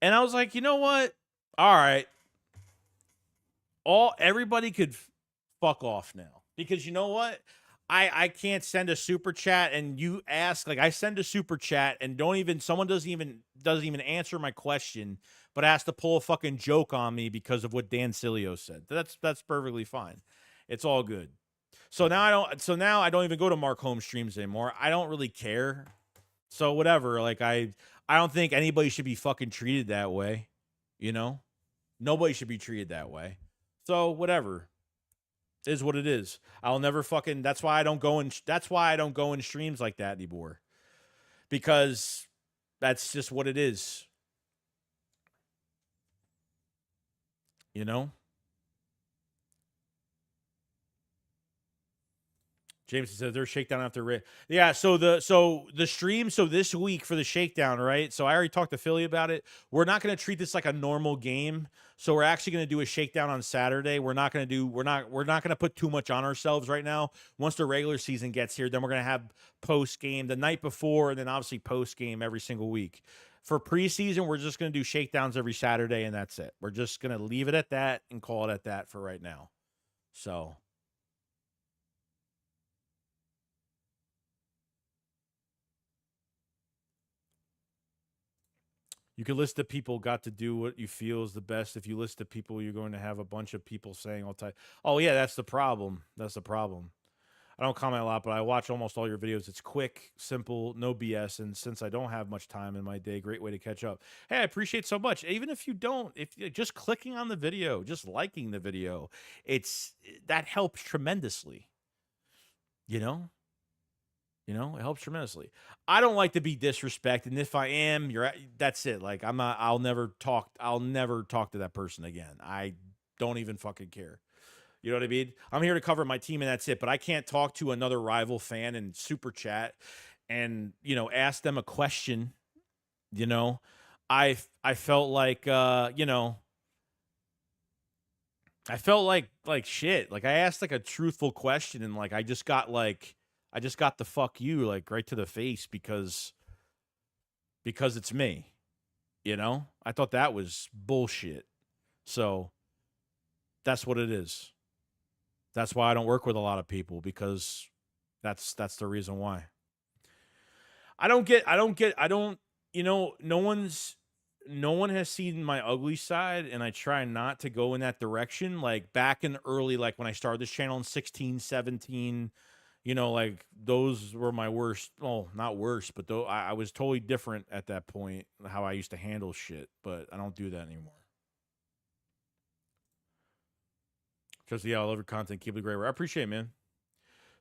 And I was like, you know what? All right. Everybody could fuck off now. Because you know what? I can't send a super chat and you ask, like, I send a super chat and someone doesn't even answer my question, but has to pull a fucking joke on me because of what Dan Cilio said. That's perfectly fine. It's all good. So now I don't even go to Mark Holmes streams anymore. I don't really care. So whatever. Like I don't think anybody should be fucking treated that way. You know? Nobody should be treated that way. So whatever. It is what it is. I'll never fucking that's why I don't go in streams like that anymore. Because that's just what it is. You know? Jameson says there's shakedown after yeah. So the stream. So this week for the shakedown, right? So I already talked to Philly about it. We're not going to treat this like a normal game. So we're actually going to do a shakedown on Saturday. We're not going to put too much on ourselves right now. Once the regular season gets here, then we're going to have post game the night before, and then obviously post game every single week. For preseason, we're just going to do shakedowns every Saturday, and that's it. We're just going to leave it at that and call it at that for right now. So. You can list the people got to do what you feel is the best. If you list the people, you're going to have a bunch of people saying all time. Oh, yeah, that's the problem. That's the problem. I don't comment a lot, but I watch almost all your videos. It's quick, simple, no BS. And since I don't have much time in my day, great way to catch up. Hey, I appreciate so much. Even if you don't, if just clicking on the video, just liking the video, that helps tremendously. You know? You know, it helps tremendously. I don't like to be disrespected, and if I am, that's it. Like I'm not. I'll never talk to that person again. I don't even fucking care. You know what I mean? I'm here to cover my team, and that's it. But I can't talk to another rival fan and super chat, and ask them a question. You know, I felt like I felt like shit. Like I asked like a truthful question, and like I just got the fuck you like right to the face because it's me. I thought that was bullshit. So that's what it is. That's why I don't work with a lot of people, because that's the reason why. No one has seen my ugly side, and I try not to go in that direction. Like back in early, like when I started this channel in 16, 17, like those were my worst. Well, not worst, but though I was totally different at that point, how I used to handle shit, but I don't do that anymore. Because, yeah, I love your content. Keep it great. I appreciate it, man.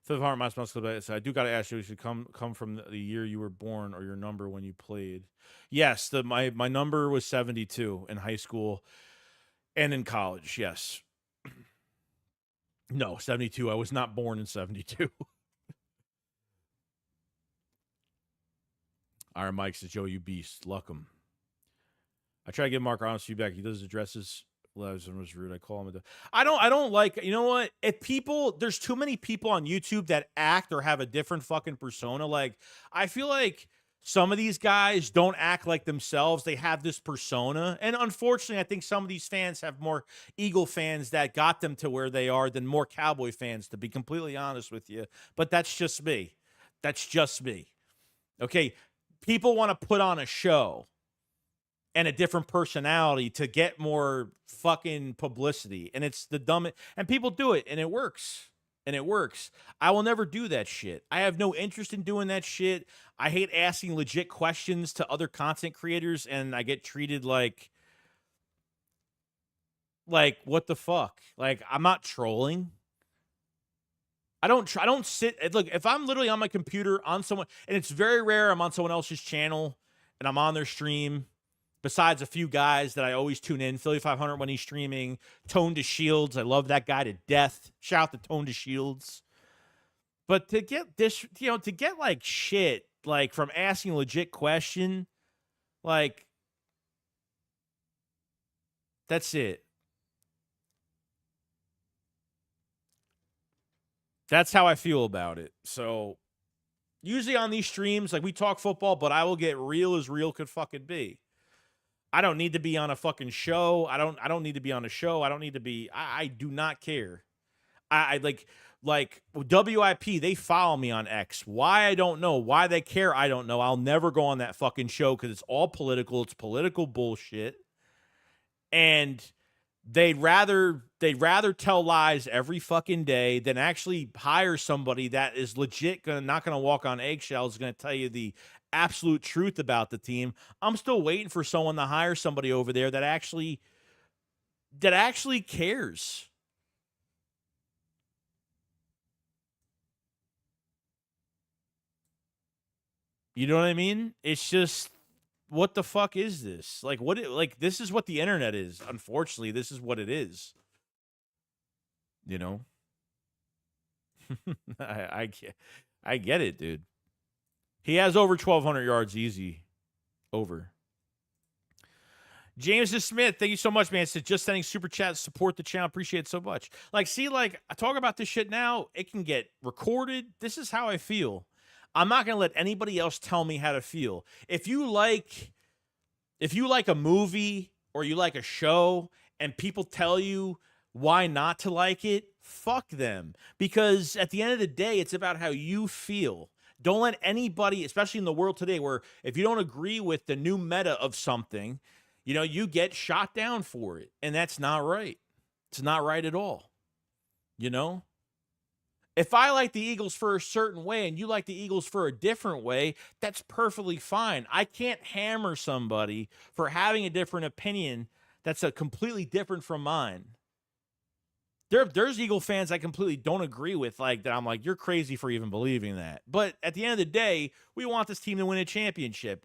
Fifth Heart, my sponsor. So I do got to ask you, should come from the year you were born or your number when you played. Yes, my number was 72 in high school and in college, yes. No, 72. I was not born in 72. Iron Mike says, Joe, you beast. Luck him. I try to give Mark honest feedback. He does his addresses. And was rude. I call him. I don't like. You know what? There's too many people on YouTube that act or have a different fucking persona. Like I feel like some of these guys don't act like themselves. They have this persona, and unfortunately, I think some of these fans have more Eagle fans that got them to where they are than more Cowboy fans. To be completely honest with you, but that's just me. That's just me. Okay, people want to put on a show and a different personality to get more fucking publicity. And it's the dumb, and people do it, and it works. And it works. I will never do that shit. I have no interest in doing that shit. I hate asking legit questions to other content creators, and I get treated like what the fuck? Like, I'm not trolling. I don't sit. Look, if I'm literally on my computer on someone, and it's very rare I'm on someone else's channel and I'm on their stream, besides a few guys that I always tune in, Philly 500 when he's streaming, Tone to Shields. I love that guy to death. Shout out to Tone to Shields. But to get this, to get like shit, like from asking a legit question, like, that's it. That's how I feel about it. So usually on these streams, like we talk football, but I will get real as real could fucking be. I don't need to be on a fucking show. I don't need to be on a show. I don't need to be. I do not care. I like WIP. They follow me on X. Why I don't know. Why they care I don't know. I'll never go on that fucking show because it's all political. It's political bullshit. And they'd rather tell lies every fucking day than actually hire somebody that is legit not gonna walk on eggshells, gonna tell you the absolute truth about the team. I'm still waiting for someone to hire somebody over there that actually cares. You know what I mean? It's just, what the fuck is this? Like, this is what the internet is. Unfortunately, this is what it is. You know? I get it, dude. He has over 1,200 yards easy. Over. James Smith, thank you so much, man. Said just sending super chats, support the channel. Appreciate it so much. Like, see, like, I talk about this shit now. It can get recorded. This is how I feel. I'm not gonna let anybody else tell me how to feel. If you like a movie or you like a show and people tell you why not to like it, fuck them. Because at the end of the day, it's about how you feel. Don't let anybody, especially in the world today, where if you don't agree with the new meta of something, you know, you get shot down for it. And that's not right. It's not right at all. You know? If I like the Eagles for a certain way and you like the Eagles for a different way, that's perfectly fine. I can't hammer somebody for having a different opinion that's a completely different from mine. There's Eagle fans I completely don't agree with, like that. I'm like, you're crazy for even believing that. But at the end of the day, we want this team to win a championship.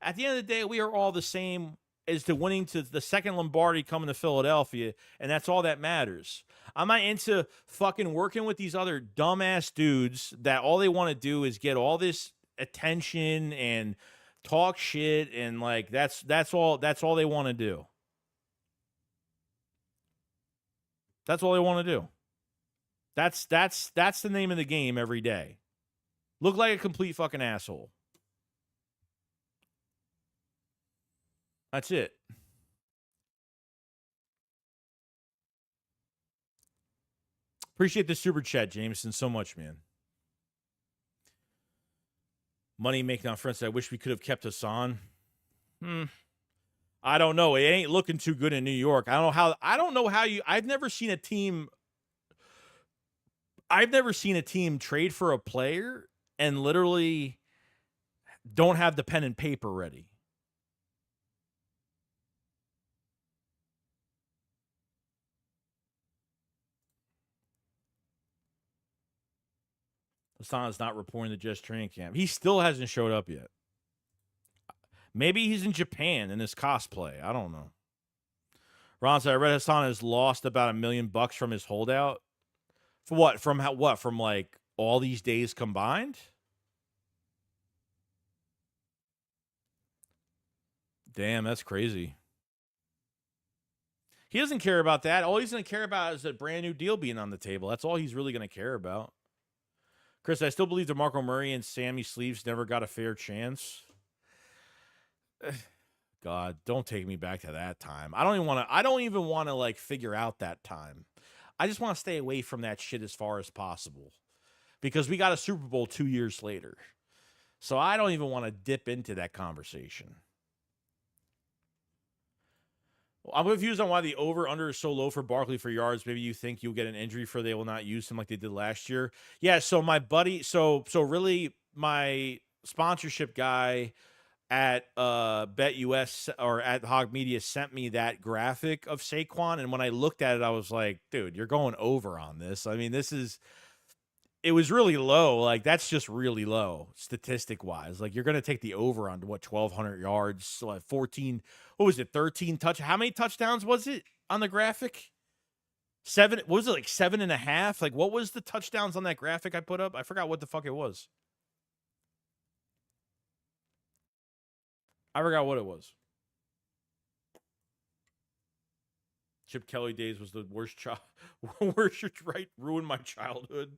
At the end of the day, we are all the same as to winning to the second Lombardi coming to Philadelphia, and that's all that matters. I'm not into fucking working with these other dumbass dudes that all they want to do is get all this attention and talk shit, and like that's all they want to do. That's all they want to do. That's the name of the game every day. Look like a complete fucking asshole. That's it. Appreciate the super chat, Jameson, so much, man. Money making on friends. I wish we could have kept Hassan. I don't know. It ain't looking too good in New York. I don't know how you. I've never seen a team trade for a player and literally don't have the pen and paper ready. Hassan is not reporting the Jets training camp. He still hasn't showed up yet. Maybe he's in Japan in his cosplay. I don't know. Ron said, I read Hassan has lost about $1 million from his holdout. For what? From what? From like all these days combined? Damn, that's crazy. He doesn't care about that. All he's going to care about is a brand new deal being on the table. That's all he's really going to care about. Chris, I still believe DeMarco Murray and Sammy Sleeves never got a fair chance. God, don't take me back to that time. I don't even want to like figure out that time. I just want to stay away from that shit as far as possible. Because we got a Super Bowl 2 years later. So I don't even want to dip into that conversation. I'm confused on why the over-under is so low for Barkley for yards. Maybe you think you'll get an injury for they will not use him like they did last year. Yeah, so my buddy, so really my sponsorship guy at BetUS or at Hog Media sent me that graphic of Saquon, and when I looked at it, I was like, dude, you're going over on this. I mean, it was really low. Like, that's just really low statistic-wise. Like, you're going to take the over on, 1,200 yards, so like 14, what was it, 13 how many touchdowns was it on the graphic? 7, what was it, like 7.5? Like, what was the touchdowns on that graphic I put up? I forgot what the fuck it was. I forgot what it was. Chip Kelly days was the worst, right? Ruined my childhood.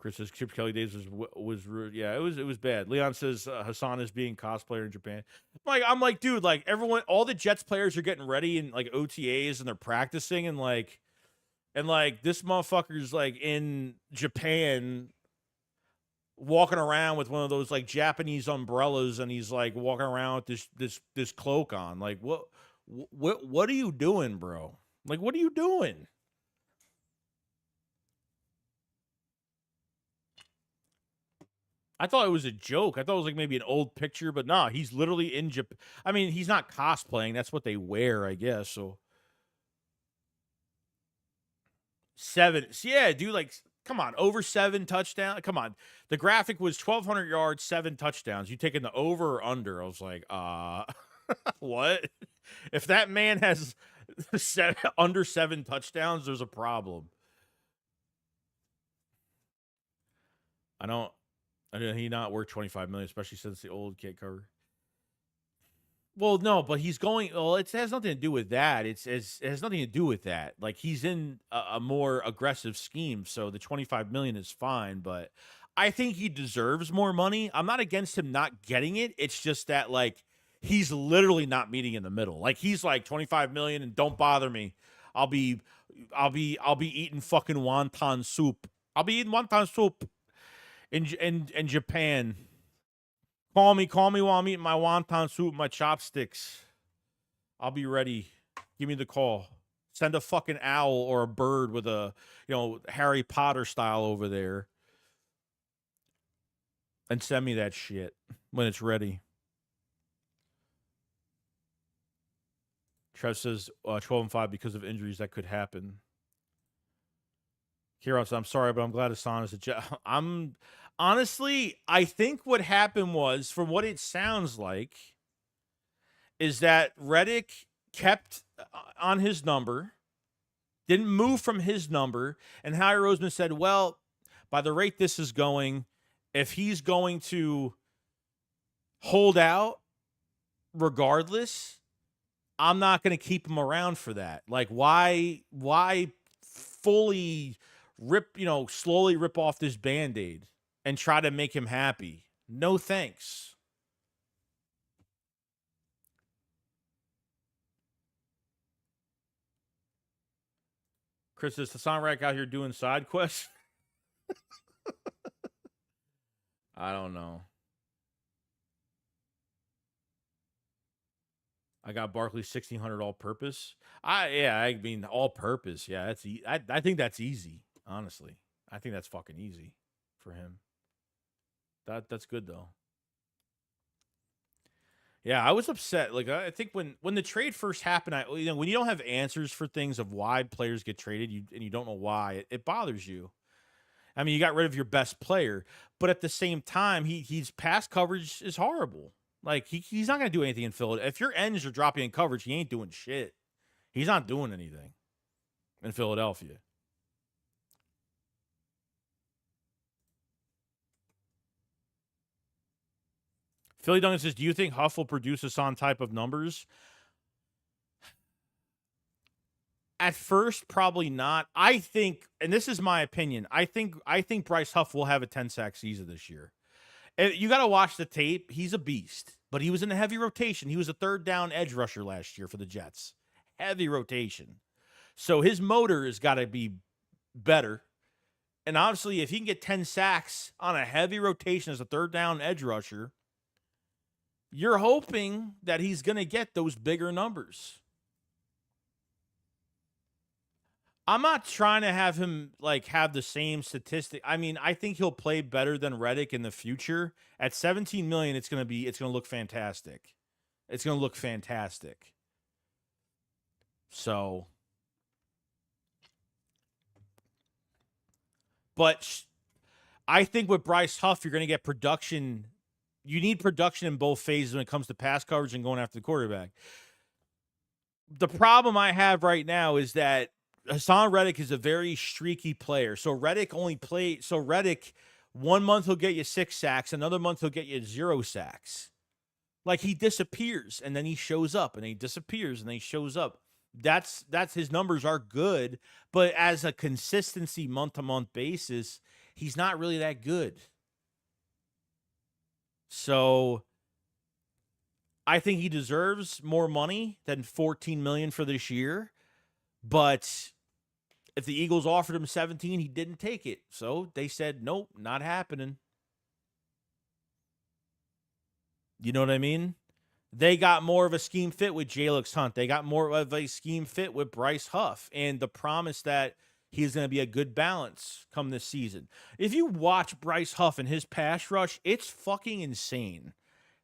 Chris says Chip Kelly days was rude. Yeah, it was bad. Leon says Hassan is being cosplayer in Japan. I'm like, dude, like everyone, all the Jets players are getting ready in like OTAs and they're practicing and this motherfucker's like in Japan walking around with one of those like Japanese umbrellas and he's like walking around with this cloak on. Like what are you doing, bro? Like what are you doing? I thought it was a joke. I thought it was like maybe an old picture, but nah, he's literally in Japan. I mean, he's not cosplaying. That's what they wear, I guess. So 7. Yeah, dude, like, come on, over 7 touchdowns. Come on. The graphic was 1,200 yards, 7 touchdowns. You taking the over or under? I was like, what? If that man has under 7 touchdowns, there's a problem. He not worth $25 million, especially since the old kit cover. Well, no, but he's going. Well, it has nothing to do with that. It has nothing to do with that. Like he's in a more aggressive scheme, so the $25 million is fine. But I think he deserves more money. I'm not against him not getting it. It's just that like he's literally not meeting in the middle. Like he's like $25 million and don't bother me. I'll be eating fucking wonton soup. I'll be eating wonton soup in Japan. Call me while I'm eating my wonton soup, my chopsticks. I'll be ready. Give me the call. Send a fucking owl or a bird with a, Harry Potter style over there. And send me that shit when it's ready. Trev says 12-5 because of injuries that could happen. Kieran says, I'm sorry, but I'm glad Hassan is a Jet. Honestly, I think what happened was, from what it sounds like, is that Reddick kept on his number, didn't move from his number, and Howie Roseman said, well, by the rate this is going, if he's going to hold out regardless, I'm not going to keep him around for that. Like, why fully slowly rip off this Band-Aid and try to make him happy? No thanks. Chris, is Hassan Reddick out here doing side quests? I don't know. I got Barkley 1,600 all-purpose. I mean all-purpose. Yeah, that's I think that's easy. Honestly, I think that's fucking easy for him. That's good though. Yeah, I was upset. Like I think when the trade first happened, when you don't have answers for things of why players get traded, and you don't know why, it bothers you. I mean, you got rid of your best player, but at the same time, he's pass coverage is horrible. Like he's not going to do anything in Philadelphia. If your ends are dropping in coverage, he ain't doing shit. He's not doing anything in Philadelphia. Philly Duncan says, do you think Huff will produce Hassan type of numbers? At first, probably not. I think, and this is my opinion, I think Bryce Huff will have a 10-sack season this year. And you got to watch the tape. He's a beast, but he was in a heavy rotation. He was a third down edge rusher last year for the Jets. Heavy rotation. So his motor has got to be better. And obviously, if he can get 10 sacks on a heavy rotation as a third down edge rusher, you're hoping that he's going to get those bigger numbers. I'm not trying to have him have the same statistic. I mean, I think he'll play better than Reddick in the future. At $17 million, it's going to look fantastic. It's going to look fantastic. So, but I think with Bryce Huff, you're going to get production. You need production in both phases when it comes to pass coverage and going after the quarterback. The problem I have right now is that Hassan Reddick is a very streaky player. So Reddick 1 month he'll get you 6 sacks, another month he'll get you 0 sacks. Like he disappears and then he shows up, and he disappears and then he shows up. That's his numbers are good, but as a consistency month-to-month basis, he's not really that good. So I think he deserves more money than $14 million for this year. But if the Eagles offered him 17, he didn't take it. So they said, nope, not happening. You know what I mean? They got more of a scheme fit with Jalix Hunt. They got more of a scheme fit with Bryce Huff. And the promise that he's going to be a good balance come this season. If you watch Bryce Huff and his pass rush, it's fucking insane.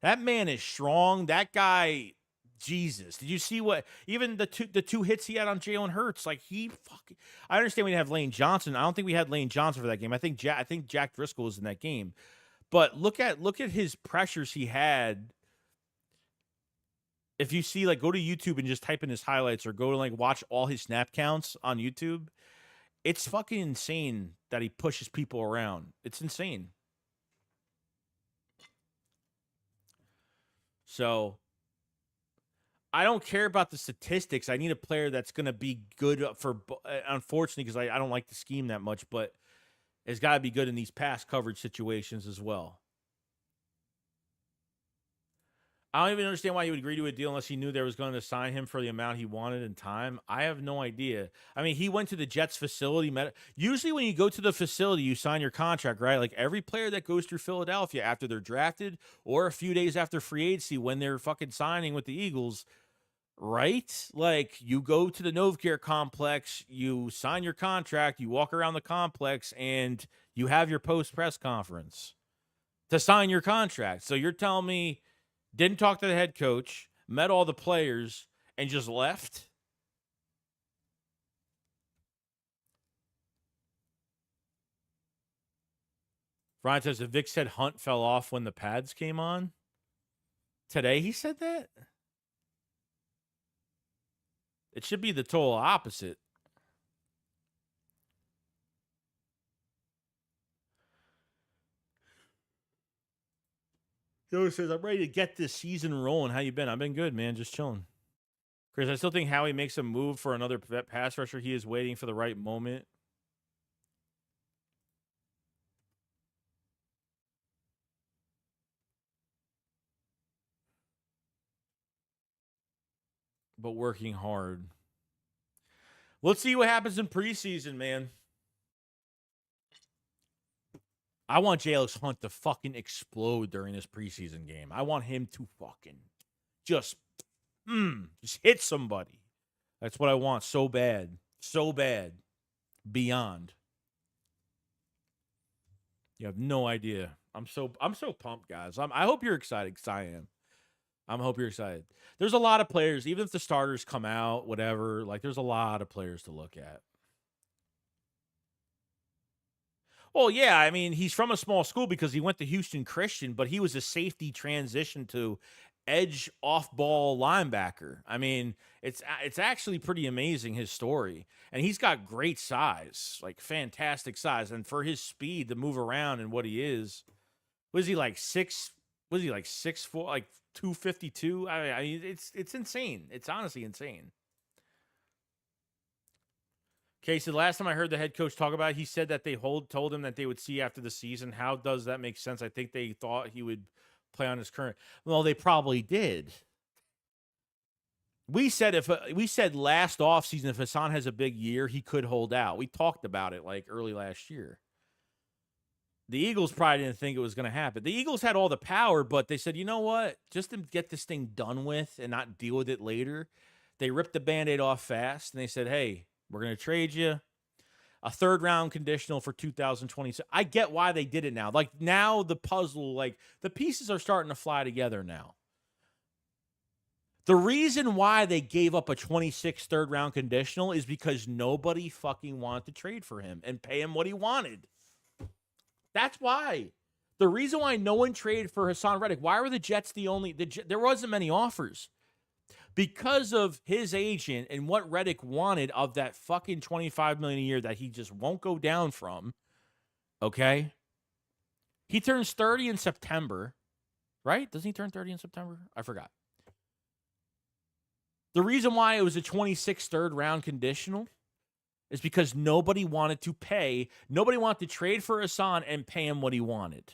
That man is strong. That guy, Jesus. Did you see what, even the two hits he had on Jalen Hurts? Like, he fucking, I understand we didn't have Lane Johnson. I don't think we had Lane Johnson for that game. I think Jack Driscoll was in that game. But look at his pressures he had. If you see, like, go to YouTube and just type in his highlights or go to, like, watch all his snap counts on YouTube. It's fucking insane that he pushes people around. It's insane. So I don't care about the statistics. I need a player that's going to be good for, unfortunately, because I don't like the scheme that much, but it's got to be good in these pass coverage situations as well. I don't even understand why he would agree to a deal unless he knew they was going to sign him for the amount he wanted in time. I have no idea. I mean, he went to the Jets facility. Usually when you go to the facility, you sign your contract, right? Like every player that goes through Philadelphia after they're drafted or a few days after free agency when they're fucking signing with the Eagles, right? Like you go to the Novacare complex, you sign your contract, you walk around the complex, and you have your post-press conference to sign your contract. So you're telling me didn't talk to the head coach, met all the players, and just left? Brian says, Vic said Hunt fell off when the pads came on. Today he said that? It should be the total opposite. Joe says, I'm ready to get this season rolling. How you been? I've been good, man. Just chilling. Chris, I still think Howie makes a move for another pass rusher. He is waiting for the right moment. But working hard. Let's see what happens in preseason, man. I want Jalix Hunt to fucking explode during this preseason game. I want him to fucking just hit somebody. That's what I want so bad. So bad. Beyond. You have no idea. I'm so pumped, guys. I hope you're excited, because I am. I hope you're excited. There's a lot of players, even if the starters come out, whatever, like there's a lot of players to look at. Well, yeah, I mean, he's from a small school because he went to Houston Christian, but he was a safety transition to edge off-ball linebacker. I mean, it's actually pretty amazing, his story. And he's got great size, like fantastic size. And for his speed to move around and what he is, was he like 6'4", like 252? I mean, it's insane. It's honestly insane. Okay, so the last time I heard the head coach talk about it, he said that they told him that they would see after the season. How does that make sense? I think they thought he would play on his current. Well, they probably did. We said last offseason, if Hassan has a big year, he could hold out. We talked about it like early last year. The Eagles probably didn't think it was going to happen. The Eagles had all the power, but they said, you know what? Just to get this thing done with and not deal with it later, they ripped the Band-Aid off fast, and they said, hey, we're going to trade you a third-round conditional for 2026. I get why they did it now. Like, now the puzzle, like, the pieces are starting to fly together now. The reason why they gave up a 26 third-round conditional is because nobody fucking wanted to trade for him and pay him what he wanted. That's why. The reason why no one traded for Hassan Reddick, why were the Jets the only... there wasn't many offers. Because of his agent and what Reddick wanted of that fucking $25 million a year that he just won't go down from, okay? He turns 30 in September, right? Doesn't he turn 30 in September? I forgot. The reason why it was a 26 third-round conditional is because nobody wanted to trade for Hassan and pay him what he wanted.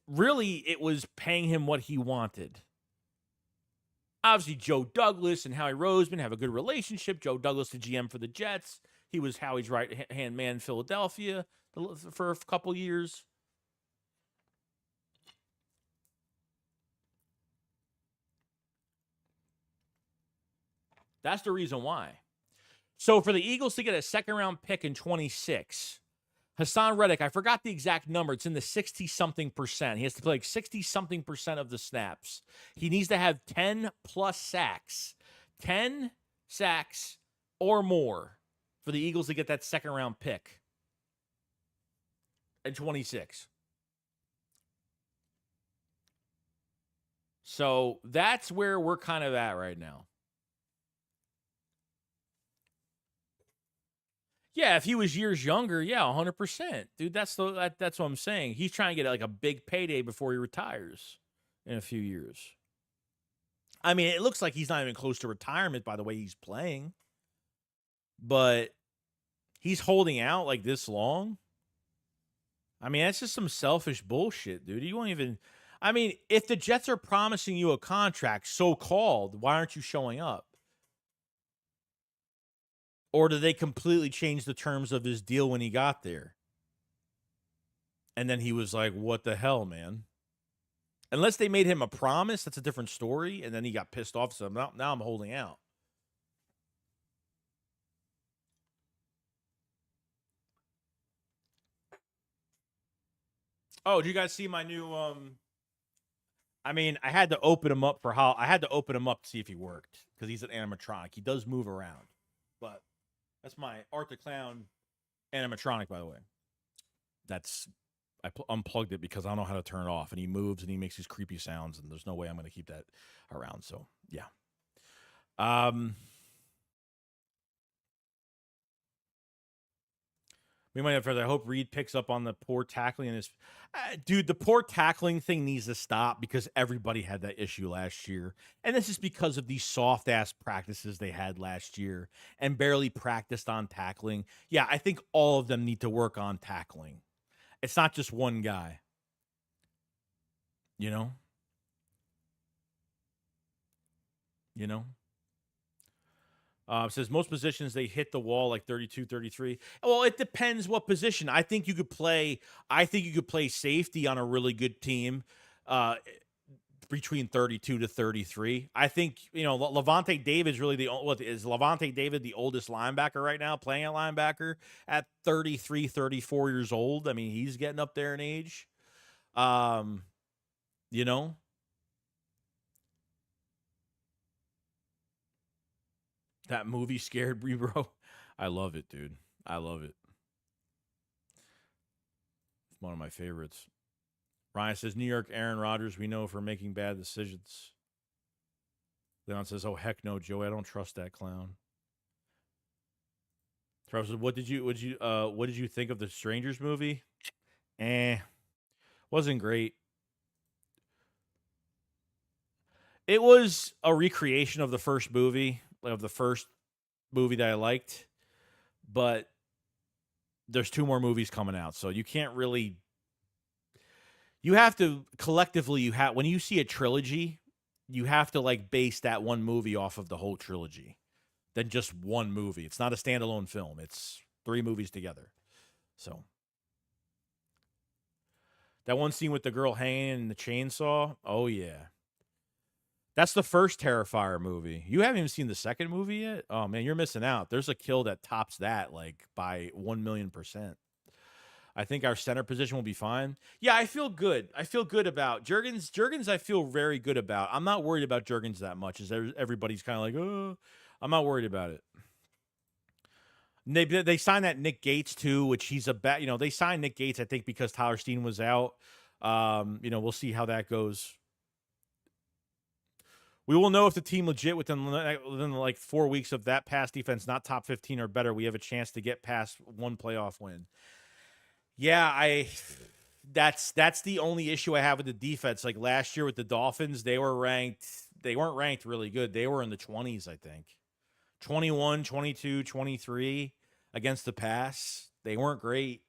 Really, it was paying him what he wanted. Obviously, Joe Douglas and Howie Roseman have a good relationship. Joe Douglas, the GM for the Jets. He was Howie's right-hand man in Philadelphia for a couple years. That's the reason why. So for the Eagles to get a second-round pick in 26, Hassan Reddick, I forgot the exact number. It's in the 60-something%. He has to play like 60-something% of the snaps. He needs to have 10-plus sacks. 10 sacks or more for the Eagles to get that second-round pick in 26. So that's where we're kind of at right now. Yeah, if he was years younger, yeah, 100%. Dude, that's what I'm saying. He's trying to get like a big payday before he retires in a few years. I mean, it looks like he's not even close to retirement by the way he's playing. But he's holding out like this long. I mean, that's just some selfish bullshit, dude. You won't even... I mean, if the Jets are promising you a contract, so-called, why aren't you showing up? Or do they completely change the terms of his deal when he got there? And then he was like, what the hell, man? Unless they made him a promise, that's a different story. And then he got pissed off. So now I'm holding out. Oh, did you guys see my new... I mean, I had to open him up to see if he worked. Because he's an animatronic. He does move around. But... that's my Art the Clown animatronic, by the way. I unplugged it because I don't know how to turn it off. And he moves and he makes these creepy sounds. And there's no way I'm going to keep that around. So, yeah. We might have further. I hope Reed picks up on the poor tackling in his... dude, the poor tackling thing needs to stop because everybody had that issue last year. And this is because of these soft-ass practices they had last year and barely practiced on tackling. Yeah, I think all of them need to work on tackling. It's not just one guy. You know? You know? Says most positions they hit the wall like 32, 33. Well, it depends what position. I think you could play safety on a really good team between 32 to 33. I think, Levante David's really is Levante David the oldest linebacker right now, playing at linebacker at 33, 34 years old. I mean, he's getting up there in age. That movie scared me, bro. I love it, dude. I love it. It's one of my favorites. Ryan says, New York Aaron Rodgers, we know for making bad decisions. Leon says, oh, heck no, Joey. I don't trust that clown. Trevor says, what did you think of the Strangers movie? Wasn't great. It was a recreation of the first movie that I liked, but there's 2 more movies coming out, so you can't really... You have to collectively, when you see a trilogy, you have to base that one movie off of the whole trilogy than just one movie. It's not a standalone film. It's 3 movies together. So that one scene with the girl hanging in the chainsaw, oh yeah. That's the first Terrifier movie. You haven't even seen the second movie yet? Oh, man, you're missing out. There's a kill that tops that, by 1,000,000%. I think our center position will be fine. Yeah, I feel good. I feel good about Juergens. Juergens, I feel very good about. I'm not worried about Juergens that much, as everybody's kind of like, oh, I'm not worried about it. They signed that Nick Gates, too, which he's a bad... they signed Nick Gates, I think, because Tyler Steen was out. We'll see how that goes. We will know if the team legit within 4 weeks of that pass defense, not top 15 or better. We have a chance to get past one playoff win. Yeah, that's the only issue I have with the defense. Like last year with the Dolphins, they weren't ranked really good. They were in the 20s, I think. 21, 22, 23. against the pass. They weren't great.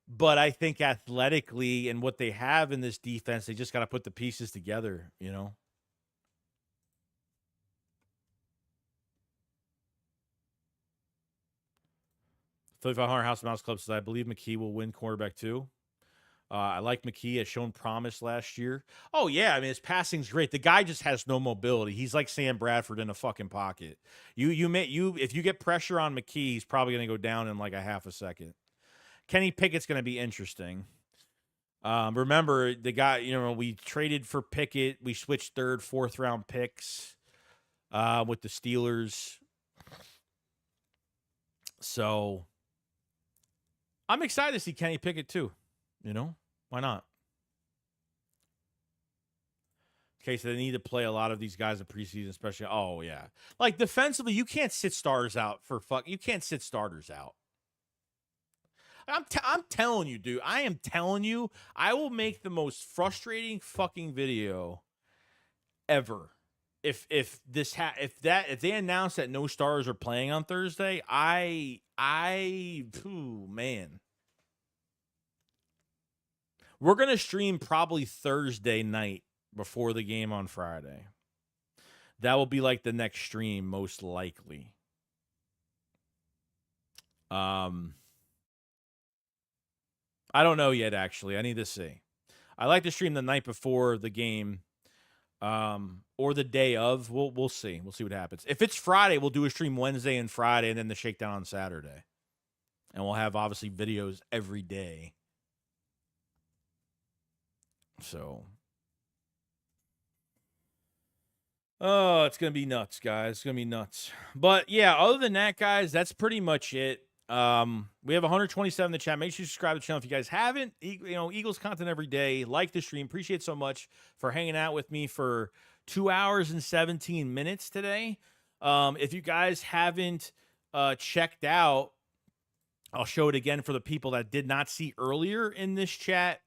But I think athletically and what they have in this defense, they just got to put the pieces together, you know? $3,500 House Mouse Club says, I believe McKee will win quarterback too. I like McKee, has shown promise last year. Oh, yeah. I mean, his passing's great. The guy just has no mobility. He's like Sam Bradford in a fucking pocket. If you get pressure on McKee, he's probably going to go down in like a half a second. Kenny Pickett's going to be interesting. Remember, the guy, we traded for Pickett. We switched 3rd, 4th round picks with the Steelers. So I'm excited to see Kenny Pickett too. Why not? Okay, so they need to play a lot of these guys in preseason, especially. Oh, yeah. Like, defensively, you can't sit starters out you can't sit starters out. I'm telling you, dude. I am telling you, I will make the most frustrating fucking video ever. If they announce that no stars are playing on Thursday, man. We're gonna stream probably Thursday night before the game on Friday. That will be like the next stream, most likely. I don't know yet, actually. I need to see. I like to stream the night before the game, or the day of. We'll see. We'll see what happens. If it's Friday, we'll do a stream Wednesday and Friday, and then the shakedown on Saturday. And we'll have, obviously, videos every day. So, oh, it's going to be nuts, guys. It's going to be nuts. But, yeah, other than that, guys, that's pretty much it. We have 127 in the chat. Make sure you subscribe to the channel if you guys haven't. Eagles content every day. Like the stream. Appreciate so much for hanging out with me for 2 hours and 17 minutes today. If you guys haven't checked out, I'll show it again for the people that did not see earlier in this chat.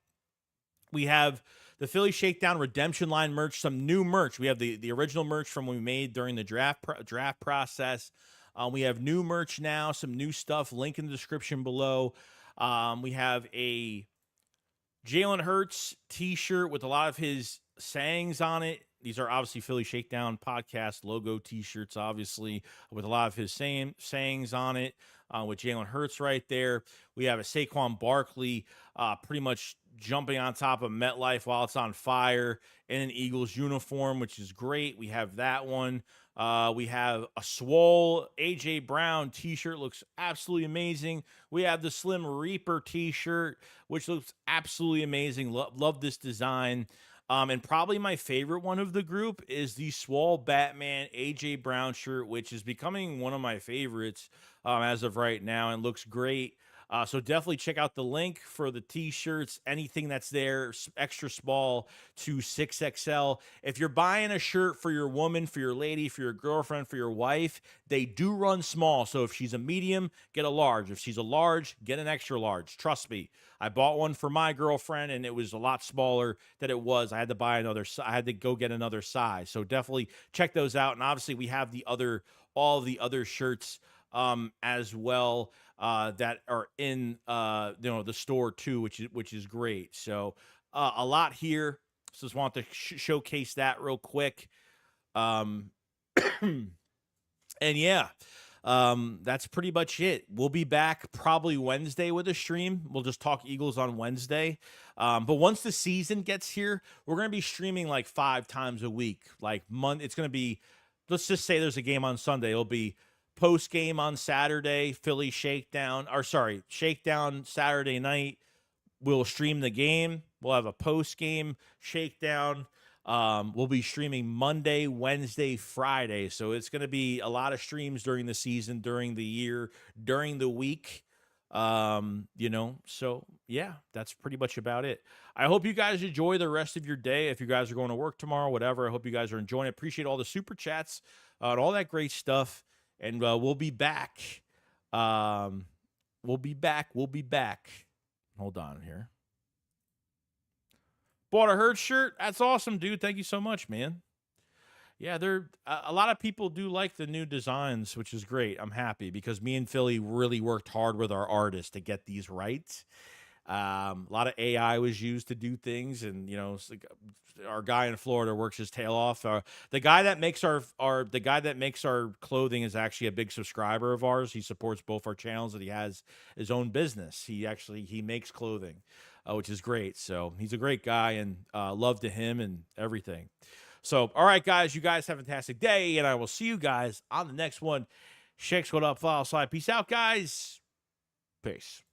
We have the Philly Shakedown Redemption Line merch, some new merch. We have the original merch from when we made during the draft process. We have new merch now, some new stuff. Link in the description below. We have a Jalen Hurts t-shirt with a lot of his sayings on it. These are obviously Philly Shakedown podcast logo t-shirts, obviously, with a lot of his sayings on it, with Jalen Hurts right there. We have a Saquon Barkley pretty much jumping on top of MetLife while it's on fire in an Eagles uniform, which is great. We have that one. We have a Swole A.J. Brown t-shirt, looks absolutely amazing. We have the Slim Reaper t-shirt, which looks absolutely amazing. Love this design. And probably my favorite one of the group is the Swole Batman A.J. Brown shirt, which is becoming one of my favorites as of right now and looks great. So definitely check out the link for the t-shirts, anything that's there, extra small to 6XL. If you're buying a shirt for your woman, for your lady, for your girlfriend, for your wife, they do run small. So if she's a medium, get a large. If she's a large, get an extra large. Trust me. I bought one for my girlfriend, and it was a lot smaller than it was. I had to buy I had to go get another size. So definitely check those out. And obviously we have all the other shirts as well that are in the store too, which is great. So a lot here. So just want to showcase that real quick. And yeah, that's pretty much it. We'll be back probably Wednesday with a stream. We'll just talk Eagles on Wednesday. But once the season gets here, we're going to be streaming like 5 times a week. Like it's going to be, let's just say there's a game on Sunday. It'll be post game on Saturday, Philly Shakedown Saturday night. We'll stream the game. We'll have a post game shakedown. We'll be streaming Monday, Wednesday, Friday. So it's going to be a lot of streams during the season, during the year, during the week. So yeah, that's pretty much about it. I hope you guys enjoy the rest of your day. If you guys are going to work tomorrow, whatever, I hope you guys are enjoying it. Appreciate all the super chats and all that great stuff. And we'll be back. We'll be back. Hold on here. Bought a Hurts shirt. That's awesome, dude. Thank you so much, man. Yeah, they're a lot of people do like the new designs, which is great. I'm happy because me and Philly really worked hard with our artists to get these right. A lot of AI was used to do things, and our guy in Florida works his tail off. The guy that makes our clothing is actually a big subscriber of ours. He supports both our channels, and he has his own business. He makes clothing, which is great. So he's a great guy, and love to him and everything. So, all right, guys, you guys have a fantastic day, and I will see you guys on the next one. Shakes, what up, file side. Peace out, guys. Peace.